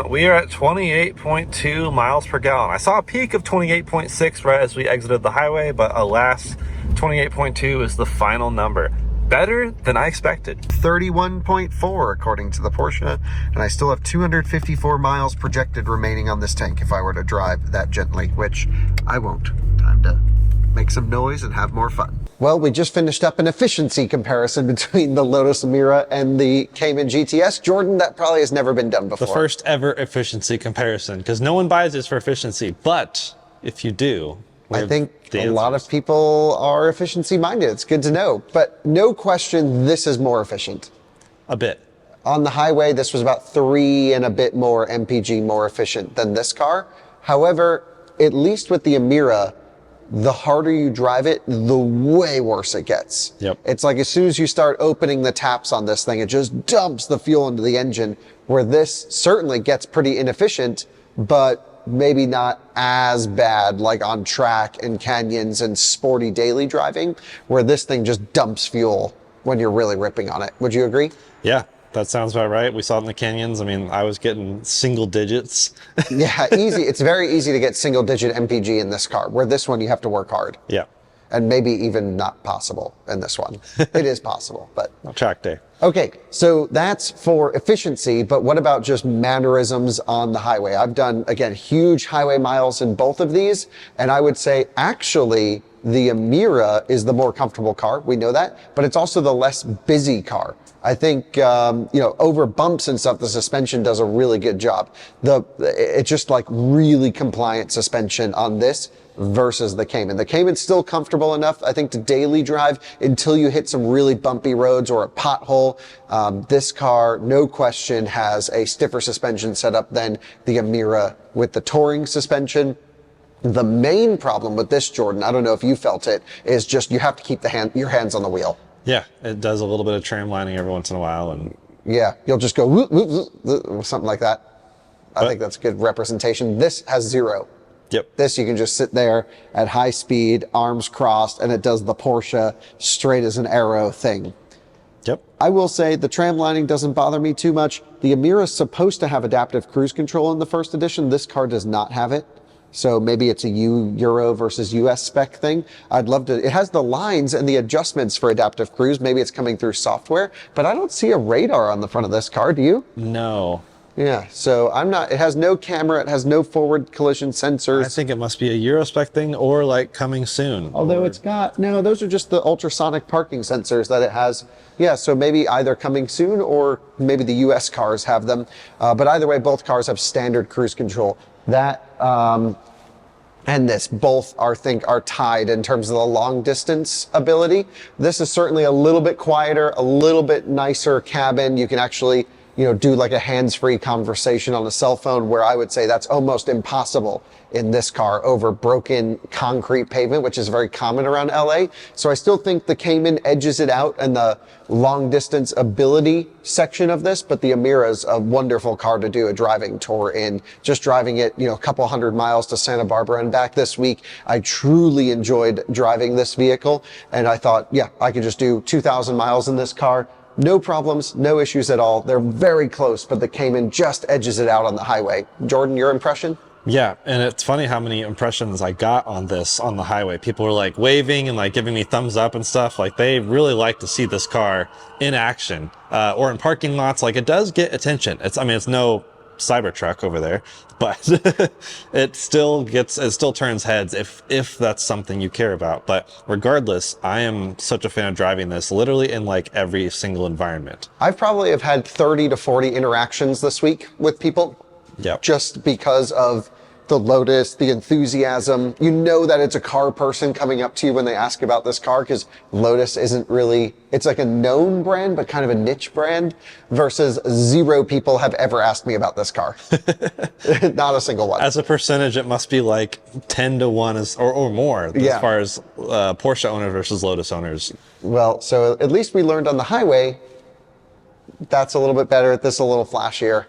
We are at 28.2 miles per gallon. I saw a peak of 28.6 right as we exited the highway, but alas, 28.2 is the final number. Better than I expected. 31.4 according to the Porsche, and I still have 254 miles projected remaining on this tank if I were to drive that gently, which I won't. Time to make some noise and have more fun. Well, we just finished up an efficiency comparison between the Lotus Emira and the Cayman GTS. Jordan, that probably has never been done before. The first ever efficiency comparison, because no one buys this for efficiency, but if you do, I think a lot of people are efficiency minded. It's good to know, but no question, this is more efficient. A bit. On the highway, this was about 3 and a bit more mpg more efficient than this car. However, at least with the Emira, the harder you drive it, the way worse it gets. Yep. It's like as soon as you start opening the taps on this thing, it just dumps the fuel into the engine, where this certainly gets pretty inefficient, but maybe not as bad like on track and canyons and sporty daily driving, where this thing just dumps fuel when you're really ripping on it. Would you agree? Yeah, that sounds about right. We saw it in the canyons. I mean, I was getting single digits. Yeah, easy. It's very easy to get single digit MPG in this car, where this one you have to work hard. Yeah. And maybe even not possible in this one. It is possible, but... Track day. Okay, so that's for efficiency, but what about just mannerisms on the highway? I've done, again, huge highway miles in both of these, and I would say actually the Emira is the more comfortable car. We know that, but it's also the less busy car. I think, over bumps and stuff, the suspension does a really good job. It's just like really compliant suspension on this versus the Cayman. The Cayman's still comfortable enough, I think, to daily drive until you hit some really bumpy roads or a pothole. This car, no question, has a stiffer suspension setup than the Emira with the touring suspension. The main problem with this, Jordan, I don't know if you felt it, is just you have to keep your hands on the wheel. Yeah, it does a little bit of tram lining every once in a while. And yeah, you'll just go whoop, whoop, whoop, something like that. I think that's good representation. This has 0. Yep. This, you can just sit there at high speed, arms crossed, and it does the Porsche straight as an arrow thing. Yep. I will say the tram lining doesn't bother me too much. The Emira is supposed to have adaptive cruise control in the first edition. This car does not have it. So maybe it's a Euro versus US spec thing. I'd love to, it has the lines and the adjustments for adaptive cruise. Maybe it's coming through software, but I don't see a radar on the front of this car. Do you? No. Yeah, so I'm not, it has no camera, it has no forward collision sensors. I think it must be a Euro spec thing or like coming soon. Although it's got, no, those are just the ultrasonic parking sensors that it has. Yeah, so maybe either coming soon or maybe the US cars have them. But either way, both cars have standard cruise control. That and this both are tied in terms of the long distance ability. This is certainly a little bit quieter, a little bit nicer cabin. You can actually, you know, do like a hands-free conversation on a cell phone, where I would say that's almost impossible in this car over broken concrete pavement, which is very common around LA. So I still think the Cayman edges it out in the long distance ability section of this, but the Emira is a wonderful car to do a driving tour in. Just driving it, you know, a couple hundred miles to Santa Barbara and back this week, I truly enjoyed driving this vehicle. And I thought, yeah, I could just do 2,000 miles in this car. No problems, no issues at all. They're very close, but the Cayman just edges it out on the highway. Jordan, your impression? Yeah, and it's funny how many impressions I got on this on the highway. People were like waving and like giving me thumbs up and stuff. Like they really like to see this car in action or in parking lots. Like it does get attention. It's no Cybertruck over there, but it still turns heads if that's something you care about. But regardless, I am such a fan of driving this literally in like every single environment. I've probably have had 30 to 40 interactions this week with people. Yeah. Just because of the Lotus, the enthusiasm. You know that it's a car person coming up to you when they ask about this car, because Lotus isn't really, it's like a known brand, but kind of a niche brand, versus zero people have ever asked me about this car. Not a single one. As a percentage, it must be like 10 to 1 or more as far as Porsche owners versus Lotus owners. Well, so at least we learned on the highway, that's a little bit better. This a little flashier.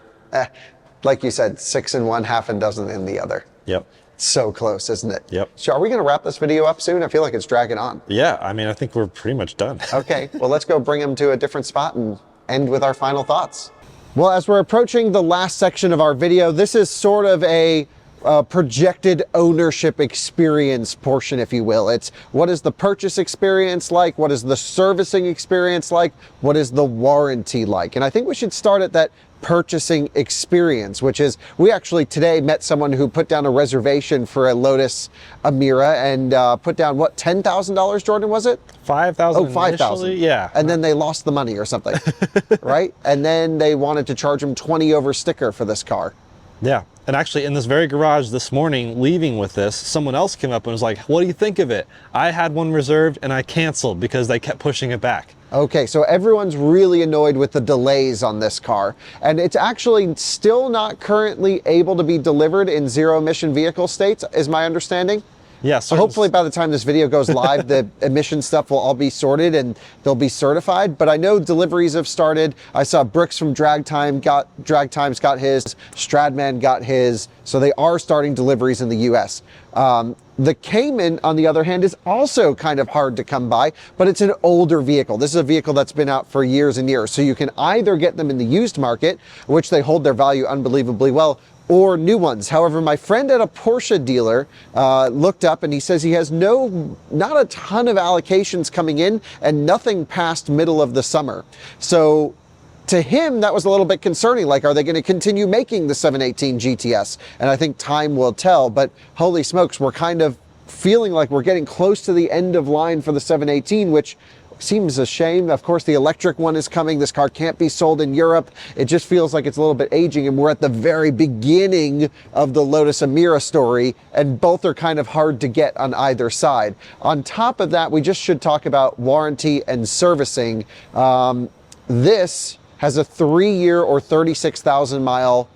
Like you said, 6 in one, half a dozen in the other. Yep. So close, isn't it? Yep. So are we going to wrap this video up soon? I feel like it's dragging on. Yeah, I mean, I think we're pretty much done. Okay, well, let's go bring them to a different spot and end with our final thoughts. Well, as we're approaching the last section of our video, this is sort of a projected ownership experience portion, if you will. It's what is the purchase experience like? What is the servicing experience like? What is the warranty like? And I think we should start at that purchasing experience, which is, we actually today met someone who put down a reservation for a Lotus Emira and put down, what, $10,000, Jordan, was it? 5,000. Oh, 5,000. Yeah. And then they lost the money or something, right? And then they wanted to charge him 20 over sticker for this car. Yeah. And actually in this very garage this morning, leaving with this, someone else came up and was like, what do you think of it? I had one reserved and I canceled because they kept pushing it back. Okay, so everyone's really annoyed with the delays on this car. And it's actually still not currently able to be delivered in zero emission vehicle states, is my understanding. Yeah, so hopefully by the time this video goes live, the emission stuff will all be sorted and they'll be certified. But I know deliveries have started. I saw Brooks from Drag Times got his, Stradman got his. So they are starting deliveries in the US. The Cayman, on the other hand, is also kind of hard to come by, but it's an older vehicle. This is a vehicle that's been out for years and years. So you can either get them in the used market, which they hold their value unbelievably well, or new ones. However, my friend at a Porsche dealer looked up and he says he has not a ton of allocations coming in and nothing past middle of the summer. So to him, that was a little bit concerning. Like, are they going to continue making the 718 GTS? And I think time will tell, but holy smokes, we're kind of feeling like we're getting close to the end of line for the 718, which seems a shame. Of course, the electric one is coming. This car can't be sold in Europe. It just feels like it's a little bit aging, and we're at the very beginning of the Lotus Emira story, and both are kind of hard to get on either side. On top of that, we just should talk about warranty and servicing. This has a 3-year or 36,000 mile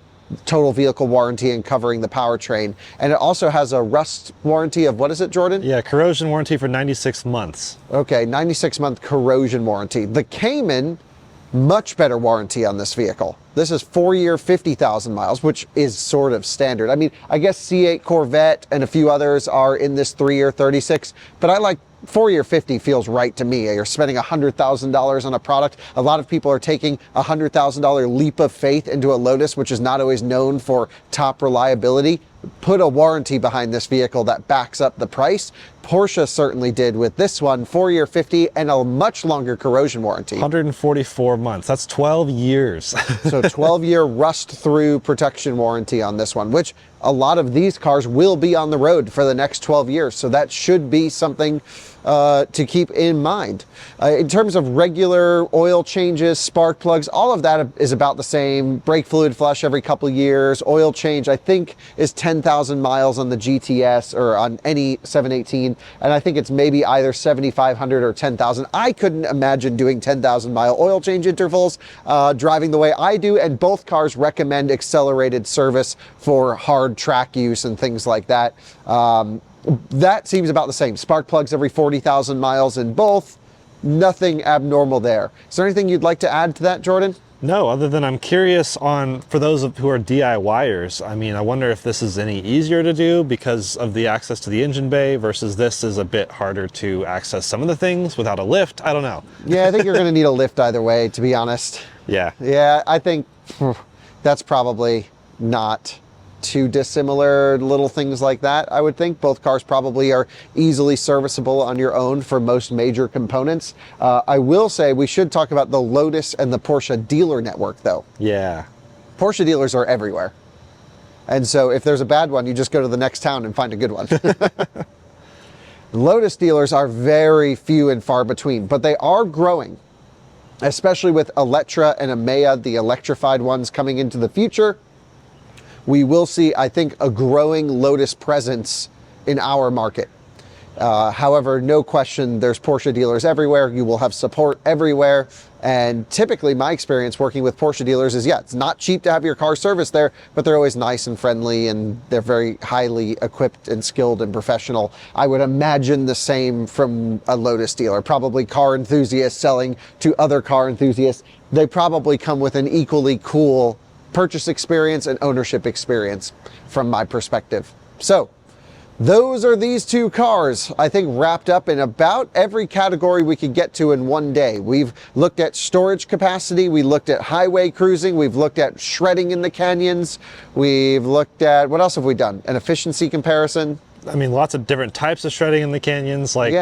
total vehicle warranty and covering the powertrain. And it also has a rust warranty of, what is it, Jordan? Yeah, corrosion warranty for 96 months. Okay, 96-month corrosion warranty. The Cayman, much better warranty on this vehicle. This is 4-year, 50,000 miles, which is sort of standard. I mean, I guess C8 Corvette and a few others are in this 3-year, 36, but I like 4-year 50 feels right to me. You're spending $100,000 on a product. A lot of people are taking $100,000 leap of faith into a Lotus, which is not always known for top reliability. put a warranty behind this vehicle that backs up the price. Porsche certainly did with this one, 4-year 50 and a much longer corrosion warranty. 144 months, that's 12 years. So 12-year rust through protection warranty on this one, which a lot of these cars will be on the road for the next 12 years. So that should be something to keep in mind. In terms of regular oil changes, spark plugs, all of that is about the same. Brake fluid flush every couple years. Oil change, I think, is 10,000 miles on the GTS or on any 718. And I think it's maybe either 7,500 or 10,000. I couldn't imagine doing 10,000 mile oil change intervals driving the way I do. And both cars recommend accelerated service for hard track use and things like that. That seems about the same. Spark plugs every 40,000 miles in both. Nothing abnormal there. Is there anything you'd like to add to that, Jordan? No, other than I'm curious on, for those who are DIYers, I mean, I wonder if this is any easier to do because of the access to the engine bay versus this is a bit harder to access some of the things without a lift. I don't know. Yeah, I think you're going to need a lift either way, to be honest. Yeah. Yeah, I think that's probably not too dissimilar, little things like that. I would think both cars probably are easily serviceable on your own for most major components. I will say we should talk about the Lotus and the Porsche dealer network though. Yeah. Porsche dealers are everywhere. And so if there's a bad one, you just go to the next town and find a good one. Lotus dealers are very few and far between, but they are growing, especially with Electra and Emea, the electrified ones coming into the future. We will see, I think, a growing Lotus presence in our market. However, no question, there's Porsche dealers everywhere. You will have support everywhere. And typically, my experience working with Porsche dealers is, yeah, it's not cheap to have your car serviced there, but they're always nice and friendly, and they're very highly equipped and skilled and professional. I would imagine the same from a Lotus dealer. Probably car enthusiasts selling to other car enthusiasts. They probably come with an equally cool purchase experience and ownership experience from my perspective. So those are these two cars, I think, wrapped up in about every category we could get to in one day. We've looked at storage capacity, we looked at highway cruising, we've looked at shredding in the canyons, we've looked at, what else have we done? An efficiency comparison. I mean, lots of different types of shredding in the canyons, like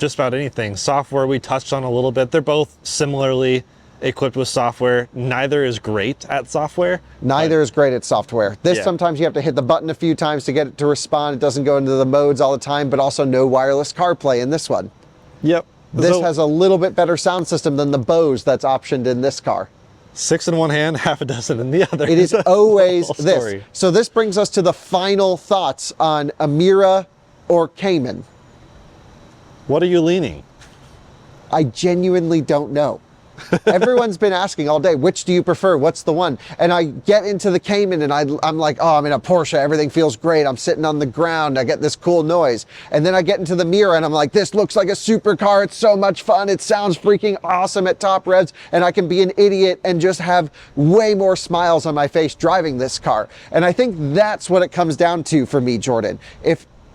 just about anything. Software we touched on a little bit. They're both similarly equipped with software. Neither is great at software. Neither is great at software. This sometimes you have to hit the button a few times to get it to respond. It doesn't go into the modes all the time, but also no wireless CarPlay in this one. Yep. This has a little bit better sound system than the Bose that's optioned in this car. 6 in one hand, half a dozen in the other. It is always this. So this brings us to the final thoughts on Emira or Cayman. What are you leaning? I genuinely don't know. Everyone's been asking all day, which do you prefer? What's the one? And I get into the Cayman and I'm like, oh, I'm in a Porsche. Everything feels great. I'm sitting on the ground. I get this cool noise. And then I get into the Emira and I'm like, this looks like a supercar. It's so much fun. It sounds freaking awesome at top revs. And I can be an idiot and just have way more smiles on my face driving this car. And I think that's what it comes down to for me, Jordan.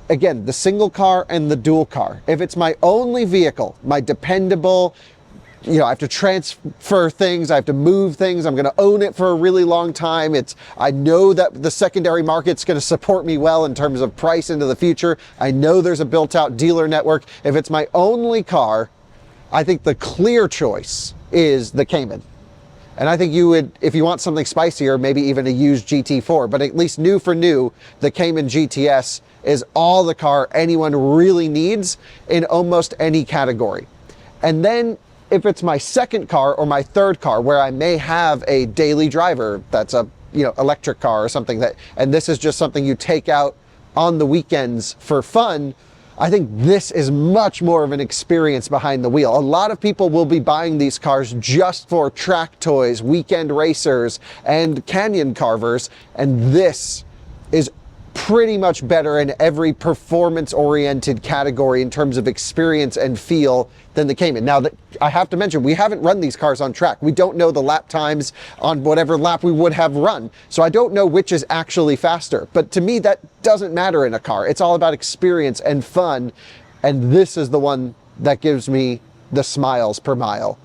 Again, the single car and the dual car. If it's my only vehicle, my dependable, I have to transfer things, I have to move things, I'm going to own it for a really long time. I know that the secondary market's going to support me well in terms of price into the future. I know there's a built-out dealer network. If it's my only car, I think the clear choice is the Cayman. And I think you would, if you want something spicier, maybe even a used GT4, but at least new for new, the Cayman GTS is all the car anyone really needs in almost any category. And then if it's my second car or my third car where I may have a daily driver that's a electric car or something and this is just something you take out on the weekends for fun, I think this is much more of an experience behind the wheel. A lot of people will be buying these cars just for track toys, weekend racers, and canyon carvers, and this is pretty much better in every performance-oriented category in terms of experience and feel than the Cayman. Now, I have to mention, we haven't run these cars on track. We don't know the lap times on whatever lap we would have run. So I don't know which is actually faster. But to me, that doesn't matter in a car. It's all about experience and fun. And this is the one that gives me the smiles per mile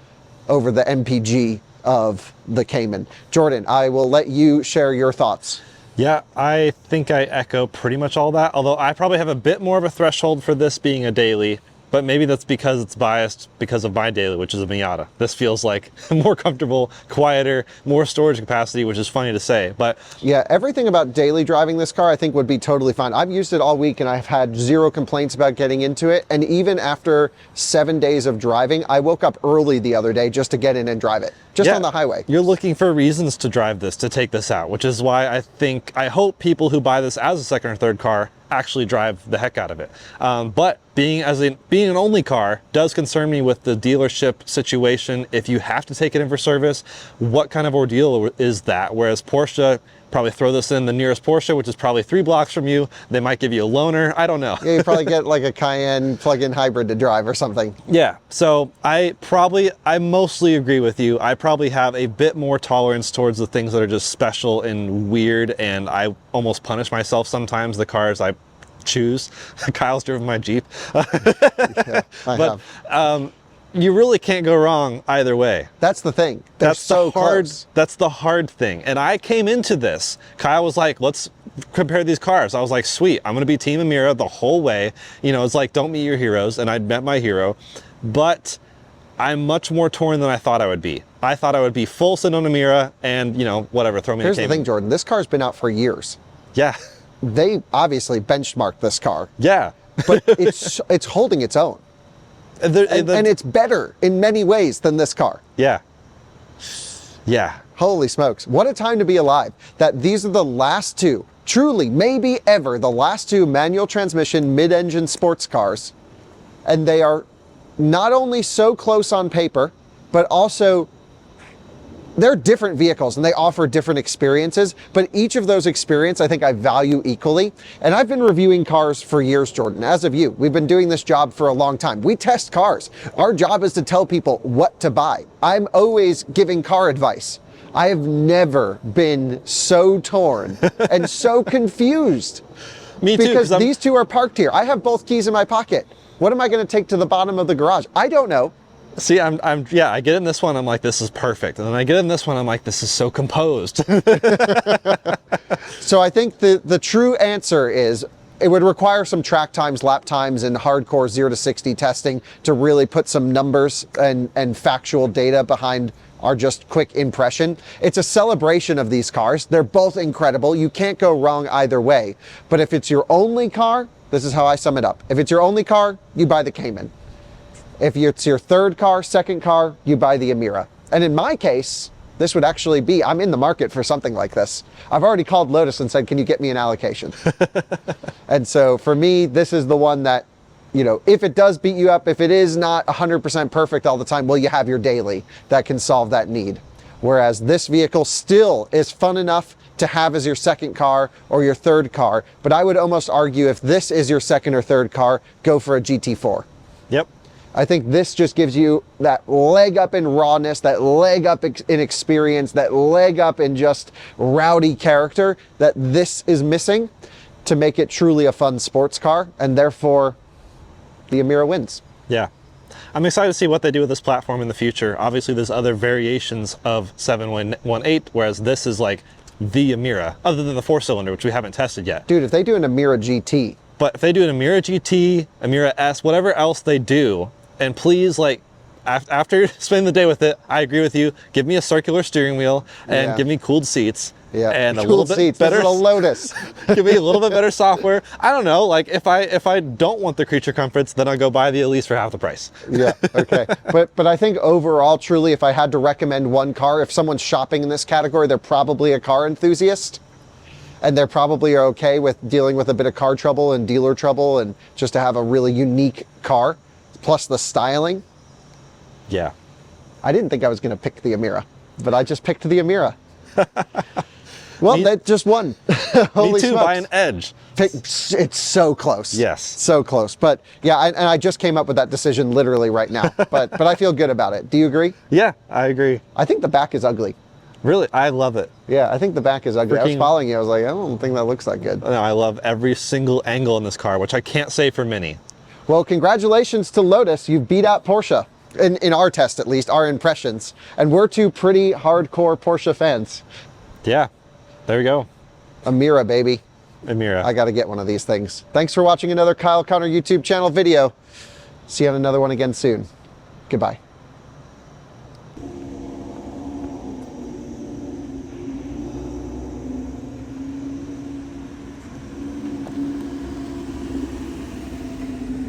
over the MPG of the Cayman. Jordan, I will let you share your thoughts. Yeah, I think I echo pretty much all that, although I probably have a bit more of a threshold for this being a daily, but maybe that's because it's biased because of my daily, which is a Miata. This feels like more comfortable, quieter, more storage capacity, which is funny to say, but... Yeah, everything about daily driving this car I think would be totally fine. I've used it all week and I've had zero complaints about getting into it. And even after 7 days of driving, I woke up early the other day just to get in and drive it, just on the highway. You're looking for reasons to drive this, to take this out, which is why I hope people who buy this as a second or third car actually drive the heck out of it. But being an only car does concern me with the dealership situation. If you have to take it in for service, what kind of ordeal is that? Whereas Porsche, probably throw this in the nearest Porsche, which is probably 3 blocks from you. They might give you a loaner. I don't know. Yeah, you probably get like a Cayenne plug-in hybrid to drive or something. Yeah, so I mostly agree with you. I probably have a bit more tolerance towards the things that are just special and weird, and I almost punish myself sometimes, the cars I choose. Kyle's driven my Jeep. Yeah, I have. You really can't go wrong either way. That's the thing. That's so close. That's the hard thing. And I came into this, Kyle was like, let's compare these cars. I was like, sweet, I'm gonna be Team Emira the whole way. You know, it's like, don't meet your heroes. And I'd met my hero, but I'm much more torn than I thought I would be. I thought I would be full send on Emira and, you know, whatever, throw me Here's a the Cayman. thing, Jordan, this car's been out for years. Yeah. They obviously benchmarked this car. Yeah. But it's holding its own. And it's better in many ways than this car. Yeah. Yeah. Holy smokes. What a time to be alive. That these are the last two, truly, maybe ever, the last two manual transmission mid-engine sports cars. And they are not only so close on paper, but also they're different vehicles and they offer different experiences, but each of those experiences I think I value equally. And I've been reviewing cars for years, Jordan, as of you. We've been doing this job for a long time. We test cars. Our job is to tell people what to buy. I'm always giving car advice. I have never been so torn and so confused. Me too. Because these two are parked here. I have both keys in my pocket. What am I going to take to the bottom of the garage? I don't know. See, yeah, I get in this one, I'm like, this is perfect. And then I get in this one, I'm like, this is so composed. So I think the true answer is it would require some track times, lap times, and hardcore 0 to 60 testing to really put some numbers and factual data behind our just quick impression. It's a celebration of these cars. They're both incredible. You can't go wrong either way. But if it's your only car, this is how I sum it up. If it's your only car, you buy the Cayman. If it's your third car, second car, you buy the Emira. And in my case, this would actually be, I'm in the market for something like this. I've already called Lotus and said, can you get me an allocation? And so for me, this is the one that, you know, if it does beat you up, if it is not 100% perfect all the time, well, you have your daily that can solve that need. Whereas this vehicle still is fun enough to have as your second car or your third car. But I would almost argue if this is your second or third car, go for a GT4. Yep. I think this just gives you that leg up in rawness, that leg up in experience, that leg up in just rowdy character that this is missing to make it truly a fun sports car, and therefore the Emira wins. Yeah. I'm excited to see what they do with this platform in the future. Obviously, there's other variations of 718, whereas this is like the Emira, other than the 4-cylinder, which we haven't tested yet. Dude, if they do an Emira GT. But if they do an Emira GT, Emira S, whatever else they do, and please, like, after spending the day with it, I agree with you. Give me a circular steering wheel and give me cooled seats. Yeah, and a cooled little bit seats. better. This is a Lotus. Give me a little bit better software. I don't know. Like, if I don't want the creature comforts, then I'll go buy the Elise for half the price. Yeah. Okay. But I think overall, truly, if I had to recommend one car, if someone's shopping in this category, they're probably a car enthusiast. And they're probably okay with dealing with a bit of car trouble and dealer trouble and just to have a really unique car, plus the styling. Yeah. I didn't think I was going to pick the Emira, but I just picked the Emira. Well, that just won. Holy me too, smokes. by an edge. It's so close. Yes. So close. But yeah, and I just came up with that decision literally right now. But I feel good about it. Do you agree? Yeah, I agree. I think the back is ugly. Really? I love it. Yeah, I think the back is ugly. I was Freaking- following you. I was like, I don't think that looks that good. No, I love every single angle in this car, which I can't say for many. Well, congratulations to Lotus. You beat out Porsche. In our test, at least, our impressions. And we're two pretty hardcore Porsche fans. Yeah, there we go. Emira, baby. Emira. I got to get one of these things. Thanks for watching another Kyle Connor YouTube channel video. See you on another one again soon. Goodbye.